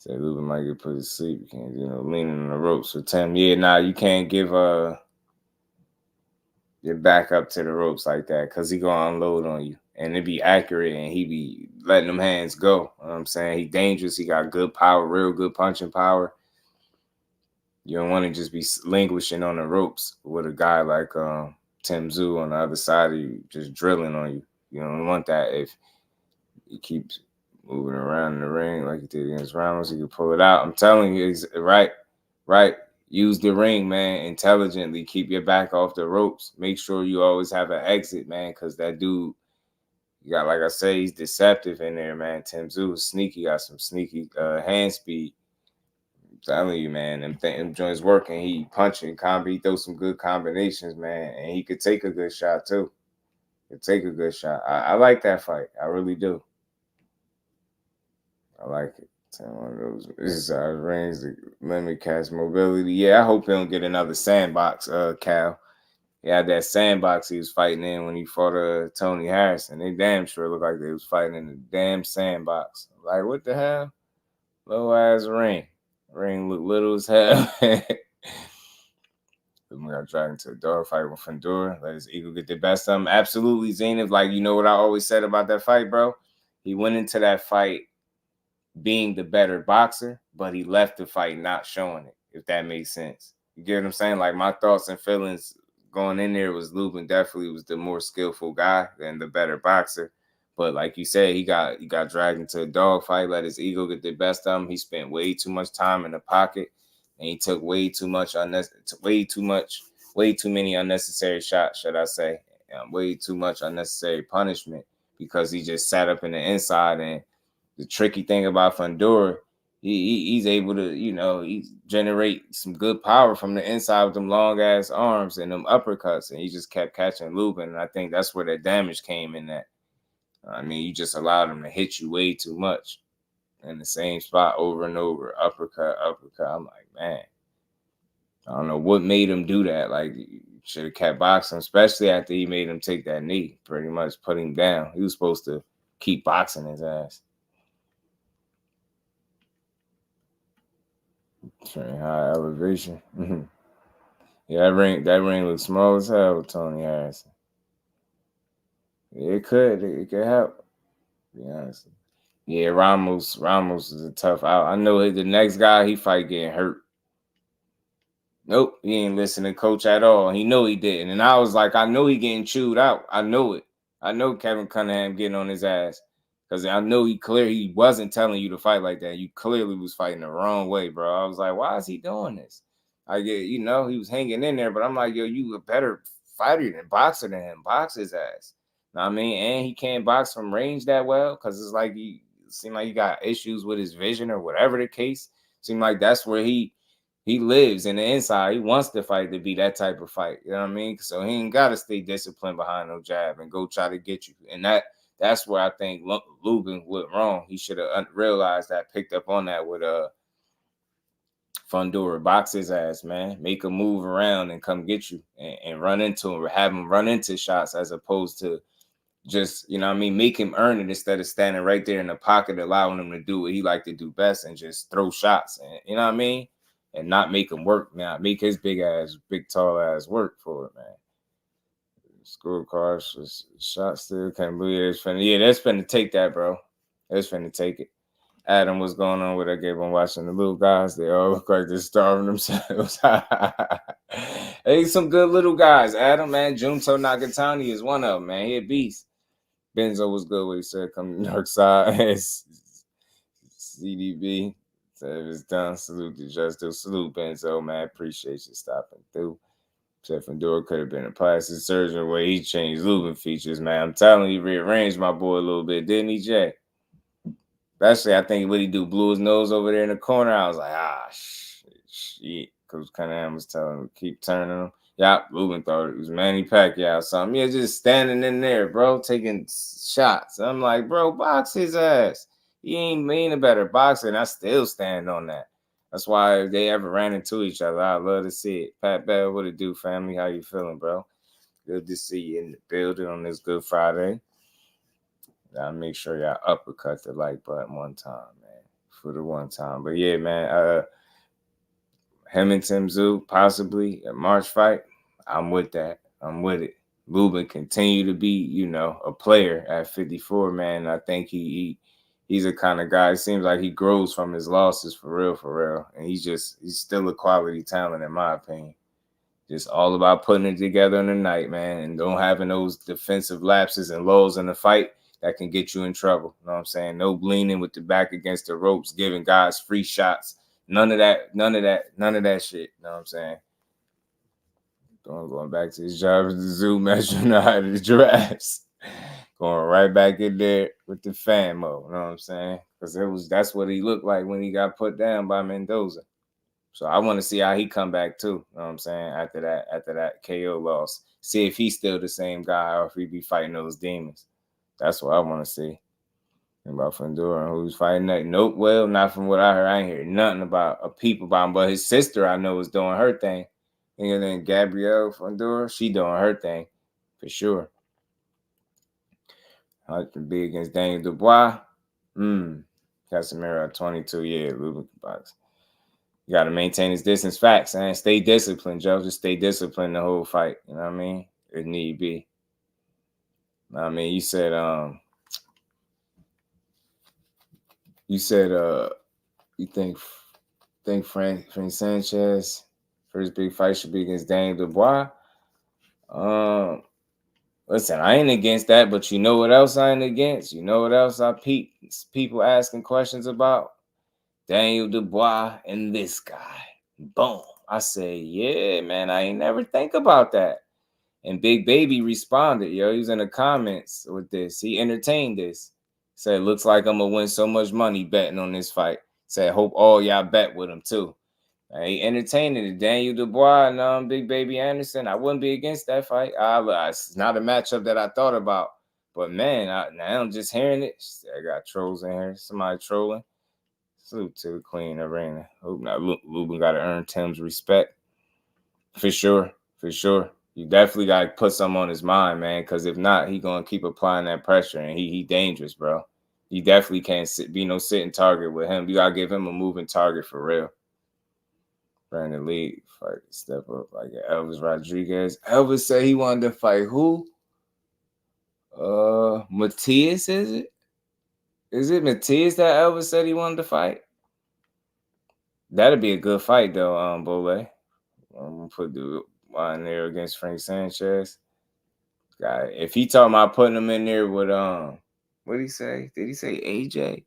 Lubin might get put to sleep. You can't, leaning on the ropes with Tim. Yeah, nah, you can't give your back up to the ropes like that, because he gonna unload on you. And it be accurate, and he be letting them hands go. You know what I'm saying? He dangerous. He got good power, real good punching power. You don't want to just be languishing on the ropes with a guy like Tim Tszyu on the other side of you, just drilling on you. You don't want that. If he keeps moving around in the ring like he did against Ramos, he can pull it out. I'm telling you, it's right. Use the ring, man, intelligently. Keep your back off the ropes. Make sure you always have an exit, man, because that dude, you got, like I say, he's deceptive in there, man. Tim Tszyu is sneaky, got some sneaky hand speed. I'm telling you, man, them joints working. He punching, he throws some good combinations, man, and he could take a good shot too. I like that fight. I really do. I like it. One of those rings that limit catch mobility. Yeah, I hope he don't get another sandbox, Cal. He had that sandbox he was fighting in when he fought Tony Harrison. They damn sure looked like they was fighting in the damn sandbox. Like, what the hell? Low ass ring. Ring look little as hell. We got dragged into a dog fight with Fundora. Let his ego get the best of him. Absolutely, Zenith. Like, you know what I always said about that fight, bro? He went into that fight being the better boxer, but he left the fight not showing it, if that makes sense. You get what I'm saying? Like, my thoughts and feelings going in there was Lubin definitely was the more skillful guy than the better boxer. But like you said, he got dragged into a dog fight, let his ego get the best of him. He spent way too much time in the pocket, and he took way too many unnecessary shots, should I say. Way too much unnecessary punishment, because he just sat up in the inside. And the tricky thing about Fundora, he's able to, he generate some good power from the inside with them long ass arms and them uppercuts, and he just kept catching Lubin. And I think that's where the damage came in that. I mean, you just allowed him to hit you way too much in the same spot over and over, uppercut. I'm like, man, I don't know what made him do that. Like, you should have kept boxing, especially after he made him take that knee, pretty much put him down. He was supposed to keep boxing his ass. Train high elevation. Yeah, that ring looks small as hell with Tony Harrison. It could help. To be honest. Yeah, Ramos is a tough out. I know the next guy he fight getting hurt. Nope, he ain't listening to coach at all. He knew he didn't. And I was like, I know he getting chewed out. I know it. I know Kevin Cunningham getting on his ass. Because I know he wasn't telling you to fight like that. You clearly was fighting the wrong way, bro. I was like, why is he doing this? I get, he was hanging in there, but I'm like, yo, you a better fighter than boxer than him. Box his ass. Know what I mean? And he can't box from range that well, because it's like seem like he got issues with his vision or whatever the case. Seem like that's where he lives in the inside. He wants the fight to be that type of fight. You know what I mean? So he ain't got to stay disciplined behind no jab and go try to get you. And that's where I think Lubin went wrong. He should have realized that, picked up on that with Fundora. Box his ass, man. Make him move around and come get you and run into him, or have him run into shots, as opposed to just, you know what I mean, make him earn it instead of standing right there in the pocket, allowing him to do what he like to do best and just throw shots. And you know what I mean? And not make him work, man. Make his big tall ass work for it, man. Scorecards, shots still can't believe it's finna. Yeah, that's finna take that, bro. That's finna take it. Adam, what's going on with that game? I'm watching the little guys. They all look like they're starving themselves. Hey, some good little guys. Adam, man. Junto Nakatani is one of them, man. He a beast. Benzo was good what he said. Come to the dark side. CDB. Said it was done. Salute to JusDueBoxing. Salute, Benzo, man. Appreciate you stopping through. Said Fundora could have been a plastic surgeon where he changed Lubin features, man. I'm telling you, he rearranged my boy a little bit, didn't he, Jay? Especially, I think what he do, blew his nose over there in the corner. I was like, shit. Coach Cunningham was telling him to keep turning him. Yeah, Lubin thought it was Manny Pacquiao or something. Yeah, just standing in there, bro, taking shots. I'm like, bro, box his ass. He ain't a better boxer, and I still stand on that. That's why if they ever ran into each other, I'd love to see it. Pat Bell, what it do, family? How you feeling, bro? Good to see you in the building on this Good Friday. I'll make sure y'all uppercut the like button one time, man. For the one time. But yeah, man, him and Tim Tszyu, possibly a March fight. I'm with that. I'm with it. Lubin continue to be, you know, a player at 54, man. I think he's a kind of guy. It seems like he grows from his losses for real. And he's still a quality talent, in my opinion. Just all about putting it together in the night, man, and don't having those defensive lapses and lulls in the fight that can get you in trouble. You know what I'm saying? No leaning with the back against the ropes, giving guys free shots. None of that shit. You know what I'm saying? Going back to his job as the zoo, measuring out of the giraffes. Going right back in there with the fan mode. You know what I'm saying? Because that's what he looked like when he got put down by Mendoza. So I want to see how he come back too. You know what I'm saying? After that KO loss. See if he's still the same guy or if he be fighting those demons. That's what I want to see. And about Fundora and who's fighting that. Nope. Well, not from what I heard. I ain't hear nothing about a peep about him. But his sister, I know, is doing her thing. And then Gabrielle Fundora, she doing her thing for sure. Like to be against Daniel Dubois. Casemiro at 22. Yeah, Lubin box. You got to maintain his distance. Facts, man. Stay disciplined, Joe. Just stay disciplined the whole fight. You know what I mean? If need be. I mean, you said you think Frank Sanchez first big fight should be against Daniel Dubois. Listen, I ain't against that, but you know what else I ain't against? You know what else I people asking questions about? Daniel Dubois and this guy. Boom. I say, yeah, man, I ain't never think about that. And Big Baby responded, yo. He was in the comments with this. He entertained this. Said, looks like I'm going to win so much money betting on this fight. Said, hope all y'all bet with him, too. He entertained it. Daniel Dubois and Big Baby Anderson. I wouldn't be against that fight. It's not a matchup that I thought about. But, man, now I'm just hearing it. I got trolls in here. Somebody trolling. Salute to the Queen Arena. Hope not. Lubin got to earn Tim's respect. For sure. You definitely got to put something on his mind, man, because if not, he going to keep applying that pressure, and he dangerous, bro. You definitely can't be no sitting target with him. You got to give him a moving target for real. Brandon Lee fight step up like Elvis Rodriguez. Elvis said he wanted to fight who? Matias, is it? Is it Matias that Elvis said he wanted to fight? That'd be a good fight, though, Bole. I'm going to put the one there against Frank Sanchez. Guy, if he talking about putting him in there with, what did he say? Did he say AJ? If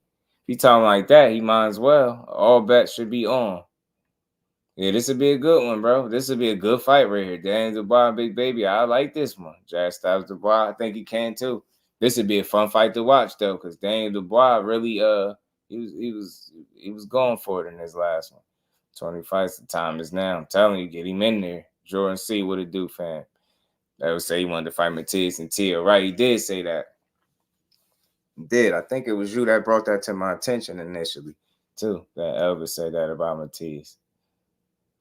he talking like that, he might as well. All bets should be on. Yeah, this would be a good one, bro. This would be a good fight right here. Daniel Dubois and Big Baby. I like this one. Jazz Styles Dubois. I think he can, too. This would be a fun fight to watch though, because Daniel Dubois really he was going for it in his last one. 20 fights. The time is now. I'm telling you, get him in there. Jordan C. What it do, fam? That would say he wanted to fight Matias and Tio. Right, he did say that. He did. I think it was you that brought that to my attention initially, too. That Elvis said that about Matias.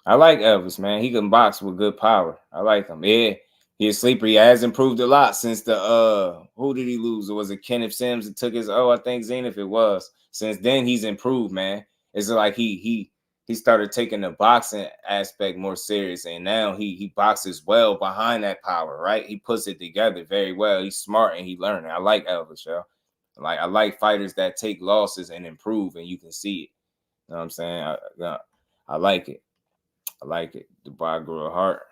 I like Elvis, man. He can box with good power. I like him. Yeah, he's a sleeper. He has improved a lot since the who did he lose? Or was it Kenneth Sims that took his I think Zenith it was. Since then he's improved, man. It's like he started taking the boxing aspect more serious, and now he boxes well behind that power, right? He puts it together very well. He's smart and he learning. I like Elvis, yo. I like fighters that take losses and improve, and you can see it. You know what I'm saying? I like it. I like it. Dubois grew a heart.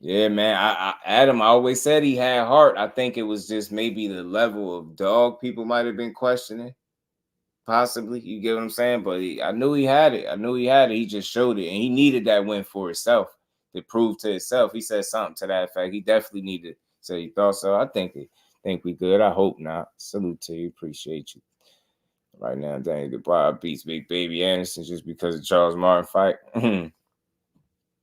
Yeah, man. Adam always said he had heart. I think it was just maybe the level of dog people might have been questioning. Possibly. You get what I'm saying? But I knew he had it. He just showed it. And he needed that win for himself to prove to himself. He said something to that effect. He definitely needed to say he thought so. I think we good. I hope not. Salute to you. Appreciate you. Right now, Daniel Dubois beats Big Baby Anderson just because of Charles Martin fight.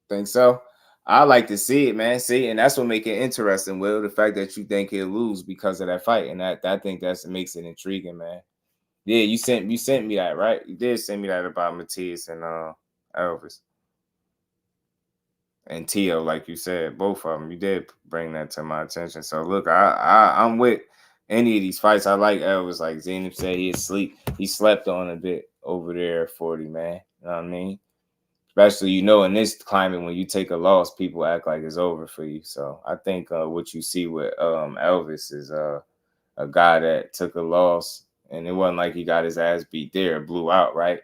Think so? I like to see it, man. See, and that's what makes it interesting, Will. The fact that you think he'll lose because of that fight, and I think that's what makes it intriguing, man. Yeah, you sent me that, right? You did send me that about Matias and Elvis and Tio, like you said, both of them. You did bring that to my attention. So look, I'm with any of these fights. I like Elvis, like Zainab said, he slept on a bit over there at 40, man. You know what I mean? Especially, in this climate, when you take a loss, people act like it's over for you. So I think what you see with Elvis is a guy that took a loss, and it wasn't like he got his ass beat there, blew out, right?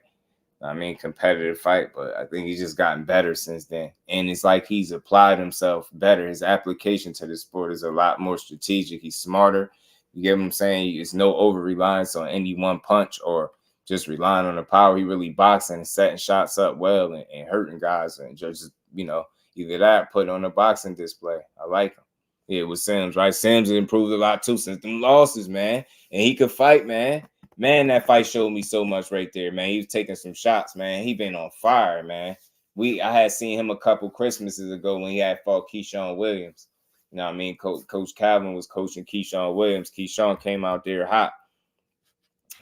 I mean, competitive fight, but I think he's just gotten better since then. And it's like he's applied himself better. His application to the sport is a lot more strategic. He's smarter. You get what I'm saying? It's no over-reliance on any one punch or just relying on the power. He really boxing and setting shots up well and hurting guys and just, either that or put on a boxing display. I like him. Yeah, with Sims, right? Sims improved a lot too since them losses, man. And he could fight, man. Man, that fight showed me so much right there, man. He was taking some shots, man. He been on fire, man. I had seen him a couple Christmases ago when he had fought Keyshawn Williams. You know what I mean? Coach Calvin was coaching Keyshawn Williams. Keyshawn came out there hot.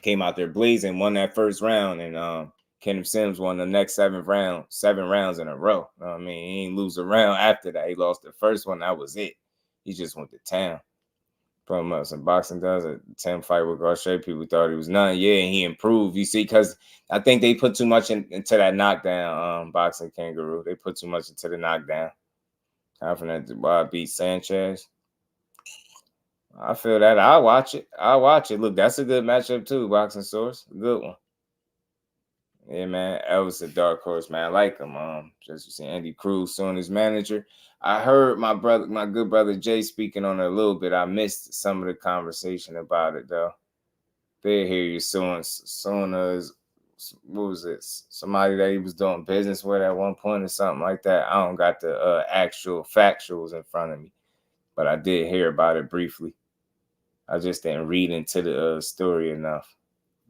Came out there blazing, won that first round, and Kenneth Sims won the next 7 rounds in a row. You know what I mean? He didn't lose a round after that. He lost the first one. That was it. He just went to town. From some boxing does a 10 fight with Garcia. People thought he was none. Yeah, and he improved. You see, because I think they put too much into that knockdown. Boxing Kangaroo. They put too much into the knockdown. Confident Dubois beat Sanchez. I feel that. I'll watch it. Look, that's a good matchup too, Boxing Source. A good one. Yeah, man. Elvis a dark horse, man. I like him. Just you see Andy Cruz suing his manager. I heard my good brother Jay speaking on it a little bit. I missed some of the conversation about it though. They hear you suing us. What was it? Somebody that he was doing business with at one point or something like that. I don't got the actual factuals in front of me, but I did hear about it briefly. I just didn't read into the story enough.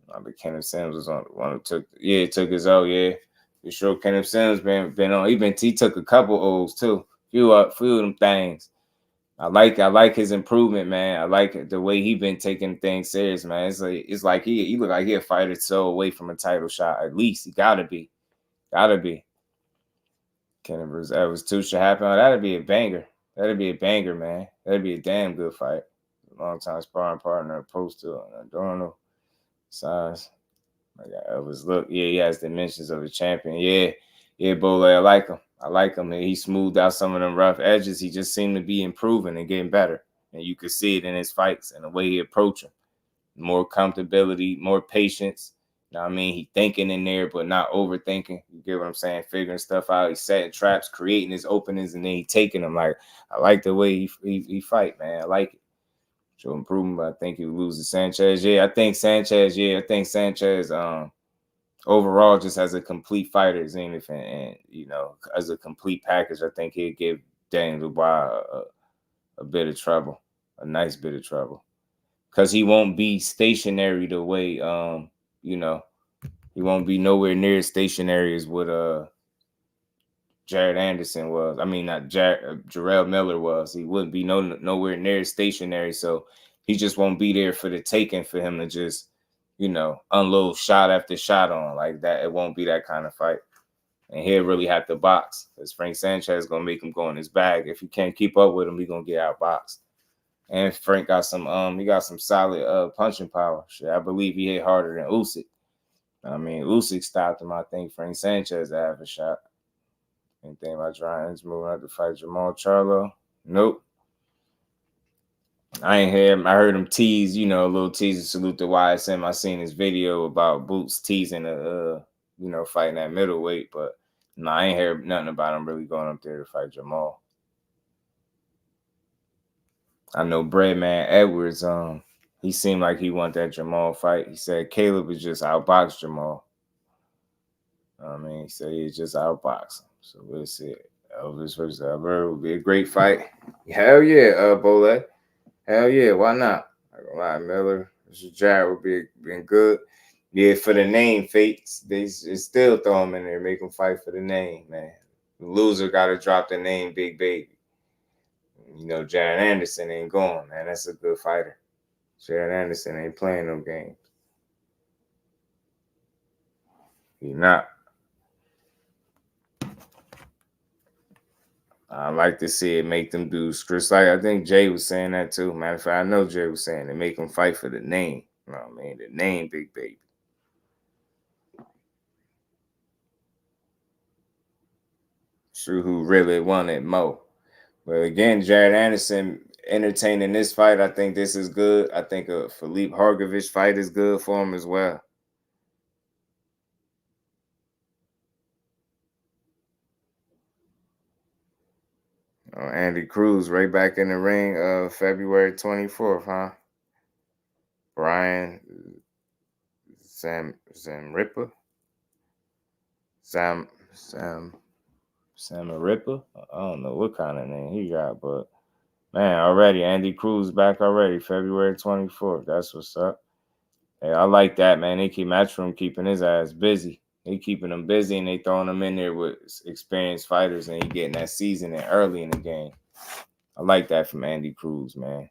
But Kenneth Sims was on the one who took his O. Yeah, for sure. Kenneth Sims been on. He took a couple O's too. Few of them things. I like his improvement, man. I like the way he been taking things serious, man. It's like he look like he a fighter so away from a title shot. At least he gotta be. Kenneth versus Elvis 2 should happen. Oh, that'd be a banger. That'd be a banger, man. That'd be a damn good fight. Long time sparring partner opposed to Adorno. Size. I got Elvis. Look, yeah, he has dimensions of a champion. Yeah, Bole, I like him. He smoothed out some of them rough edges. He just seemed to be improving and getting better. And you could see it in his fights and the way he approached them. More comfortability, more patience. You know what I mean? He thinking in there, but not overthinking. You get what I'm saying? Figuring stuff out. He's setting traps, creating his openings, and then he taking them. Like, I like the way he fight, man. I like it. Show improvement, but I think he would lose to Sanchez. I think Sanchez overall just as a complete fighter, Zenith, and as a complete package, I think he'd give Daniel Dubois a bit of trouble, a nice bit of trouble. because he won't be stationary the way you know, he won't be nowhere near as stationary as what Jared Anderson was. I mean, not Jarrell Miller was. He wouldn't be nowhere near stationary, so he just won't be there for the taking for him to just, you know, unload shot after shot on like that. It won't be that kind of fight. And he'll really have to box because Frank Sanchez is going to make him go in his bag. If you can't keep up with him, he's going to get outboxed. And Frank got some he got some solid punching power. Shit, I believe he hit harder than Usyk. I mean, Usyk stopped him. I think Frank Sanchez to have a shot. Anything about Ryan's moving up to fight Jamal Charlo? Nope. I ain't hear him. I heard him tease, you know, a little teaser salute to YSM. I seen his video about Boots teasing you know, fighting at middleweight, but no, I ain't heard nothing about him really going up there to fight Jamal. I know Breadman Edwards, he seemed like he wanted that Jamal fight. He said Caleb was just outboxed Jamal. I mean, he said he just outboxed him. So we'll see. Elvis versus Albert will be a great fight. Hell yeah, Bole. Hell yeah, why not? I gonna lie, Miller versus Jared would be been good. Yeah, for the name fates, they still throw him in there, make him fight for the name, man. The loser got to drop the name Big Baby. You know, Jared Anderson ain't going, man. That's a good fighter. Jared Anderson ain't playing no games. He not. I like to see it make them do scripts. Like I think Jay was saying that too. Matter of fact, I know Jay was saying they make them fight for the name. You know what I mean? The name Big Baby. Sure, who really wanted Mo. But again, Jared Anderson entertaining this fight. I think this is good. I think a Philippe Hargovich fight is good for him as well. Andy Cruz right back in the ring February 24th, huh? Brian Samaripa? Samaripa? I don't know what kind of name he got, but man, already Andy Cruz back already, February 24th. That's what's up. Hey, I like that, man. They keep Matchroom keeping his ass busy. They keeping him busy and they throwing him in there with experienced fighters and he getting that seasoning early in the game. I like that from Andy Cruz, man.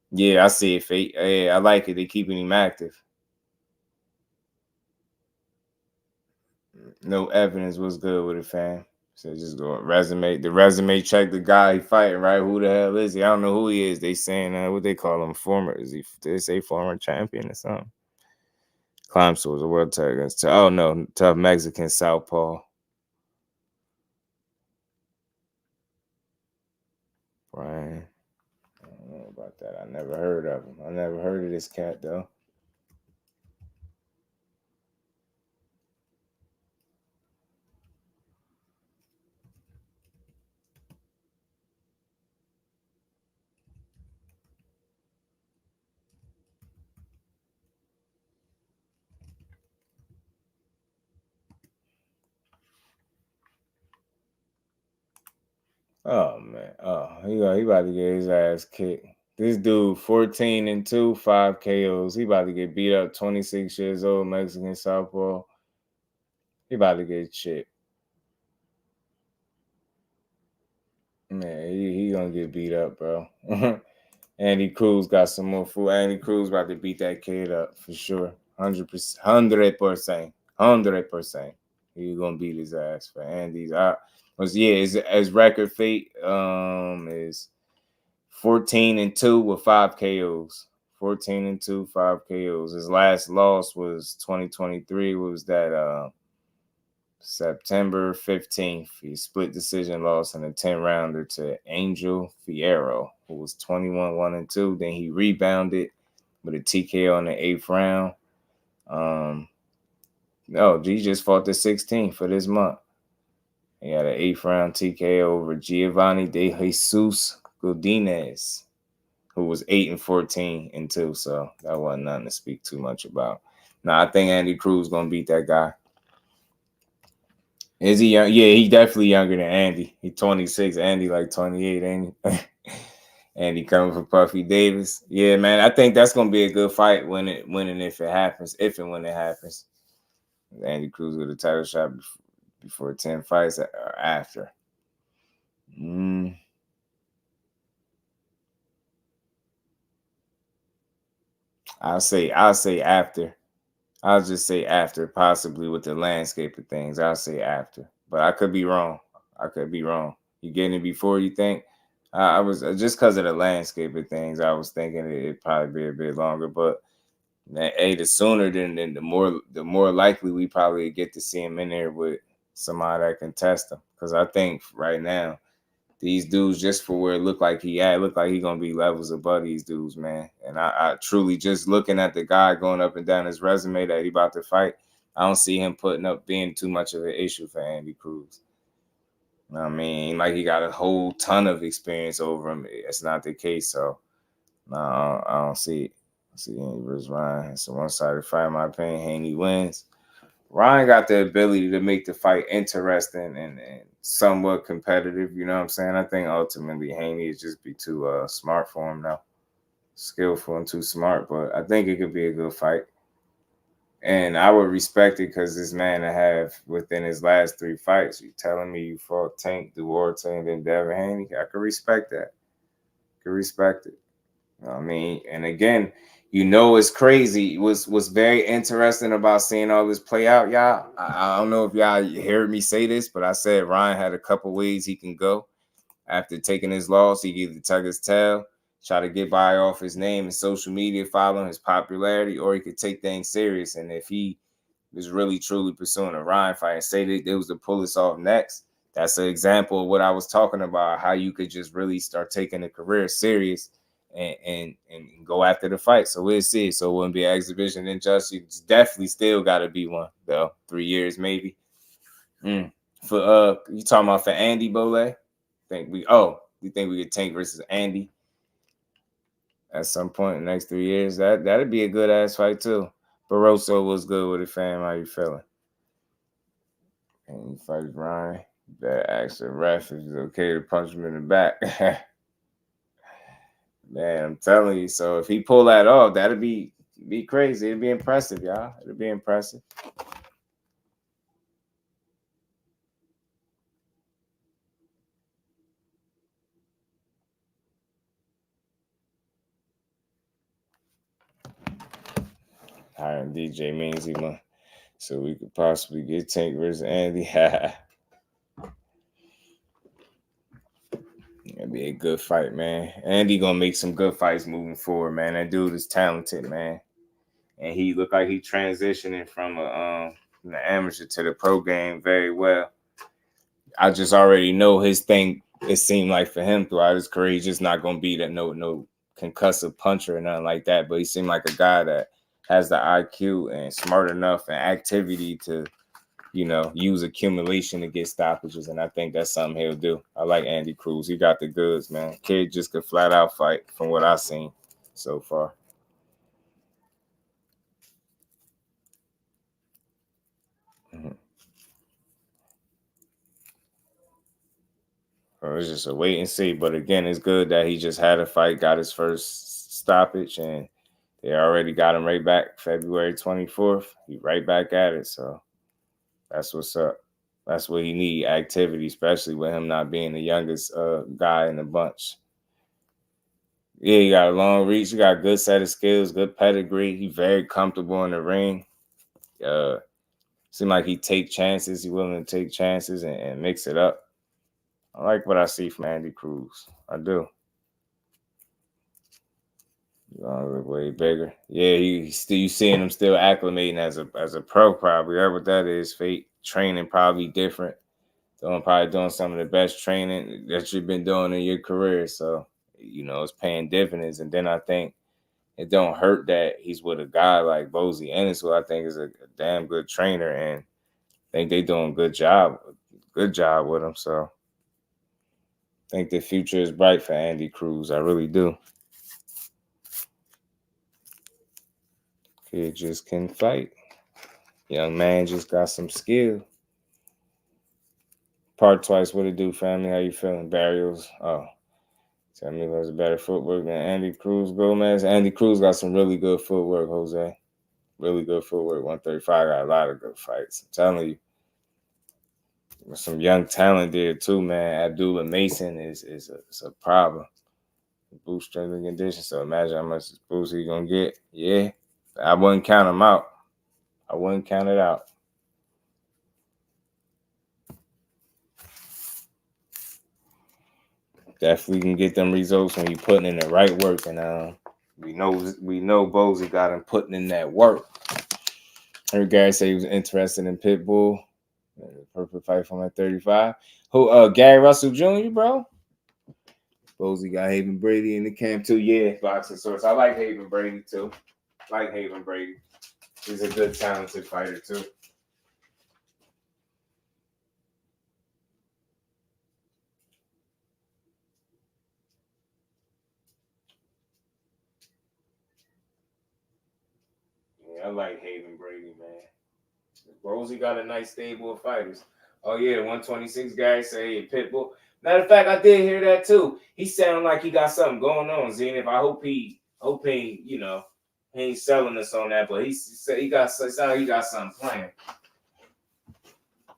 Yeah, I see it. Hey, I like it. They keeping him active. No evidence was good with it, fam. So just go resume. The resume check the guy he fighting, right? Who the hell is he? I don't know who he is. They saying what they call him, former. Did they say former champion or something? Climbs towards the world title. Oh no, tough Mexican southpaw. Brian. I don't know about that. I never heard of him. I never heard of this cat though. Oh man. Oh, he about to get his ass kicked. This dude, 14-2, 5 KOs. He about to get beat up, 26 years old, Mexican southpaw. He about to get shit. Man, he gonna get beat up, bro. Andy Cruz got some more food. Andy Cruz about to beat that kid up for sure. 100%. 100%. He gonna beat his ass for Andy's. His record fate is 14-2 with 5 KOs. 14-2, 5 KOs. His last loss was 2023. Was that September 15th? He split decision loss in a 10-rounder to Angel Fierro, who was 21-1-2. Then he rebounded with a TKO in the 8th round. He just fought the 16th for this month. He had an 8th round TKO over Giovanni De Jesus Godinez, who was 8-14-2. So that wasn't nothing to speak too much about. Now I think Andy Cruz gonna beat that guy. Is he young? Yeah, he definitely younger than Andy. He's 26. Andy like 28, ain't he? Andy coming for Puffy Davis. Yeah, man, I think that's gonna be a good fight when and if it happens, if and when it happens. Andy Cruz with a title shot before 10 fights or after. I'll say after. I'll just say after, possibly with the landscape of things. I'll say after, but I could be wrong. You getting it before, you think? I was just because of the landscape of things. I was thinking it'd probably be a bit longer, but hey, the sooner then the more likely we probably get to see him in there with somebody that can test him. Because I think right now these dudes, just for where it look like he gonna be levels above these dudes, man. And I truly, just looking at the guy going up and down his resume that he about to fight, I don't see him being too much of an issue for Andy Cruz. You know what I mean? Like he got a whole ton of experience over him. It's not the case, so no, I don't see it. I see Haney versus Ryan. It's a one-sided fight, in my opinion. Haney wins. Ryan got the ability to make the fight interesting and somewhat competitive. You know what I'm saying? I think ultimately Haney is just be too smart for him now. Skillful and too smart, but I think it could be a good fight. And I would respect it because this man to have within his last 3 fights, you telling me you fought Tank, Duarte, and then Devin Haney, I could respect that. I could respect it. You know what I mean? And again, you know, it's crazy. What's very interesting about seeing all this play out, y'all. I don't know if y'all heard me say this, but I said Ryan had a couple ways he can go after taking his loss. He could either tug his tail, try to get by off his name and social media following his popularity, or he could take things serious. And if he was really truly pursuing a Ryan fight and say that it was to pull this off next, that's an example of what I was talking about, how you could just really start taking a career serious and go after the fight. So we'll see. So it wouldn't be an exhibition injustice. It's definitely still got to be one, though. 3 years maybe. For you talking about for Andy Bole? You think we could Tank versus Andy at some point in the next 3 years? That'd be a good ass fight too. Barroso was good with it, fam. How you feeling? And he fights Ryan. That asks the ref if it's okay to punch him in the back. Man, I'm telling you. So if he pull that off, that'd be crazy. It'd be impressive, y'all. It'd be impressive. Hiring DJ means he won, so we could possibly get Tank versus Andy. It'd be a good fight, man. Andy gonna make some good fights moving forward, man. That dude is talented, man, and he looked like he transitioning from the amateur to the pro game very well. I just already know his thing. It seemed like for him throughout his career, he's just not gonna be that no concussive puncher or nothing like that. But he seemed like a guy that has the IQ and smart enough and activity to, you know, use accumulation to get stoppages. And I think that's something he'll do. I like Andy Cruz. He got the goods, man. Kid just could flat out fight from what I've seen so far. It's just a wait and see. But again, it's good that he just had a fight, got his first stoppage, and they already got him right back February 24th. He right back at it. So that's what's up. That's what he need, activity, especially with him not being the youngest guy in the bunch. Yeah, he got a long reach. He got a good set of skills, good pedigree. He's very comfortable in the ring. Seems like he take chances. He's willing to take chances and mix it up. I like what I see from Andy Cruz. I do. Way bigger. Yeah, you seeing him still acclimating as a pro, probably. That's what that is. Fate training probably different. Probably doing some of the best training that you've been doing in your career. So, you know, it's paying dividends. And then I think it don't hurt that he's with a guy like Bozy Ennis, who I think is a damn good trainer, and I think they doing a good job with him. So I think the future is bright for Andy Cruz. I really do. Kid just can fight. Young man just got some skill. Part twice, what it do, family? How you feeling? Burials. Oh, Tell me there's better footwork than Andy Cruz Gomez. Andy Cruz got some really good footwork, Jose. Really good footwork. 135 got a lot of good fights. I'm telling you. Some young talent there too, man. Abdullah Mason is a problem. Boost strength and condition. So imagine how much boost he's gonna get. Yeah. I wouldn't count him out. I wouldn't count it out. Definitely can get them results when you putting in the right work. And we know Bozy got him putting in that work. I heard Gary say he was interested in Pitbull. Perfect fight for him at 35. Who Gary Russell Jr., bro? Bozy got Haven Brady in the camp too. Yeah, boxing source. I like Haven Brady too. He's a good, talented fighter too. Yeah, I like Haven Brady, man. Bozy got a nice stable of fighters. Oh yeah, 126 guys say Pitbull. Matter of fact, I did hear that too. He sounded like he got something going on, Zenith. I hope he he ain't selling us on that, but he said he got something planned.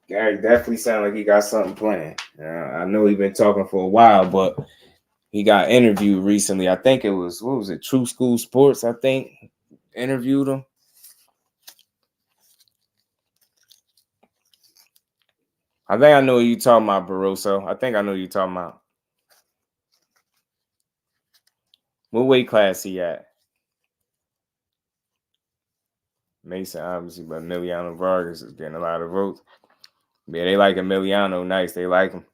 Gary definitely sounded like he got something planned. I know he's been talking for a while, but he got interviewed recently. I think it was, True School Sports, I think, interviewed him. I think I know what you're talking about, Barroso. I think I know what you're talking about. What weight class he at? Mason, obviously, but Emiliano Vargas is getting a lot of votes. Yeah, they like Emiliano. Nice. They like him.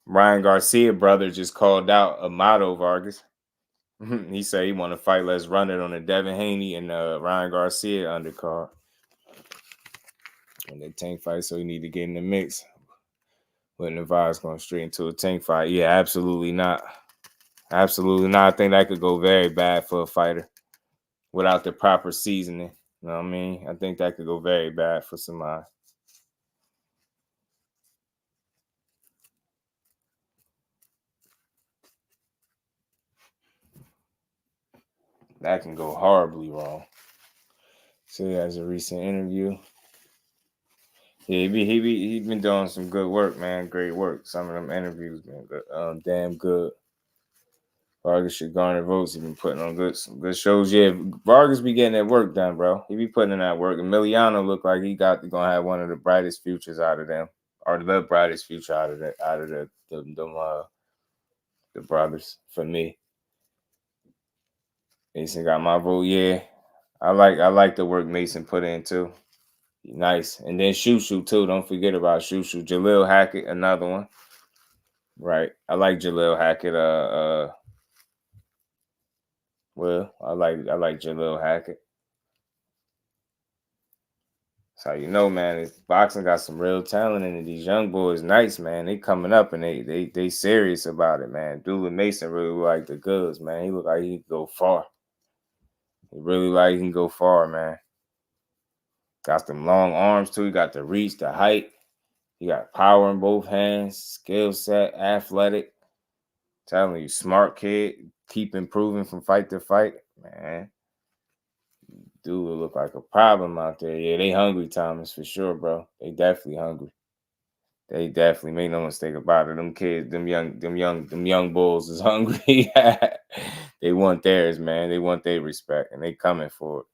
Ryan Garcia brother just called out AMADO Vargas. He said he want to fight Let's Run It on the Devin Haney and Ryan Garcia undercard. And the tank fight, so you need to get in the mix. But Navarro's going straight into a tank fight. Yeah, absolutely not. Absolutely not. I think that could go very bad for a fighter without the proper seasoning. You know what I mean? I think that could go very bad for somebody. That can go horribly wrong. So he has a recent interview. Yeah, he been doing some good work, man. Great work. Some of them interviews been good, damn good. Vargas should garner votes. He been putting on some good shows. Yeah, Vargas be getting that work done, bro. He be putting in that work. Emiliano look like he gonna have one of the brightest futures out of them, or the brightest future out of the brothers for me. Mason got my vote. Yeah, I like the work Mason put in too. Nice. And then Shushu too. Don't forget about Shushu. Jalil Hackett, another one. Right. I like Jalil Hackett. Well, I like Jalil Hackett. That's how you know, man. Boxing got some real talent in it. These young boys, nice, man. They coming up and they serious about it, man. Doolin Mason really look like the goods, man. He look like he can go far. He really like he can go far, man. Got them long arms too. He got the reach, the height. He got power in both hands, skill set, athletic. Telling you, smart kid. Keep improving from fight to fight, man. Dude will look like a problem out there. Yeah, they hungry, Thomas, for sure, bro. They definitely hungry. They definitely, make no mistake about it. Them kids, them young bulls is hungry. They want theirs, man. They want their respect, and they coming for it.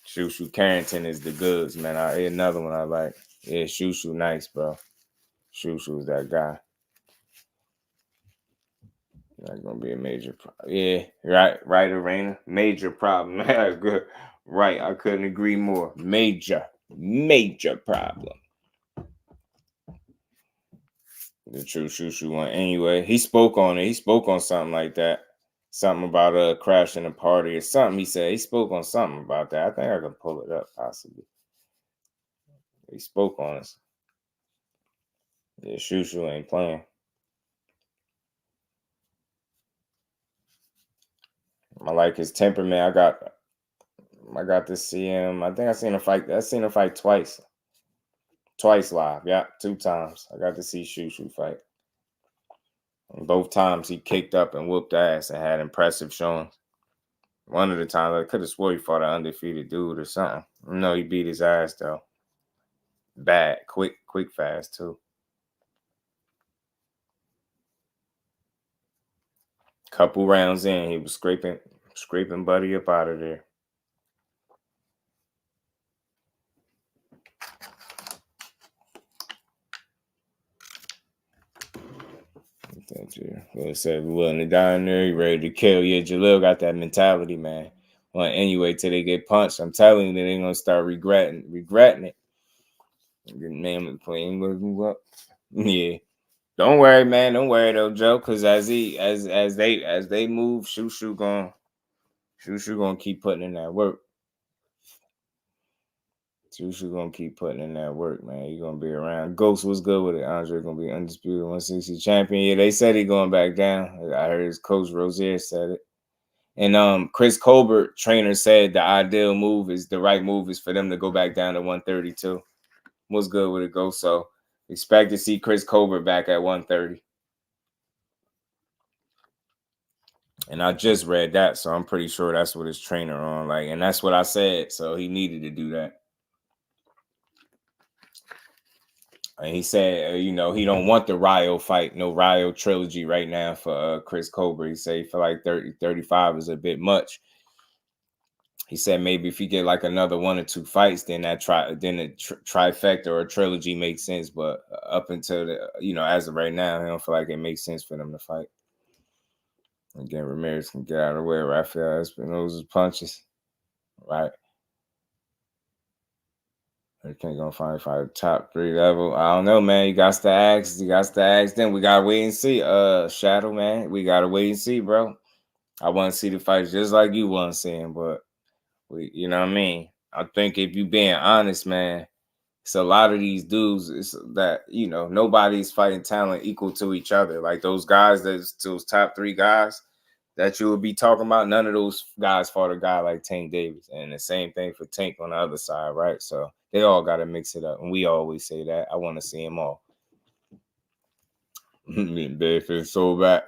Shushu Carrington is the goods, man. Another one I like. Yeah, Shushu nice, bro. Shushu's that guy. That's gonna be a major problem. Yeah, right, Arena. Major problem. Good. Right, I couldn't agree more. Major problem. The true Shushu one. Anyway, he spoke on it. He spoke on something like that. Something about crashing a party or something. He said he spoke on something about that. I think I can pull it up possibly. He spoke on it. Yeah, Shushu ain't playing. I like his temperament. I got to see him. I think I seen him fight twice. Twice live. Yeah, 2 times. I got to see Shushu fight. Both times he kicked up and whooped ass and had impressive showings. One of the times I could have swore he fought an undefeated dude or something. No, he beat his ass though. Bad, quick, fast too. Couple rounds in, he was scraping Buddy up out of there. Well, said we willing to die in there. He ready to kill. Yeah, Jalil got that mentality, man. Well, anyway, till they get punched, I'm telling you, they're gonna start regretting it. Man, playing move up. Yeah. Don't worry, man. Don't worry though, Joe. Because as they move, Shushu gonna keep putting in that work. Shushu gonna keep putting in that work, man. He gonna be around. Ghost was good with it. Andre gonna be undisputed 160 champion. Yeah, they said he going back down. I heard his coach Rozier said it. And Chris Colbert, trainer, said the ideal move is the right move is for them to go back down to 132. Was good with it, Ghost. So expect to see Chris Colbert back at 130. And I just read that, so I'm pretty sure that's what his trainer on. Like, and that's what I said. So he needed to do that. And he said, he don't want the Ryo fight, no Ryo trilogy right now for Chris Colbert. He said he feel like 35 is a bit much. He said maybe if you get like another 1 or 2 fights, then a trifecta or a trilogy makes sense. But up until as of right now, he don't feel like it makes sense for them to fight. Again, Ramirez can get out of the way. Rafael Espinosa's punches, right? They can't go fight top 3 level. I don't know, man. You got to ask. Then we gotta wait and see. Shadow, man, we gotta wait and see, bro. I want to see the fights just like you want to see them, but you know what I mean. I think if you being honest, man, it's a lot of these dudes. It's that nobody's fighting talent equal to each other. Like those guys, those top 3 guys that you would be talking about, none of those guys fought a guy like Tank Davis. And the same thing for Tank on the other side, right? So they all got to mix it up. And we always say that. I want to see them all. If so back.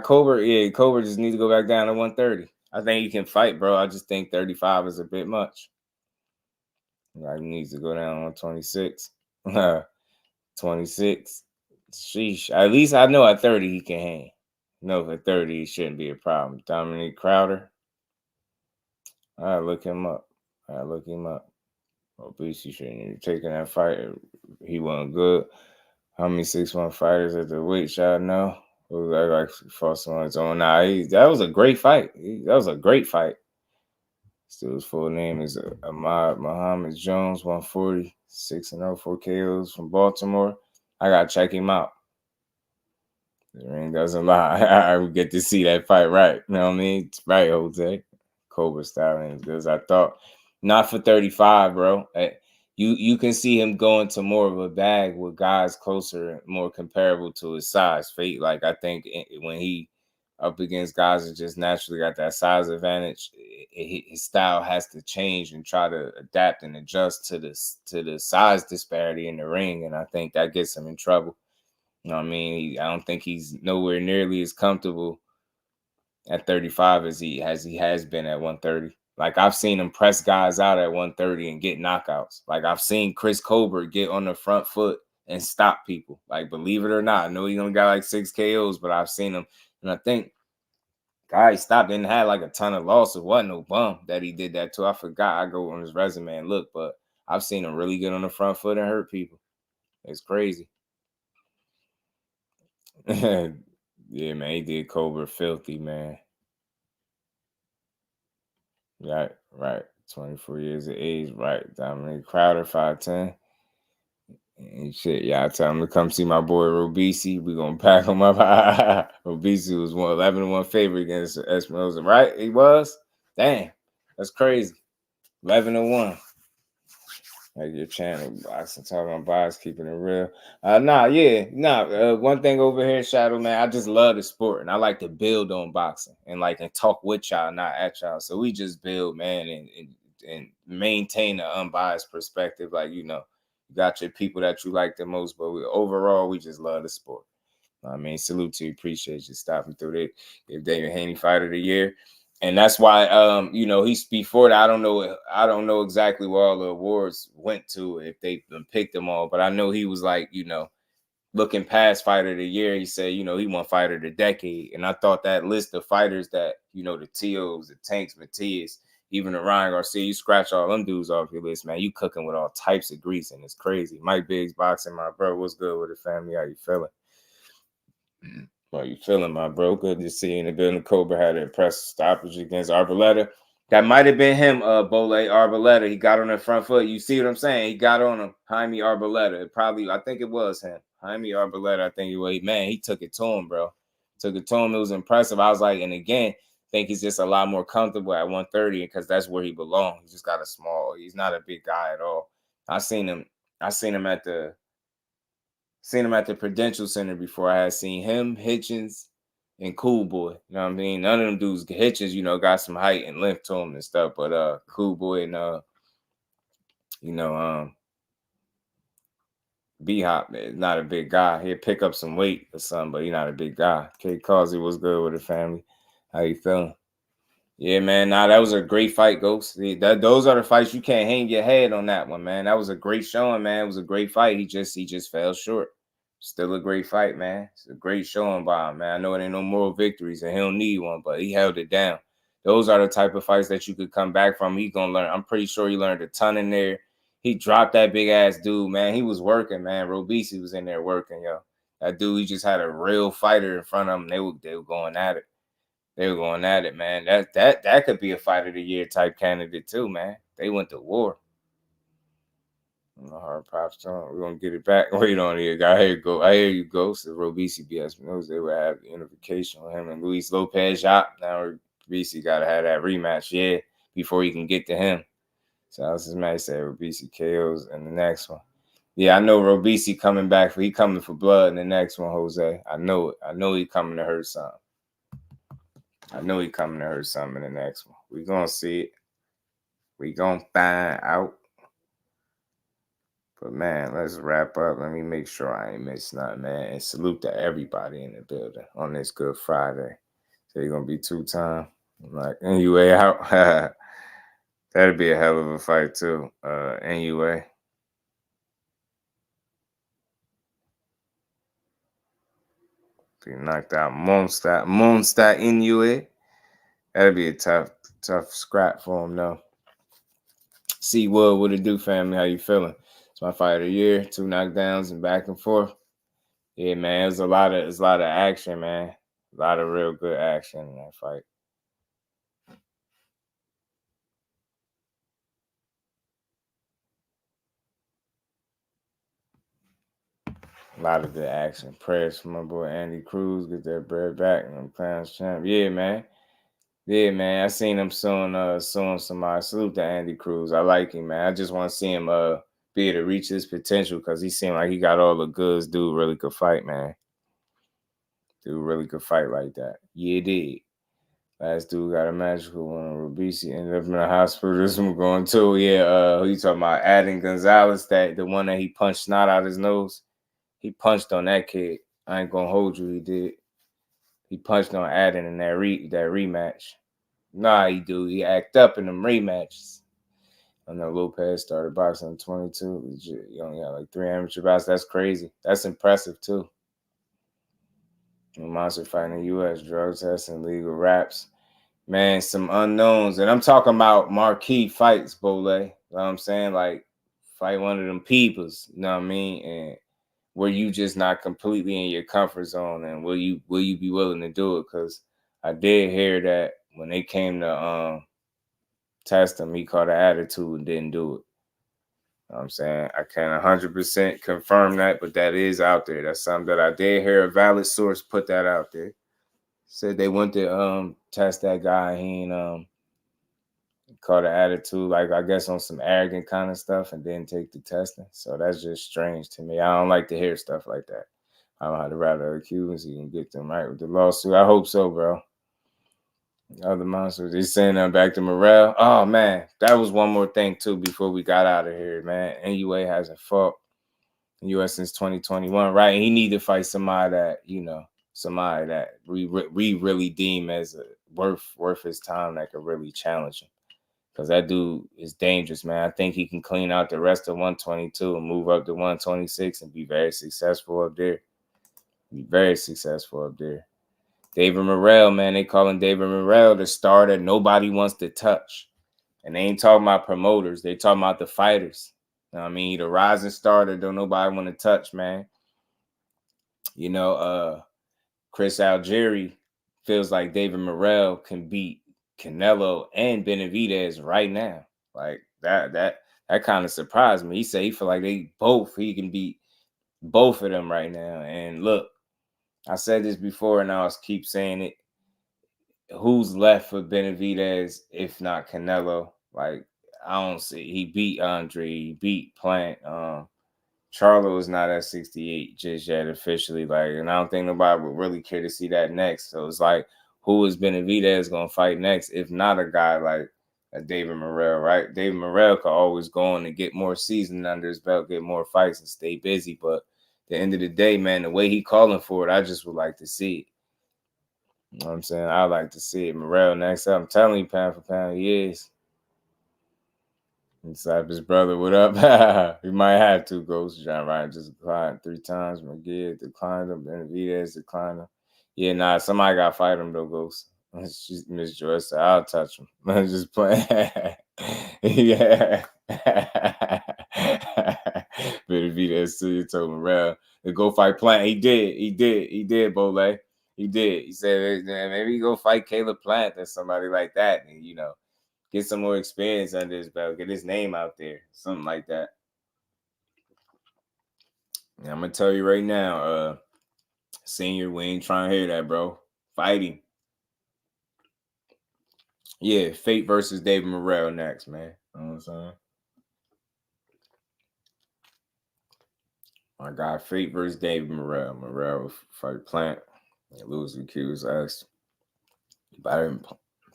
Colbert just needs to go back down to 130. I think he can fight, bro. I just think 35 is a bit much. Like he needs to go down on 26. 26. Sheesh. At least I know at 30 he can hang. No, for 30, it shouldn't be a problem. Dominic Crowder. I look him up. Obese, shouldn't be taking that fight. He wasn't good. How many 6'1" fighters at the weight shot now? It was like fought someone on his own. That was a great fight. Still, his full name is Ahmad Muhammad Jones, 140, 6-0, 4 KOs from Baltimore. I gotta check him out. The ring doesn't lie. I would get to see that fight right. You know what I mean? It's right, Jose. Cobra style ain't as good as I thought. Not for 35, bro. You can see him going to more of a bag with guys closer, more comparable to his size. Fate, like I think when he up against guys that just naturally got that size advantage, his style has to change and try to adapt and adjust to the size disparity in the ring, and I think that gets him in trouble. You know what I mean? I don't think he's nowhere nearly as comfortable at 35 as he has been at 130. Like I've seen him press guys out at 130 and get knockouts. Like I've seen Chris Colbert get on the front foot and stop people. Like believe it or not, I know he only got like 6 KOs, but I've seen him, and I think guy he stopped didn't have like a ton of losses. Wasn't no bum that he did that to. I forgot. I go on his resume and look, but I've seen him really get on the front foot and hurt people. It's crazy. Yeah, man, he did Colbert filthy, man. Right. 24 years of age, right. Dominic Crowder, 5'10". And shit, y'all tell him to come see my boy Robisi. We gonna pack him up. Robisi was 11-1 favorite against Espinosa, right? He was? Damn, that's crazy. 11-1. Like your channel, boxing, talking about bias, keeping it real. One thing over here, Shadow, man, I just love the sport, and I like to build on boxing and talk with y'all, not at y'all. So we just build, man, and maintain an unbiased perspective. You got your people that you like the most, but overall, we just love the sport. I mean, salute to you. Appreciate you stopping through there. Give David Haney Fighter of the Year. And that's why, you know, he's before that. I don't know exactly where all the awards went to, if they picked them all, but I know he was like, you know, looking past Fighter of the Year. He said, you know, he won Fighter of the Decade. And I thought that list of fighters that, you know, the T.O.s, the Tanks, Matias, even the Ryan Garcia, you scratch all them dudes off your list, man. You cooking with all types of grease, and it's crazy. Mike Biggs Boxing, my bro. What's good with the family? How you feeling? How you feeling, my bro? Good to see you in the building. Cobra had an impressive stoppage against Arboleta. That might have been him, Bole Arboleta. He got on the front foot. You see what I'm saying? He got on him. Jaime Arboleta. I think it was him. Jaime Arboleta, I think it was. Man, he took it to him, bro. Took it to him. It was impressive. I was like, and again, I think he's just a lot more comfortable at 130 because that's where he belongs. He just got a small. He's not a big guy at all. I seen him at the Prudential Center before. I had seen him, Hitchens, and Cool Boy. You know what I mean? None of them dudes, Hitchens, you know, got some height and length to him and stuff. But Cool Boy and you know, B-Hop is not a big guy. He'll pick up some weight or something, but he's not a big guy. K Causey was good with the family. How you feeling? Yeah, man. Nah, that was a great fight, Ghost. Those are the fights you can't hang your head on that one, man. That was a great showing, man. It was a great fight. He just fell short. Still a great fight, man. It's a great showing by him, man. I know it ain't no moral victories and he don't need one, but he held it down. Those are the type of fights that you could come back from. He's gonna learn. I'm pretty sure he learned a ton in there. He dropped that big ass dude, man. He was working, man. Robisi was in there working, yo. That dude, he just had a real fighter in front of him. They were going at it. They were going at it, man. That could be a Fight of the Year type candidate too, man. They went to war. Hard props to him. We're gonna get it back. Wait on here, guy. Here you go. I hear you, Ghost. The Robisi BS knows they would have unification with him and Luis Lopez. Now Robisi gotta have that rematch, yeah, before he can get to him. So that's his man said Robisi KOs in the next one. Yeah, I know Robisi coming back. He coming for blood in the next one, Jose. I know it. I know he coming to hurt something. in the next one. We gonna see it. We gonna find out. But man, let's wrap up. Let me make sure I ain't missed nothing, man. And salute to everybody in the building on this Good Friday. So you're gonna be 2-time. Like Inoue out. That'd be a hell of a fight too. Inoue. He knocked out Monster Inoue. That'd be a tough scrap for him though. See what it do, family? How you feeling? It's my fight of the year. 2 knockdowns and back and forth. Yeah, man. There's a lot of action, man. A lot of real good action in that fight. A lot of good action. Prayers for my boy Andy Cruz. Get that bread back. And I'm Clowns champ. Yeah, man. Yeah, man. I seen him suing somebody. Salute to Andy Cruz. I like him, man. I just want to see him be able to reach his potential because he seemed like he got all the goods. Dude really could fight, man. Dude really could fight like that. Yeah, did. Last dude got a magical one on Robisi. Ended up in the hospital. This one going too. Yeah, who you talking about? Adin Gonzalez, the one that he punched snot out his nose. He punched on that kid. I ain't gonna hold you. He did. He punched on Adin in that rematch. Nah, he do. He act up in them rematches. I know Lopez started boxing in 22. He only got like 3 amateur bouts. That's crazy. That's impressive too. Monster fighting in the U.S. Drug testing, legal raps. Man, some unknowns. And I'm talking about marquee fights, Bole. You know what I'm saying? Like, fight one of them peoples. You know what I mean? And where you just not completely in your comfort zone. And will you be willing to do it? Because I did hear that when they came to test him, he caught an attitude and didn't do it. You know what I'm saying? I can't 100% confirm that, but that is out there. That's something that I did hear a valid source put that out there. Said they went to test that guy. He ain't caught an attitude, like I guess on some arrogant kind of stuff, and didn't take the testing. So that's just strange to me. I don't like to hear stuff like that. I don't know how to rather accuse you and get them right with the lawsuit. I hope so, bro. Other monsters, they saying that back to Morrell. Oh man, that was one more thing too before we got out of here, man. Inoue hasn't fought. in the U.S. since 2021, right? And he need to fight somebody that, you know, somebody that we really deem as worth his time that could really challenge him. Because that dude is dangerous, man. I think he can clean out the rest of 122 and move up to 126 and be very successful up there. Be very successful up there. David Morrell, man, they call him David Morrell, the star that nobody wants to touch. And they ain't talking about promoters. They talking about the fighters. You know what I mean? The rising star that don't nobody want to touch, man. You know, Chris Algieri feels like David Morrell can beat Canelo and Benavidez right now. Like that kind of surprised me. He said he feel like he can beat both of them right now. And look, I said this before and I'll keep saying it. Who's left for Benavidez if not Canelo? Like, I don't see. He beat Andre, he beat Plant. Charlo is not at 68 just yet officially. Like, and I don't think nobody would really care to see that next. So it's like, who is Benavidez gonna fight next? If not a guy like a David Morrell, right? David Morrell could always go on and get more season under his belt, get more fights, and stay busy. But at the end of the day, man, the way he calling for it, I just would like to see it. You know what I'm saying? I'd like to see it. Morrell next up. I'm telling you, pound for pound, he is. Slap his brother, what up? We might have to. Ghost John Ryan just declined 3 times. McGee declined him. Benavidez declined him. Yeah, nah, somebody got to fight him, though, Ghost. Miss Joyce said, I'll touch him. I'm just playing. Yeah. Benavidez too, told Morrell to go fight Plant. He did, Bole. He did. He said, maybe go fight Caleb Plant or somebody like that. And, you know, get some more experience under his belt. Get his name out there. Something like that. And I'm going to tell you right now, Senior, we ain't trying to hear that, bro. Fighting. Yeah, Fate versus David Morrell next, man. You know what I'm saying? My guy, Fate versus David Morrell. Morrell fight Plant. Lose the Q's asked.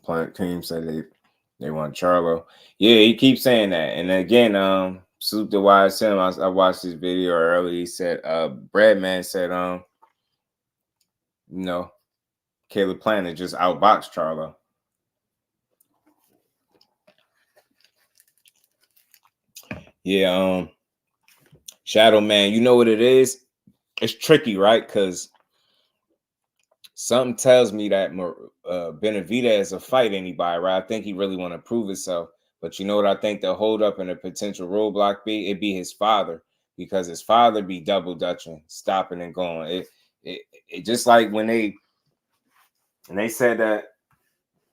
Plant team said they want Charlo. Yeah, he keeps saying that. And again, Salute to YSM. I watched this video earlier. He said, Breadman said, you know, Caleb Plant just outboxed Charlo. Yeah, Shadow Man, you know what it is? It's tricky, right? Because something tells me that Benavidez will fight anybody, right? I think he really want to prove himself. But you know what I think the hold up and a potential roadblock be? It'd be his father, because his father be double dutching, stopping and going. It just like when they said that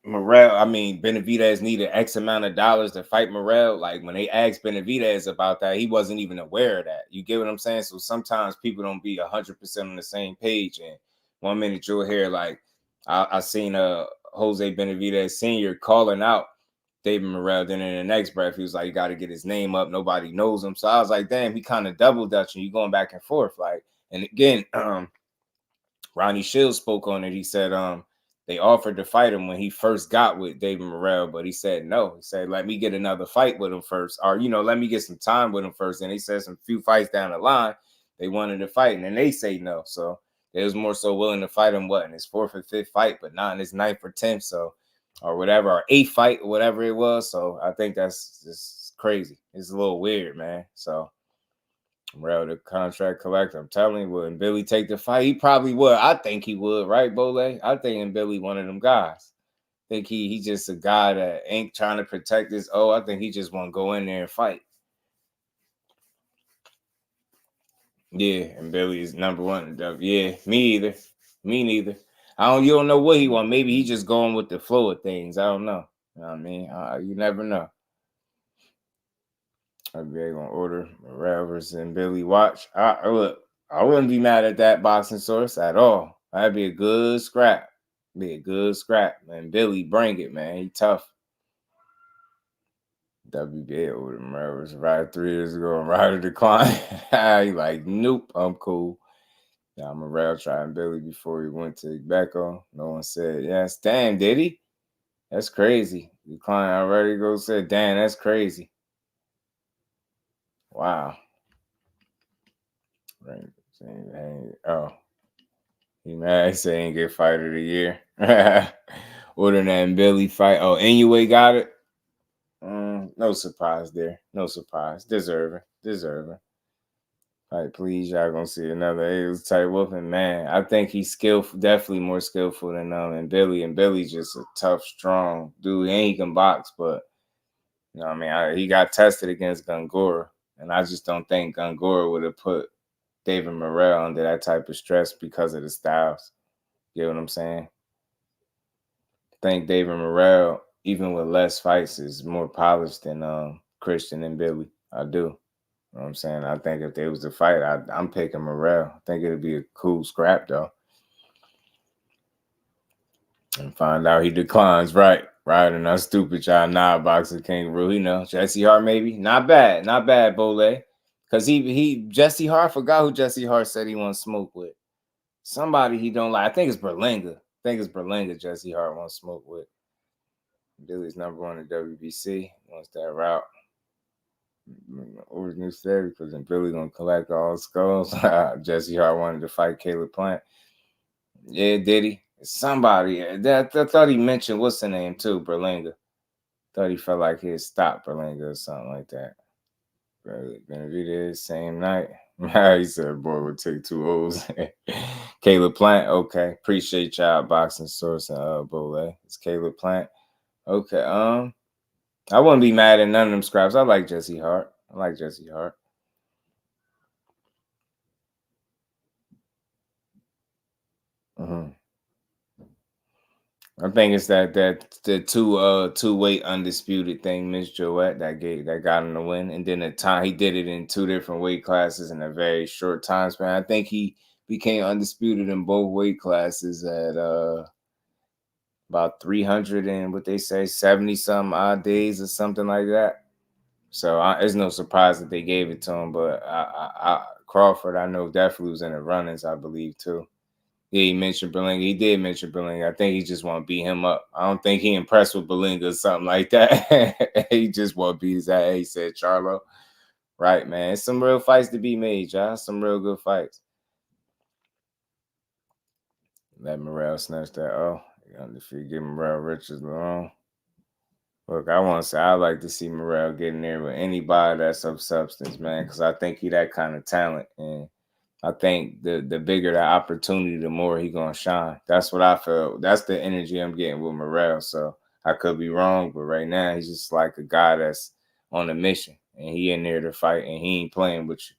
Benavidez needed X amount of dollars to fight Morrell. Like when they asked Benavidez about that, he wasn't even aware of that. You get what I'm saying? So sometimes people don't be 100% on the same page. And 1 minute you'll hear like I seen Jose Benavidez Sr. calling out David Morrell. Then in the next breath, he was like, you got to get his name up. Nobody knows him. So I was like, damn, he kind of double dutching. You going back and forth. Like, and again, Ronnie Shields spoke on it. He said, they offered to fight him when he first got with David Morrell, but he said no. He said, let me get another fight with him first. Or, you know, let me get some time with him first. And he said some few fights down the line, they wanted to fight. And then they say no. So they was more so willing to fight him, in his 4th or 5th fight, but not in his 9th or 10th. So, or whatever, or 8th fight, or whatever it was. So I think that's just crazy. It's a little weird, man. So Morrell, the contract collector. I'm telling you, wouldn't Billy take the fight? He probably would. I think he would, right, Bole? I think Billy one of them guys. I think he's just a guy that ain't trying to protect his I think he just want to go in there and fight. Yeah, and Billy is number 1. Yeah, me either. Me neither. You don't know what he want. Maybe he just going with the flow of things. I don't know. You know what I mean? You never know. I'd be gonna order Morrell versus Billy watch. Look, I wouldn't be mad at that boxing source at all. That'd be a good scrap. Man. Billy, bring it, man. He tough. WBA ordered Morrell versus Ryder 3 years ago, and Ryder declined. He like, nope, I'm cool. Yeah, Morrell trying Billy before he went to Becco. No one said yes. Damn, did he? That's crazy. Decline already said, damn, that's crazy. Wow. Oh, he mad. Say ain't get fight of the year. Other than Billy fight. Oh, Inoue got it. No surprise there. No surprise. Deserving. All right, please, y'all gonna see another A's type whooping. Man, I think he's skillful, definitely more skillful than Billy. And Billy's just a tough, strong dude. And he can box, but you know what I mean? He got tested against Gongora, and I just don't think Gongora would have put David Morrell under that type of stress because of the styles. You know what I'm saying? I think David Morrell, even with less fights, is more polished than Christian and Billy. I do. You know what I'm saying? I think if there was a fight, I'm picking Morrell. I think it'd be a cool scrap, though. And find out he declines, right? And not stupid, y'all. Nah, boxer kangaroo. You know, Jesse Hart maybe. Not bad, Bole. Because Jesse Hart, forgot who Jesse Hart said he wants smoke with. Somebody he don't like. I think it's Berlinga. Jesse Hart wants smoke with. Billy's number one in WBC. Wants that route. Always new theory because then Billy gonna collect all the skulls. Jesse Hart wanted to fight Caleb Plant. Yeah, did he? Somebody that I thought he mentioned what's the name too, Berlinga. Thought he felt like he'd stop Berlinga or something like that. Gonna be there same night. He said, boy, would take 2 O's. Caleb Plant, okay. Appreciate y'all, Boxing Source and Bole. It's Caleb Plant. Okay. I wouldn't be mad at none of them scraps. I like Jesse Hart. I think it's that the two weight undisputed thing, Miss Joette, that got him the win. And then the time he did it in 2 different weight classes in a very short time span. I think he became undisputed in both weight classes at about 300 and what they say 70 some odd days or something like that. So it's no surprise that they gave it to him. But Crawford, I know definitely was in the runnings, I believe too. Yeah, he mentioned Berlinga. He did mention Berlinga. I think he just want to beat him up. I don't think he impressed with Berlinga or something like that. He just want to beat his ass. He said, Charlo. Right, man. It's some real fights to be made, y'all. Some real good fights. Let Morrell snatch that. Oh, if you give Morrell Richards alone. Look, I want to say I like to see Morrell getting there with anybody that's of substance, man, because I think he that kind of talent. And I think the bigger the opportunity, the more he gonna shine. That's what I feel. That's the energy I'm getting with Morrell. So I could be wrong, but right now he's just like a guy that's on a mission, and he in there to fight, and he ain't playing with you.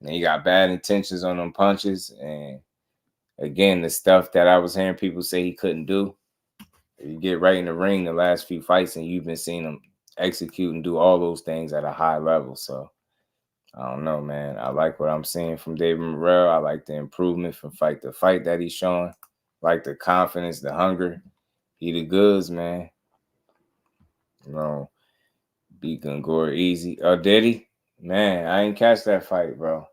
And he got bad intentions on them punches, and again, the stuff that I was hearing people say he couldn't do. You get right in the ring the last few fights, and you've been seeing him execute and do all those things at a high level. So I don't know, man. I like what I'm seeing from David Morrell. I like the improvement from fight to fight that he's showing. Like the confidence, the hunger. He the goods, man. You know, beat Gongora easy. Oh, did he? Man, I ain't catch that fight, bro.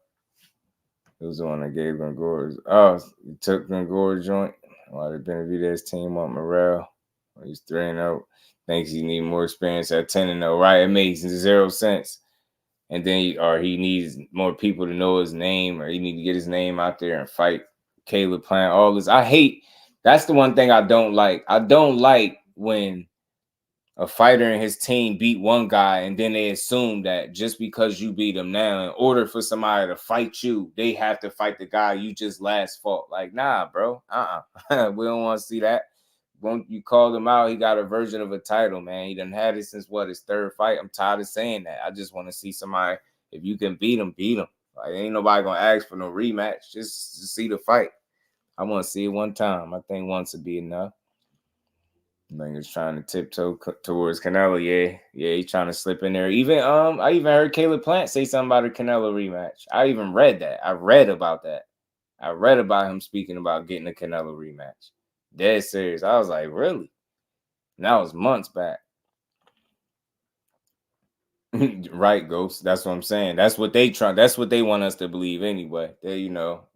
It was the one that gave Gongora. Oh, he took Gongora joint. Why did Benavidez team up Morrell? He's 3-0. Thinks he need more experience at 10-0. Right? It makes 0 sense. And then he needs more people to know his name, or he need to get his name out there and fight Caleb Plant. All this. That's the one thing I don't like. I don't like when a fighter and his team beat one guy and then they assume that just because you beat him now, in order for somebody to fight you, they have to fight the guy you just last fought. Like, nah, bro. We don't want to see that. When you called him out, he got a version of a title, man. He done had it since his 3rd fight. I'm tired of saying that. I just want to see somebody, if you can beat him, beat him. Like, ain't nobody gonna ask for no rematch. Just to see the fight. I want to see it one time. I think once would be enough. I think he's trying to tiptoe towards Canelo. Yeah, he's trying to slip in there. Even I even heard Caleb Plant say something about a Canelo rematch. I even read that. I read about that. I read about him speaking about getting a Canelo rematch. Dead serious. I was like, really? And that was months back. Right, Ghost. That's what I'm saying. That's what they want us to believe anyway. They, Team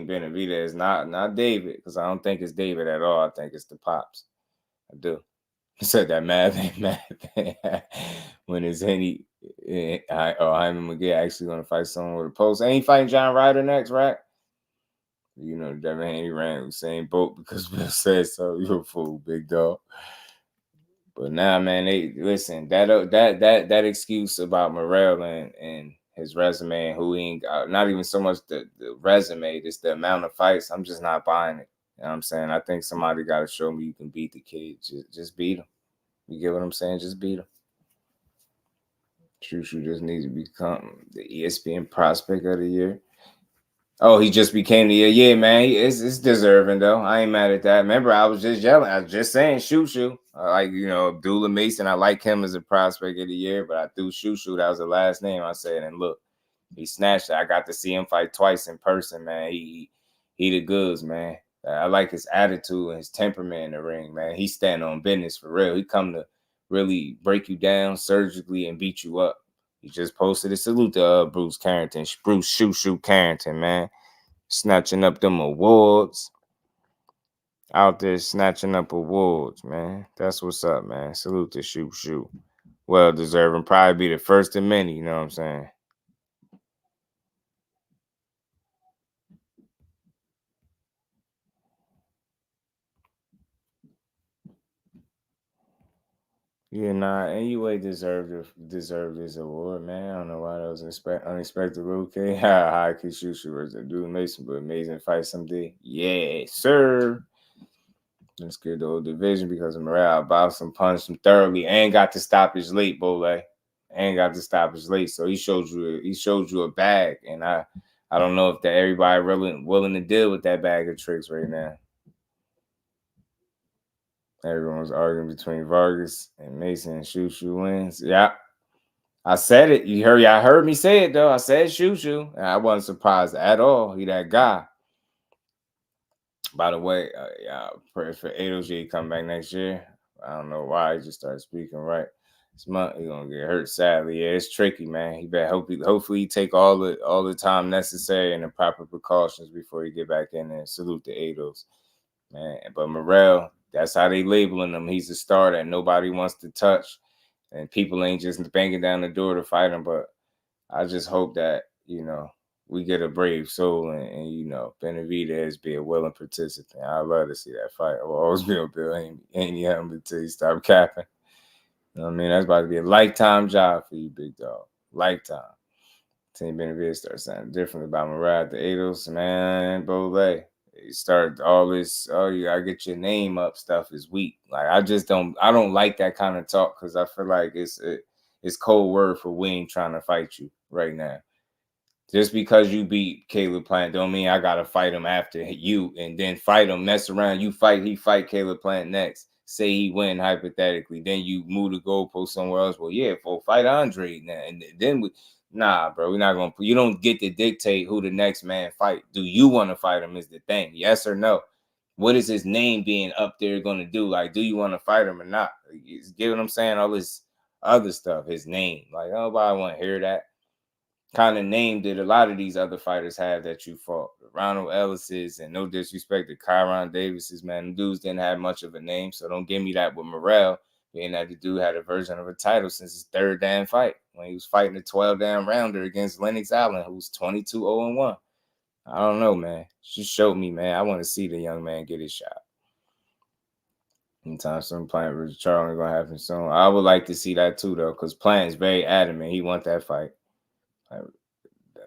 Benavidez, not David, because I don't think it's David at all. I think it's the Pops. I do. He said that math ain't math. When is Haney Hyman McGee actually going to fight someone with a post? Ain't he fighting John Ryder next, right? You know, Devin Haney ran the same boat because Bill said so. You a fool, big dog. But now, man, they listen. That excuse about Morrell and his resume and who he ain't got, not even so much the resume, just the amount of fights. I'm just not buying it. You know what I'm saying? I think somebody got to show me you can beat the kid. Just beat him. You get what I'm saying? Just beat him. Shushu just needs to become the ESPN prospect of the year. Oh, he just became the year. Yeah, man. It's deserving, though. I ain't mad at that. Remember, I was just yelling. I was just saying Shushu. I like, Abdullah Mason. I like him as a prospect of the year, but I threw Shushu. That was the last name I said. And look, he snatched it. I got to see him fight twice in person, man. He the goods, man. I like his attitude and his temperament in the ring, man. He stand on business for real. He come to really break you down surgically and beat you up. He just posted a salute to Bruce Shushu Carrington, man. Snatching up them awards. Out there snatching up awards, man. That's what's up, man. Salute to Shushu. Well deserving. Probably be the first of many, you know what I'm saying? Yeah, nah, NAOYA deserved this award, man. I don't know why that was unexpected. Okay, high key Shushu was a dude Mason, but amazing fight someday. Yeah, sir. Let's get the old division because of Morrell. Boxed him, punched him thoroughly, and got to stoppage late, Bole. And got to stoppage late. So he showed you a bag, and I don't know if that everybody really willing to deal with that bag of tricks right now. Everyone's arguing between Vargas and Mason, and Shushu wins. Yeah. I said it. Y'all heard me say it, though. I said Shushu. And I wasn't surprised at all. He that guy. By the way, pray for AOJ to come back next year. I don't know why. He just started speaking right. This month, he's going to get hurt, sadly. Yeah, it's tricky, man. He better hopefully he take all the time necessary and the proper precautions before he get back in there. Salute to Ados. Man, but Morrell, that's how they labeling him. He's a star that nobody wants to touch. And people ain't just banging down the door to fight him. But I just hope that, we get a brave soul and Benavidez be a willing participant. I'd love to see that fight. I will always be on Bill Haney until he stop capping. You know what I mean? That's about to be a lifetime job for you, big dog. Lifetime. Team Benavidez starts sounding different about Morrell. The Ados, man, Bole. You start all this, you gotta get your name up stuff is weak. Like I don't like that kind of talk because I feel like it's cold word for we ain't trying to fight you right now. Just because you beat Caleb Plant don't mean I gotta fight him after you and then fight him, mess around. He fight Caleb Plant next. Say he win hypothetically, then you move the goalpost somewhere else. Well, yeah, fight Andre now, and then nah, bro, we're not gonna. You don't get to dictate who the next man fight. Do you want to fight him? Is the thing, yes or no? What is his name being up there gonna do? Like, do you want to fight him or not? You get what I'm saying? All this other stuff, his name, like nobody want to hear that kind of name that a lot of these other fighters have that you fought. Ronald Ellis's, and no disrespect to Kyron Davis's, man. Them dudes didn't have much of a name, so don't give me that with Morrell, being that the dude had a version of a title since his third damn fight when he was fighting a 12 damn rounder against Lennox Allen, who was 22-0-1. I don't know, man. Just showed me, man. I want to see the young man get his shot. Anytime some Plant versus Charles gonna happen soon. I would like to see that too, though, because Plant is very adamant. He want that fight.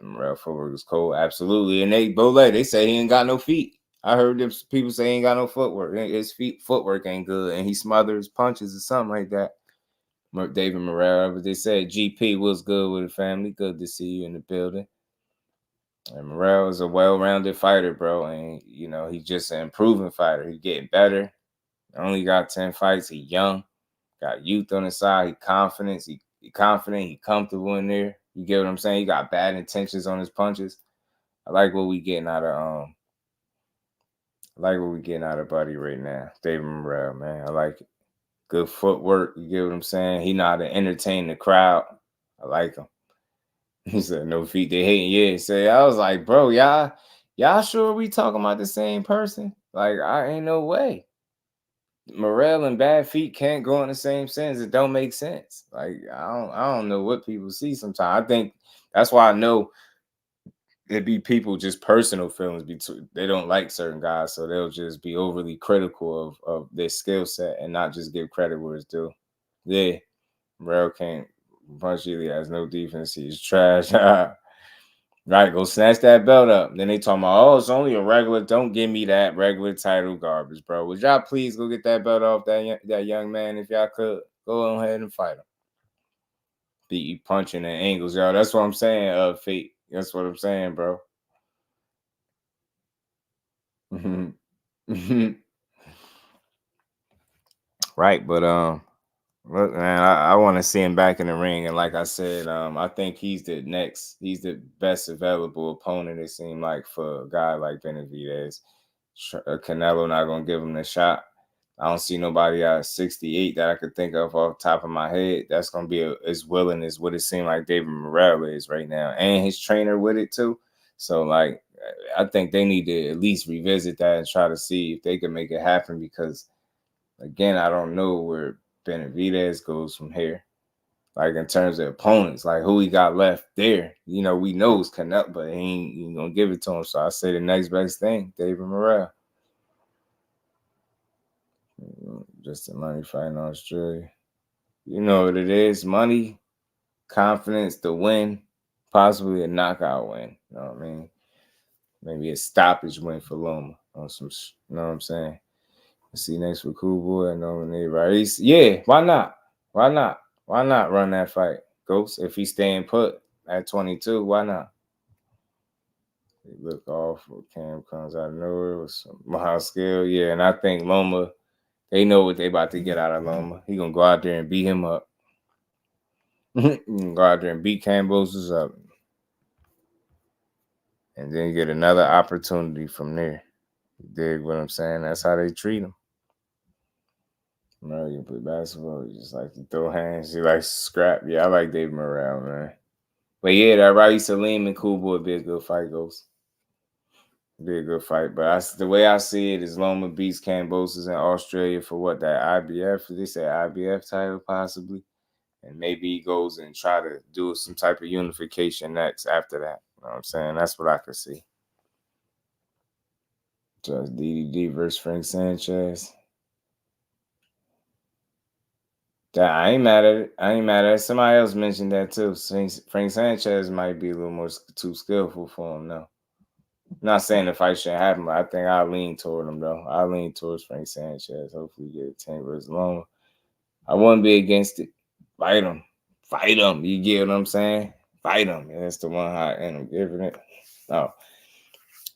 Morrell footwork is cold, absolutely. And they say he ain't got no feet. I heard them people say he ain't got no footwork. His footwork ain't good, and he smothers punches or something like that. David Morrell, but they said GP was good with the family. Good to see you in the building. And Morrell is a well-rounded fighter, bro, and he's just an improving fighter. He's getting better. Only got 10 fights. He young, got youth on his side. He confident. He comfortable in there. You get what I'm saying? He got bad intentions on his punches. I like what we getting out of Buddy right now. David Morrell, man. I like it. Good footwork. You get what I'm saying? He know how to entertain the crowd. I like him. He said no feet. They hating. Yeah. Say I was like, bro, y'all sure we talking about the same person? Like, I ain't no way. Morrell and bad feet can't go in the same sense. It don't make sense. Like I don't know what people see sometimes. I think that's why I know it'd be people just personal feelings between they don't like certain guys, so they'll just be overly critical of their skill set and not just give credit where it's due. Yeah, Morrell can't punch either. He has no defense. He's trash. Right, go snatch that belt up. Then they talking about, oh, it's only a regular. Don't give me that regular title garbage, bro. Would y'all please go get that belt off that young man if y'all could? Go ahead and fight him. Beat you punching at angles, y'all. That's what I'm saying, Fate. That's what I'm saying, bro. Right, but look, man, I want to see him back in the ring, and like I said, I think he's the best available opponent. It seemed like for a guy like Benavidez. Canelo not gonna give him the shot. I don't see nobody at 68 that I could think of off the top of my head that's gonna be as willing as what it seemed like David Morrell is right now, and his trainer with it too. So like, I think they need to at least revisit that and try to see if they can make it happen. Because again, I don't know where Benavidez goes from here. Like in terms of opponents, like who he got left there. You know, we know it's Canelo, but he ain't gonna give it to him. So I say the next best thing, David Morrell. Just the money fighting Australia. You know what it is? Money, confidence, the win, possibly a knockout win. You know what I mean? Maybe a stoppage win for Loma on some. You know what I'm saying? Let's see next for Cool Boy. I know right. Yeah, why not? Why not? Why not run that fight, Ghost? If he's staying put at 22, why not? They look off. Cam comes out of nowhere with some mild skill. Yeah, and I think Loma. They know what they about to get out of Loma. He gonna go out there and beat him up. Go out there and beat Kambosos up. And then get another opportunity from there. You dig what I'm saying? That's how they treat him. You play basketball, you just like to throw hands. You like scrap. Yeah, I like David Morrell, man. But yeah, that Raif Salim and Cool Boy be a good fight, Ghost. Be a good fight. But the way I see it is Loma beats Kambosos in Australia for what, that IBF? They say IBF title possibly. And maybe he goes and try to do some type of unification next after that. You know what I'm saying? That's what I could see. Just DDD versus Frank Sanchez. I ain't mad at it. I ain't mad at it. Somebody else mentioned that too. Frank Sanchez might be a little more too skillful for him now. I'm not saying the fight shouldn't happen, but I think I'll lean toward him though. I'll lean towards Frank Sanchez. Hopefully get a 10 versus Loma. I wouldn't be against it. Fight him. Fight him. You get what I'm saying? Fight him. Yeah, that's the one I end up giving it. Oh.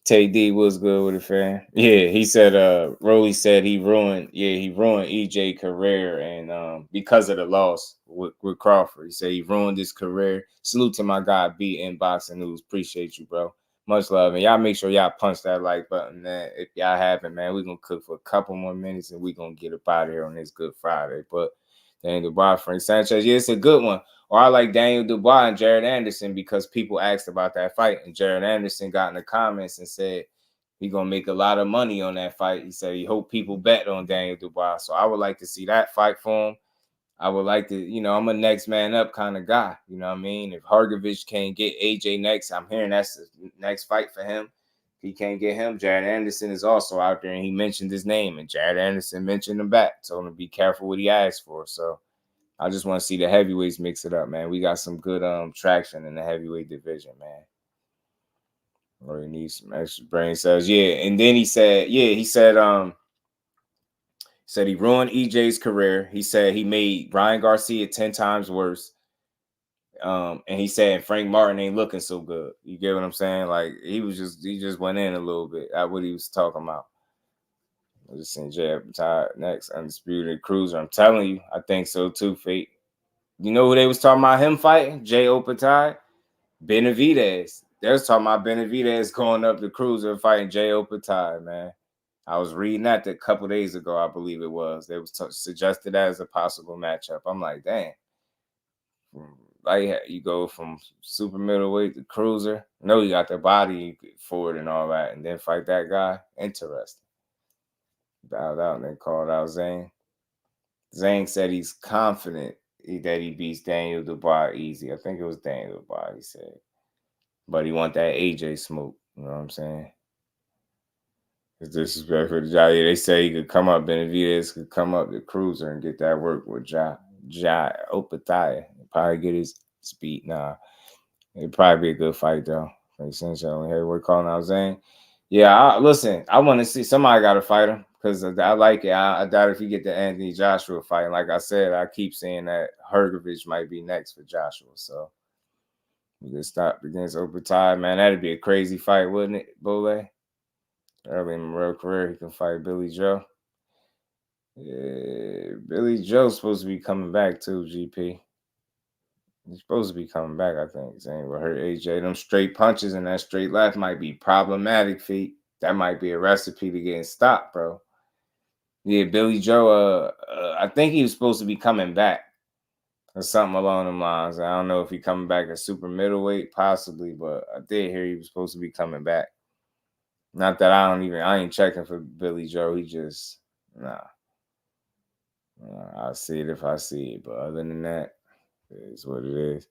Tay D was good with it, fan. Yeah, he said Rolly said he ruined EJ career and because of the loss with Crawford. He said he ruined his career. Salute to my guy B in Boxing News. Appreciate you, bro. Much love. And y'all make sure y'all punch that like button, man. If y'all haven't, man, we're gonna cook for a couple more minutes and we're gonna get up out of here on this Good Friday. But Daniel Dubois, Frank Sanchez, yeah, it's a good one. Or I like Daniel Dubois and Jared Anderson because people asked about that fight. And Jared Anderson got in the comments and said he's going to make a lot of money on that fight. He said he hope people bet on Daniel Dubois. So I would like to see that fight for him. I would like to, I'm a next man up kind of guy. You know what I mean? If Hrgovic can't get AJ next, I'm hearing that's the next fight for him. If he can't get him, Jared Anderson is also out there. And he mentioned his name. And Jared Anderson mentioned him back. Told him to be careful what he asked for. So I just want to see the heavyweights mix it up, man. We got some good traction in the heavyweight division, man. Or he needs some extra brain cells. Yeah. And then he said he ruined EJ's career. He said he made Ryan Garcia 10 times worse. And he said Frank Martin ain't looking so good. You get what I'm saying? Like he just went in a little bit at what he was talking about. I just seen Jay Appetite next, Undisputed Cruiser. I'm telling you, I think so too, Fate. You know who they was talking about him fighting? Jay Opatai? Benavidez. They was talking about Benavidez going up the Cruiser fighting Jay Opatai, man. I was reading that a couple days ago, I believe it was. They was suggested that as a possible matchup. I'm like, dang. Like you go from super middleweight to Cruiser. No, you got the body for it and all that, and then fight that guy. Interesting. bowed out and then called out Zhang. Zhang said he's confident that he beats Daniel Dubois easy. I think it was Daniel Dubois, he said. But he want that AJ smoke. You know what I'm saying? It's disrespectful to Jai. They say he could come up, Benavidez could come up the cruiser and get that work with Jai Opethia. Probably get his speed. Nah, it'd probably be a good fight, though. Essentially, hey, we're calling out Zhang. Yeah, listen, I want to see somebody got to fight him because I like it. I doubt if he get the Anthony Joshua fight. Like I said, I keep saying that Hrgovic might be next for Joshua. So we just stopped against Opethia, man. That'd be a crazy fight, wouldn't it, Bole? Early in Morrell career, he can fight Billy Joe. Yeah, Billy Joe's supposed to be coming back too, GP. He's supposed to be coming back, I think. Saying with her AJ, them straight punches and that straight left might be problematic, feet. That might be a recipe to getting stopped, bro. Yeah, Billy Joe, I think he was supposed to be coming back or something along them lines. I don't know if he's coming back at super middleweight, possibly, but I did hear he was supposed to be coming back. Not that I ain't checking for Billy Joe. He just, nah. I'll see it if I see it. But other than that, it's what it is.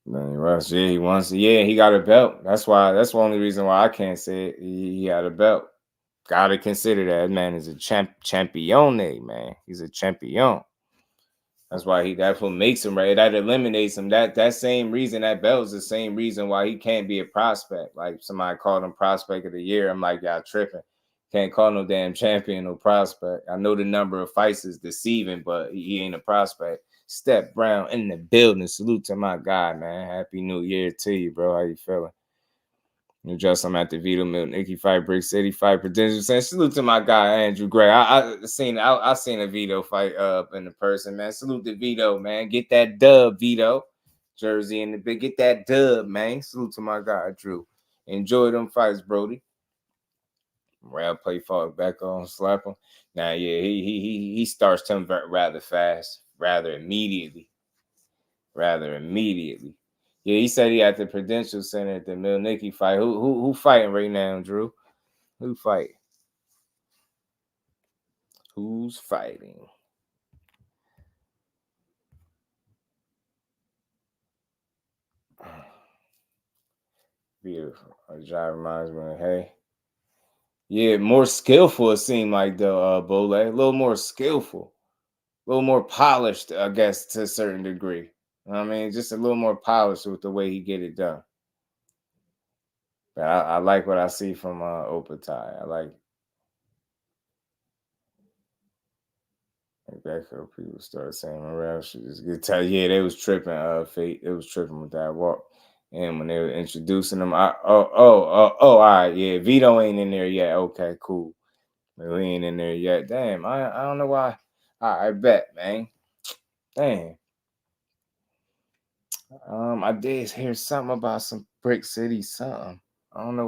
Then Russ, yeah, he wants to, yeah, he got a belt. That's the only reason why I can't say it. He got a belt. Gotta consider that man is a champione, man. He's a champion. That's why that's what makes him right. That eliminates him. That same reason, that belt is the same reason why he can't be a prospect. Like somebody called him prospect of the year. I'm like, y'all tripping. Can't call no damn champion no prospect. I know the number of fights is deceiving, but he ain't a prospect. Step Brown in the building. Salute to my guy, man. Happy New Year to you, bro. How you feeling? New Just, I'm at the Vito Milton, Nicky fight, Brick City fight, Prudential. Saying salute to my guy Andrew Gray. I seen a Vito fight in the person, man. Salute to Vito, man. Get that dub, Vito. Jersey in the big. Get that dub, man. Salute to my guy Drew. Enjoy them fights, Brody. Morrell play fall back on, slap him. Now, yeah, he starts him rather fast, rather immediately. Yeah, he said he at the Prudential Center at the Milnicki fight. Who fighting right now, Drew? Who fighting? Who's fighting? Beautiful. Jai reminds me of, hey. Yeah, more skillful it seemed like, though, Bole. A little more skillful. A little more polished, I guess, to a certain degree. I mean, just a little more polished with the way he get it done. But I like what I see from Opethia. I like that's how people start saying Morrell should just get tired. Yeah, they was tripping, Fate. They was tripping with that walk. And when they were introducing them, all right, yeah, Vito ain't in there yet. Okay, cool. We ain't in there yet. Damn, I don't know why. I bet, man. Damn. I did hear something about some Brick City something. I don't know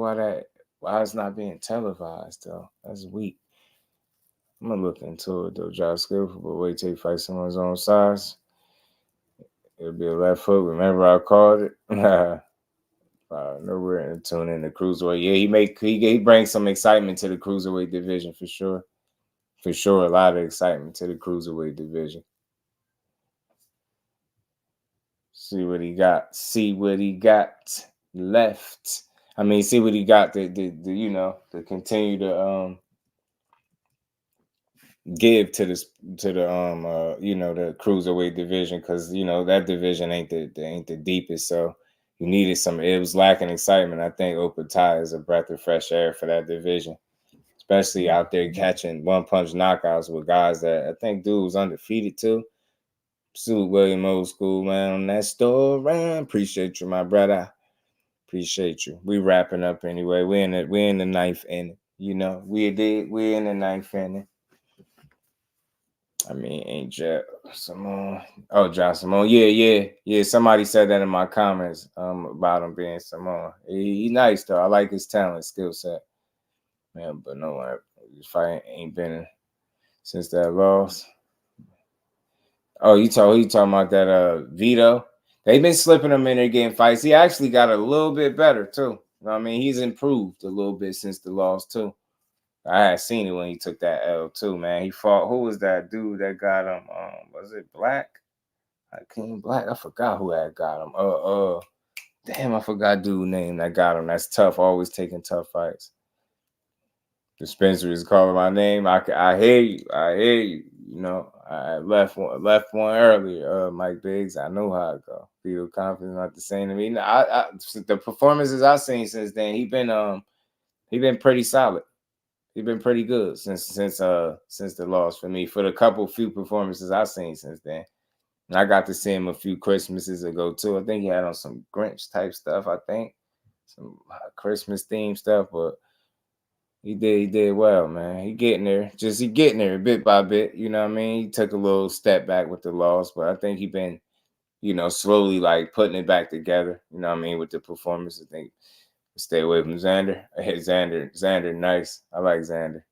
why it's not being televised though. That's weak. I'm gonna look into it though. Josh skillful, but wait till he fights someone's own size. It'll be a left hook. Remember I called it. Nowhere in tune in the cruiserweight. Yeah, he brings some excitement to the cruiserweight division for sure. For sure, a lot of excitement to the cruiserweight division. See what he got left. I mean, see what he got to continue to give to the the cruiserweight division, because that division ain't the deepest, so you needed some. It was lacking excitement. I think Opethia is a breath of fresh air for that division, especially out there catching one punch knockouts with guys that I think dude was undefeated too. Salute William Old School, man, on that story. Appreciate you, my brother. Appreciate you. We wrapping up anyway. We're in the ninth inning. We're in the ninth inning. I mean, ain't Jeff Simone. Oh, John Simone. Yeah. Somebody said that in my comments about him being Simone. He nice though. I like his talent, skill set. Man, but no one, his fight ain't been since that loss. Oh, you talking about that Vito? They've been slipping him in there getting fights. He actually got a little bit better too. I mean, he's improved a little bit since the loss too. I had seen it when he took that L too, man. He fought, who was that dude that got him? Was it Black? King Black? I forgot who had got him. Damn, I forgot dude's name that got him. That's tough, always taking tough fights. The Spencer is calling my name. I hear you. I hear you. You know, I left one earlier. Mike Biggs. I know how it go. Feel confident, not the same to me. The performances I've seen since then, he been pretty solid. He been pretty good since the loss for me. For the few performances I've seen since then. And I got to see him a few Christmases ago too. I think he had on some Grinch type stuff. I think some Christmas themed stuff, but he did well, man. He getting there bit by bit. You know what I mean? He took a little step back with the loss, but I think he been, slowly like putting it back together. You know what I mean? With the performance, I think stay away from Xander. Hey, Xander, nice. I like Xander.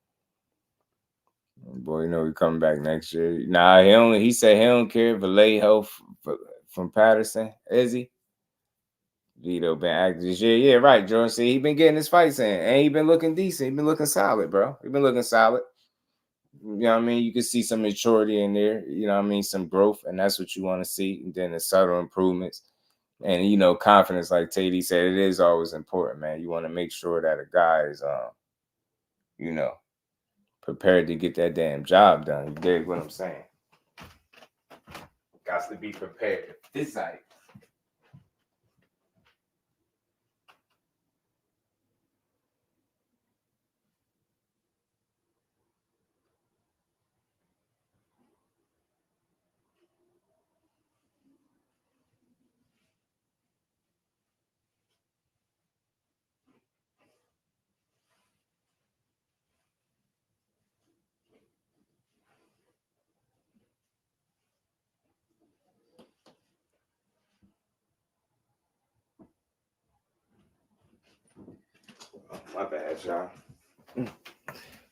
Boy, he coming back next year. Nah, he said he don't care. Vallejo from Patterson, is he? Vito been active this year. Yeah, right, Jordan. See, he been getting his fights in, and he been looking decent. He been looking solid, bro. He been looking solid. You know what I mean? You can see some maturity in there. You know what I mean? Some growth, and that's what you want to see. And then the subtle improvements. And, confidence, like Teddy said, it is always important, man. You want to make sure that a guy is, prepared to get that damn job done. You dig what I'm saying? Got to be prepared. This side. My bad, y'all.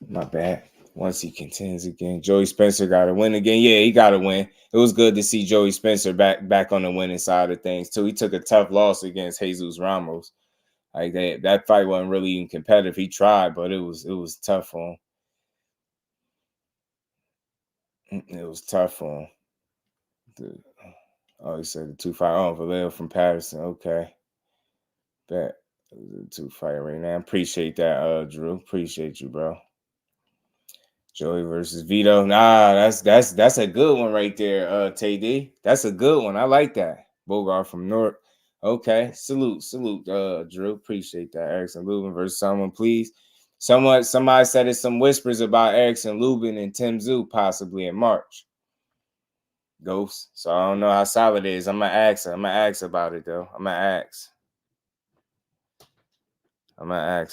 My bad. Once he contends again, Joey Spencer got to win again. Yeah, he got to win. It was good to see Joey Spencer back on the winning side of things too. He took a tough loss against Jesus Ramos. Like that fight wasn't really even competitive. He tried, but it was tough for him. It was tough for him. He said the 2-fight. Oh, Vallejo from Patterson. Okay, bet. The 2-fight right now. Appreciate that, Drew. Appreciate you, bro. Joey versus Vito. Nah, that's a good one right there, TD. That's a good one. I like that. Bogart from North. Okay. Salute, Drew. Appreciate that. Erickson Lubin versus someone, please. Somebody said it's some whispers about Erickson Lubin and Tim Tszyu possibly in March. Ghost. So I don't know how solid it is. I'm gonna ask about it though. I'm gonna ask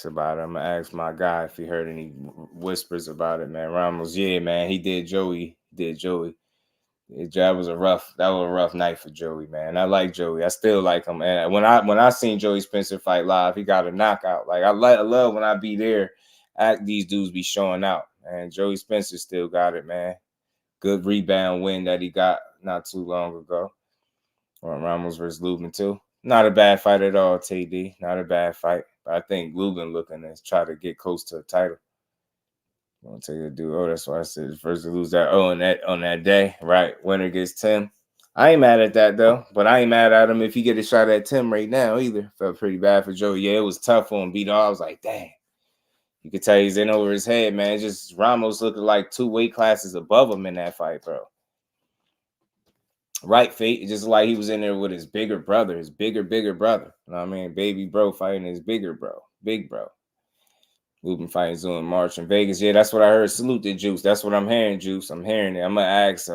about it. I'm gonna ask my guy if he heard any whispers about it, man. Ramos, yeah, man, he did Joey. That was a rough night for Joey, man. I like Joey. I still like him. And when I seen Joey Spencer fight live, he got a knockout. Like I love when I be there, these dudes be showing out. And Joey Spencer still got it, man. Good rebound win that he got not too long ago. Ramos versus Lubin too. Not a bad fight at all, TD. Not a bad fight. But I think Lubin looking to try to get close to a title. I'm gonna tell you to do. That's why I said first to lose that. On that day, right? Winner gets Tim. I ain't mad at that though, but I ain't mad at him if he get a shot at Tim right now either. Felt pretty bad for Joe. Yeah, it was tough for him. Beat all. I was like, dang. You could tell he's in over his head, man. Just Ramos looking like 2 weight classes above him in that fight, bro. Right, Fate. Just like he was in there with his bigger brother, his bigger brother. You know what I mean? Baby bro fighting his bigger bro, big bro. Lubin fighting Tszyu in March in Vegas. Yeah, that's what I heard. Salute to Juice. That's what I'm hearing, Juice. I'm hearing it. I'm gonna ask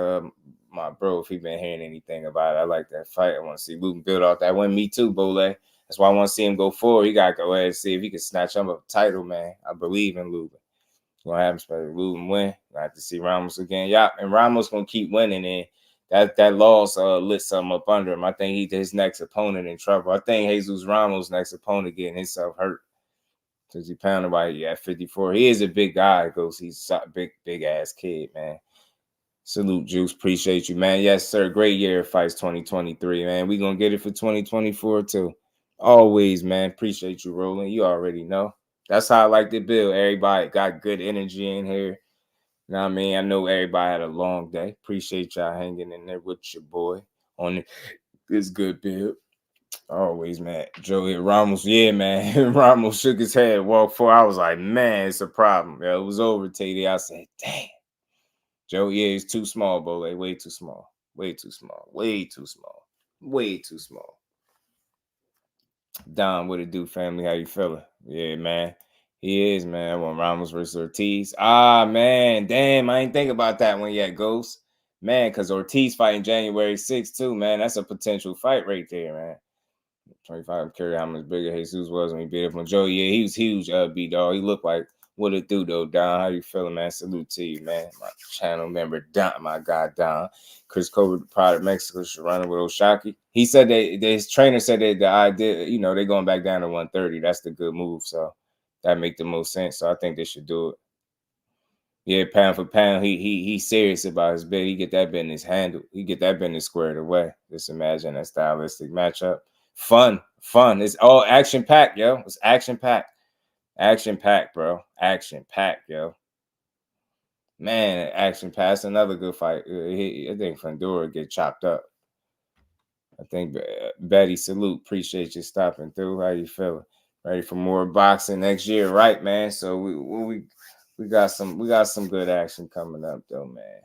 my bro if he been hearing anything about it. I like that fight. I want to see Lubin build off that win. Me too, Bole. That's why I want to see him go forward. He gotta go ahead and see if he can snatch him a title, man. I believe in Lubin. Gonna have him special. Lubin win. I have to see Ramos again. Yeah, and Ramos gonna keep winning. And that loss lit something up under him. I think his next opponent in trouble. I think Jesus Ramos' next opponent getting himself hurt. Because he pounded by at 54. He is a big guy, Ghost. He's a big ass kid, man. Salute, Juice. Appreciate you, man. Yes, sir. Great year of fights 2023, man. We gonna get it for 2024 too. Always, man. Appreciate you, Roland. You already know. That's how I like to build. Everybody got good energy in here. You know what I mean? I know everybody had a long day. Appreciate y'all hanging in there with your boy on this good build. Always, man. Joey Ramos, yeah, man. Ramos shook his head, walked forward. I was like, man, it's a problem. Yeah, it was over, Teddy. I said, damn. Joey, yeah, he's too small, Bole. Way too small. Way too small. Way too small. Way too small. Don, what it do, family? How you feeling? Yeah, man. He is, man. I want Ramos versus Ortiz. Ah, man. Damn, I ain't think about that one yet, Ghost. Man, because Ortiz fighting January 6th, too, man. That's a potential fight right there, man. 25 carry how much bigger Jesus was when he beat up on Joe. Yeah, he was huge, B-Dog. He looked like what it do, though, Don. How you feeling, man? Salute to you, man. My channel member, Don, my guy, Don. Chris Covert, the product Mexico, should run with Oshaki. He said his trainer said that the idea, you know, they're going back down to 130. That's the good move. So that make the most sense. So I think they should do it. Yeah, pound for pound, he's serious about his bid. He get that business handled. He get that business squared away. Just imagine that stylistic matchup. Fun. It's all action-packed, yo. It's action-packed. Action-packed, bro. Action-packed, yo. Man, action-packed. Another good fight. I think Fundora get chopped up. I think Betty, salute. Appreciate you stopping through. How you feeling? Ready for more boxing next year, right, man? So we got some good action coming up, though, man.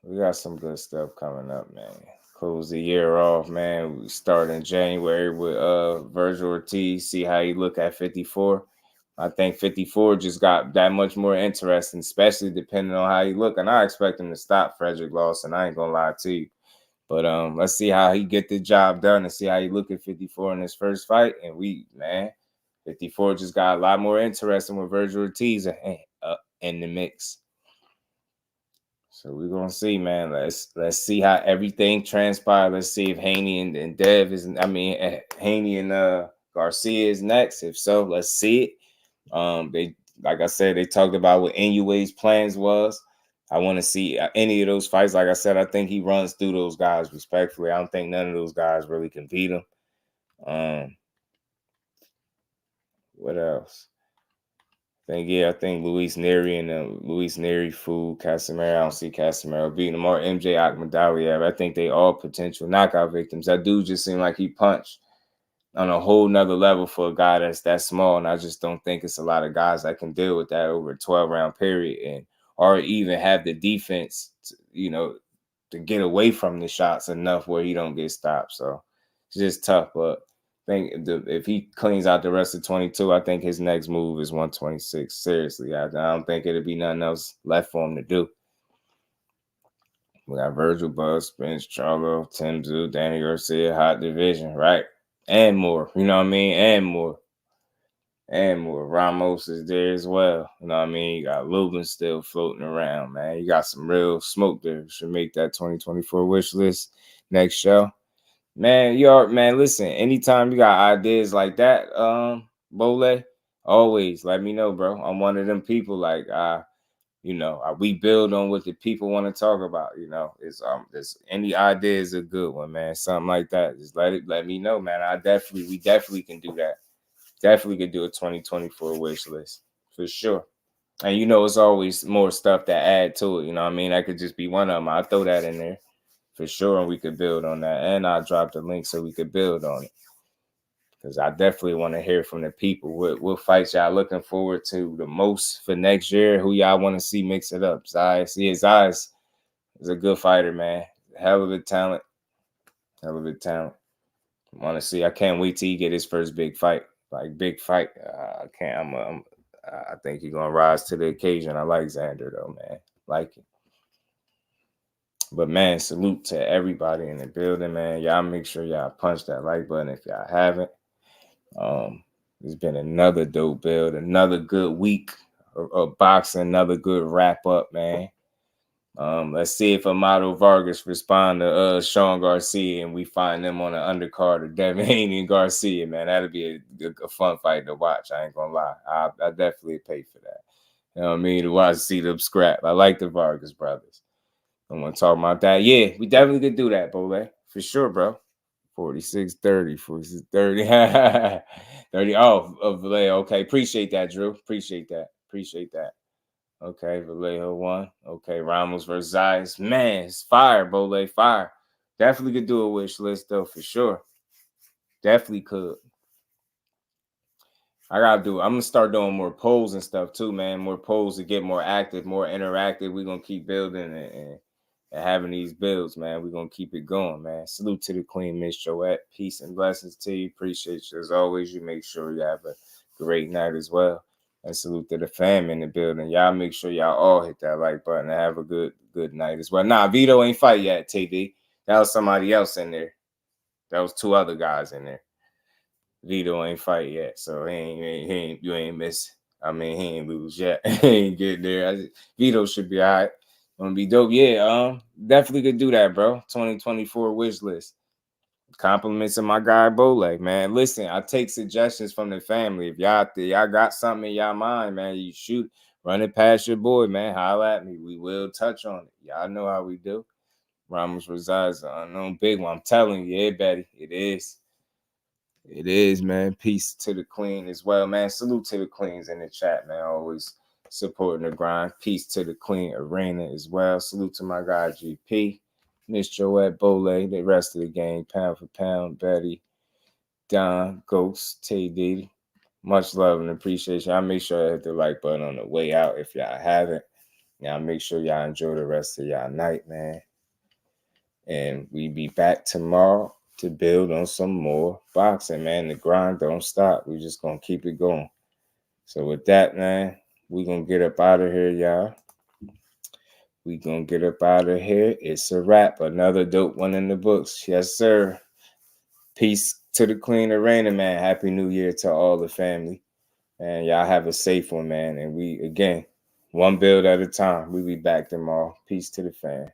We got some good stuff coming up, man. Close the year off, man. We start in January with Virgil Ortiz. See how he look at 54. I think 54 just got that much more interesting, especially depending on how he look. And I expect him to stop Frederick Lawson. I ain't gonna lie to you. But let's see how he get the job done and see how he look at 54 in his first fight. And 54 just got a lot more interesting with Virgil Ortiz in the mix. So we're gonna see, man. Let's see how everything transpires. Let's see if Haney and Dev is. Haney and Garcia is next. If so, let's see it. They, like I said, they talked about what Inoue's plans was. I want to see any of those fights. Like I said, I think he runs through those guys respectfully. I don't think none of those guys really can beat him. What else? I think Luis Neri and Luis Neri, Food, Casimiro. I don't see Casimiro beating him, or MJ Akhmadaliev. I think they all potential knockout victims. That dude just seemed like he punched on a whole nother level for a guy that's that small, and I just don't think it's a lot of guys that can deal with that over a 12-round period or even have the defense, to get away from the shots enough where he don't get stopped. So it's just tough, but think if he cleans out the rest of 22, I think his next move is 126. Seriously, I don't think it'll be nothing else left for him to do. We got Virgil, Buzz, Spence, Charlo, Tim Zoo, Danny Garcia, hot division, right? And more, you know what I mean? And more. Ramos is there as well. You know what I mean? You got Lubin still floating around, man. You got some real smoke there. Should make that 2024 wish list next show. Man, listen, anytime you got ideas like that, Bole, always let me know, bro. I'm one of them people like we build on what the people want to talk about, it's any idea is a good one, man. Something like that. Just let me know, man. We definitely can do that. Definitely could do a 2024 wish list for sure. And it's always more stuff that add to it, you know what I mean? That could just be one of them. I'll throw that in there. For sure, and we could build on that. And I'll drop the link so we could build on it. Because I definitely want to hear from the people. What fights y'all looking forward to the most for next year? Who y'all want to see mix it up? Zayas is a good fighter, man. Hell of a talent. Want to see. I can't wait till he get his first big fight. Big fight. I think he's going to rise to the occasion. I like Xander, though, man. Like it. But, man, salute to everybody in the building, man. Y'all make sure y'all punch that like button if y'all haven't. It's been another dope build, another good week of boxing, another good wrap-up, man. Let's see if AMADO Vargas respond to Sean Garcia and we find them on the undercard of Devin, Haney, and Garcia, man. That'll be a fun fight to watch. I ain't going to lie. I definitely pay for that. You know what I mean? To see them scrap. I like the Vargas brothers. I want to talk about that. Yeah, we definitely could do that, Bole. For sure, bro. 46-30. 30. Oh, of Vallejo. Okay. Appreciate that, Drew. Appreciate that. Okay. Vallejo won. Okay. Ramos versus Zayas. Man, it's fire, Bole. Fire. Definitely could do a wish list, though, for sure. Definitely could. I'm going to start doing more polls and stuff, too, man. More polls to get more active, more interactive. We're going to keep building and having these builds, man. We're going to keep it going, man. Salute to the Queen, Miss Joette. Peace and blessings to you. Appreciate you as always. You make sure you have a great night as well. And salute to the fam in the building. Y'all make sure y'all all hit that like button and have a good night as well. Nah, Vito ain't fight yet, TD. That was somebody else in there. That was 2 other guys in there. Vito ain't fight yet, so you ain't miss. I mean, he ain't lose yet. He ain't get there. Vito should be all right. Gonna be dope. Yeah, definitely could do that, bro. 2024 wish list. Compliments of my guy Bole, man. Listen, I take suggestions from the family. If y'all got something in y'all mind, man, you shoot, run it past your boy, man. Holla at me. We will touch on it. Y'all know how we do. Ramos resides an unknown big one. I'm telling you, yeah, Betty, it is. It is, man. Peace to the Queen as well, man. Salute to the Queens in the chat, man. Always supporting the grind. Peace to the Queen Arena as well. Salute to my guy GP, Miss Joette Bole, the rest of the gang, pound for pound, Betty, Don, Ghost, TD. Much love and appreciation. I'll make sure I hit the like button on the way out if y'all haven't. Y'all make sure y'all enjoy the rest of y'all night, man. And we be back tomorrow to build on some more boxing, man. The grind don't stop. We just gonna keep it going. So with that, man, we gonna get up out of here, y'all. We gonna get up out of here. It's a wrap. Another dope one in the books. Yes, sir. Peace to the Queen Arena, man. Happy New Year to all the family. And y'all have a safe one, man. And we, again, one build at a time. We be back tomorrow. Peace to the fam.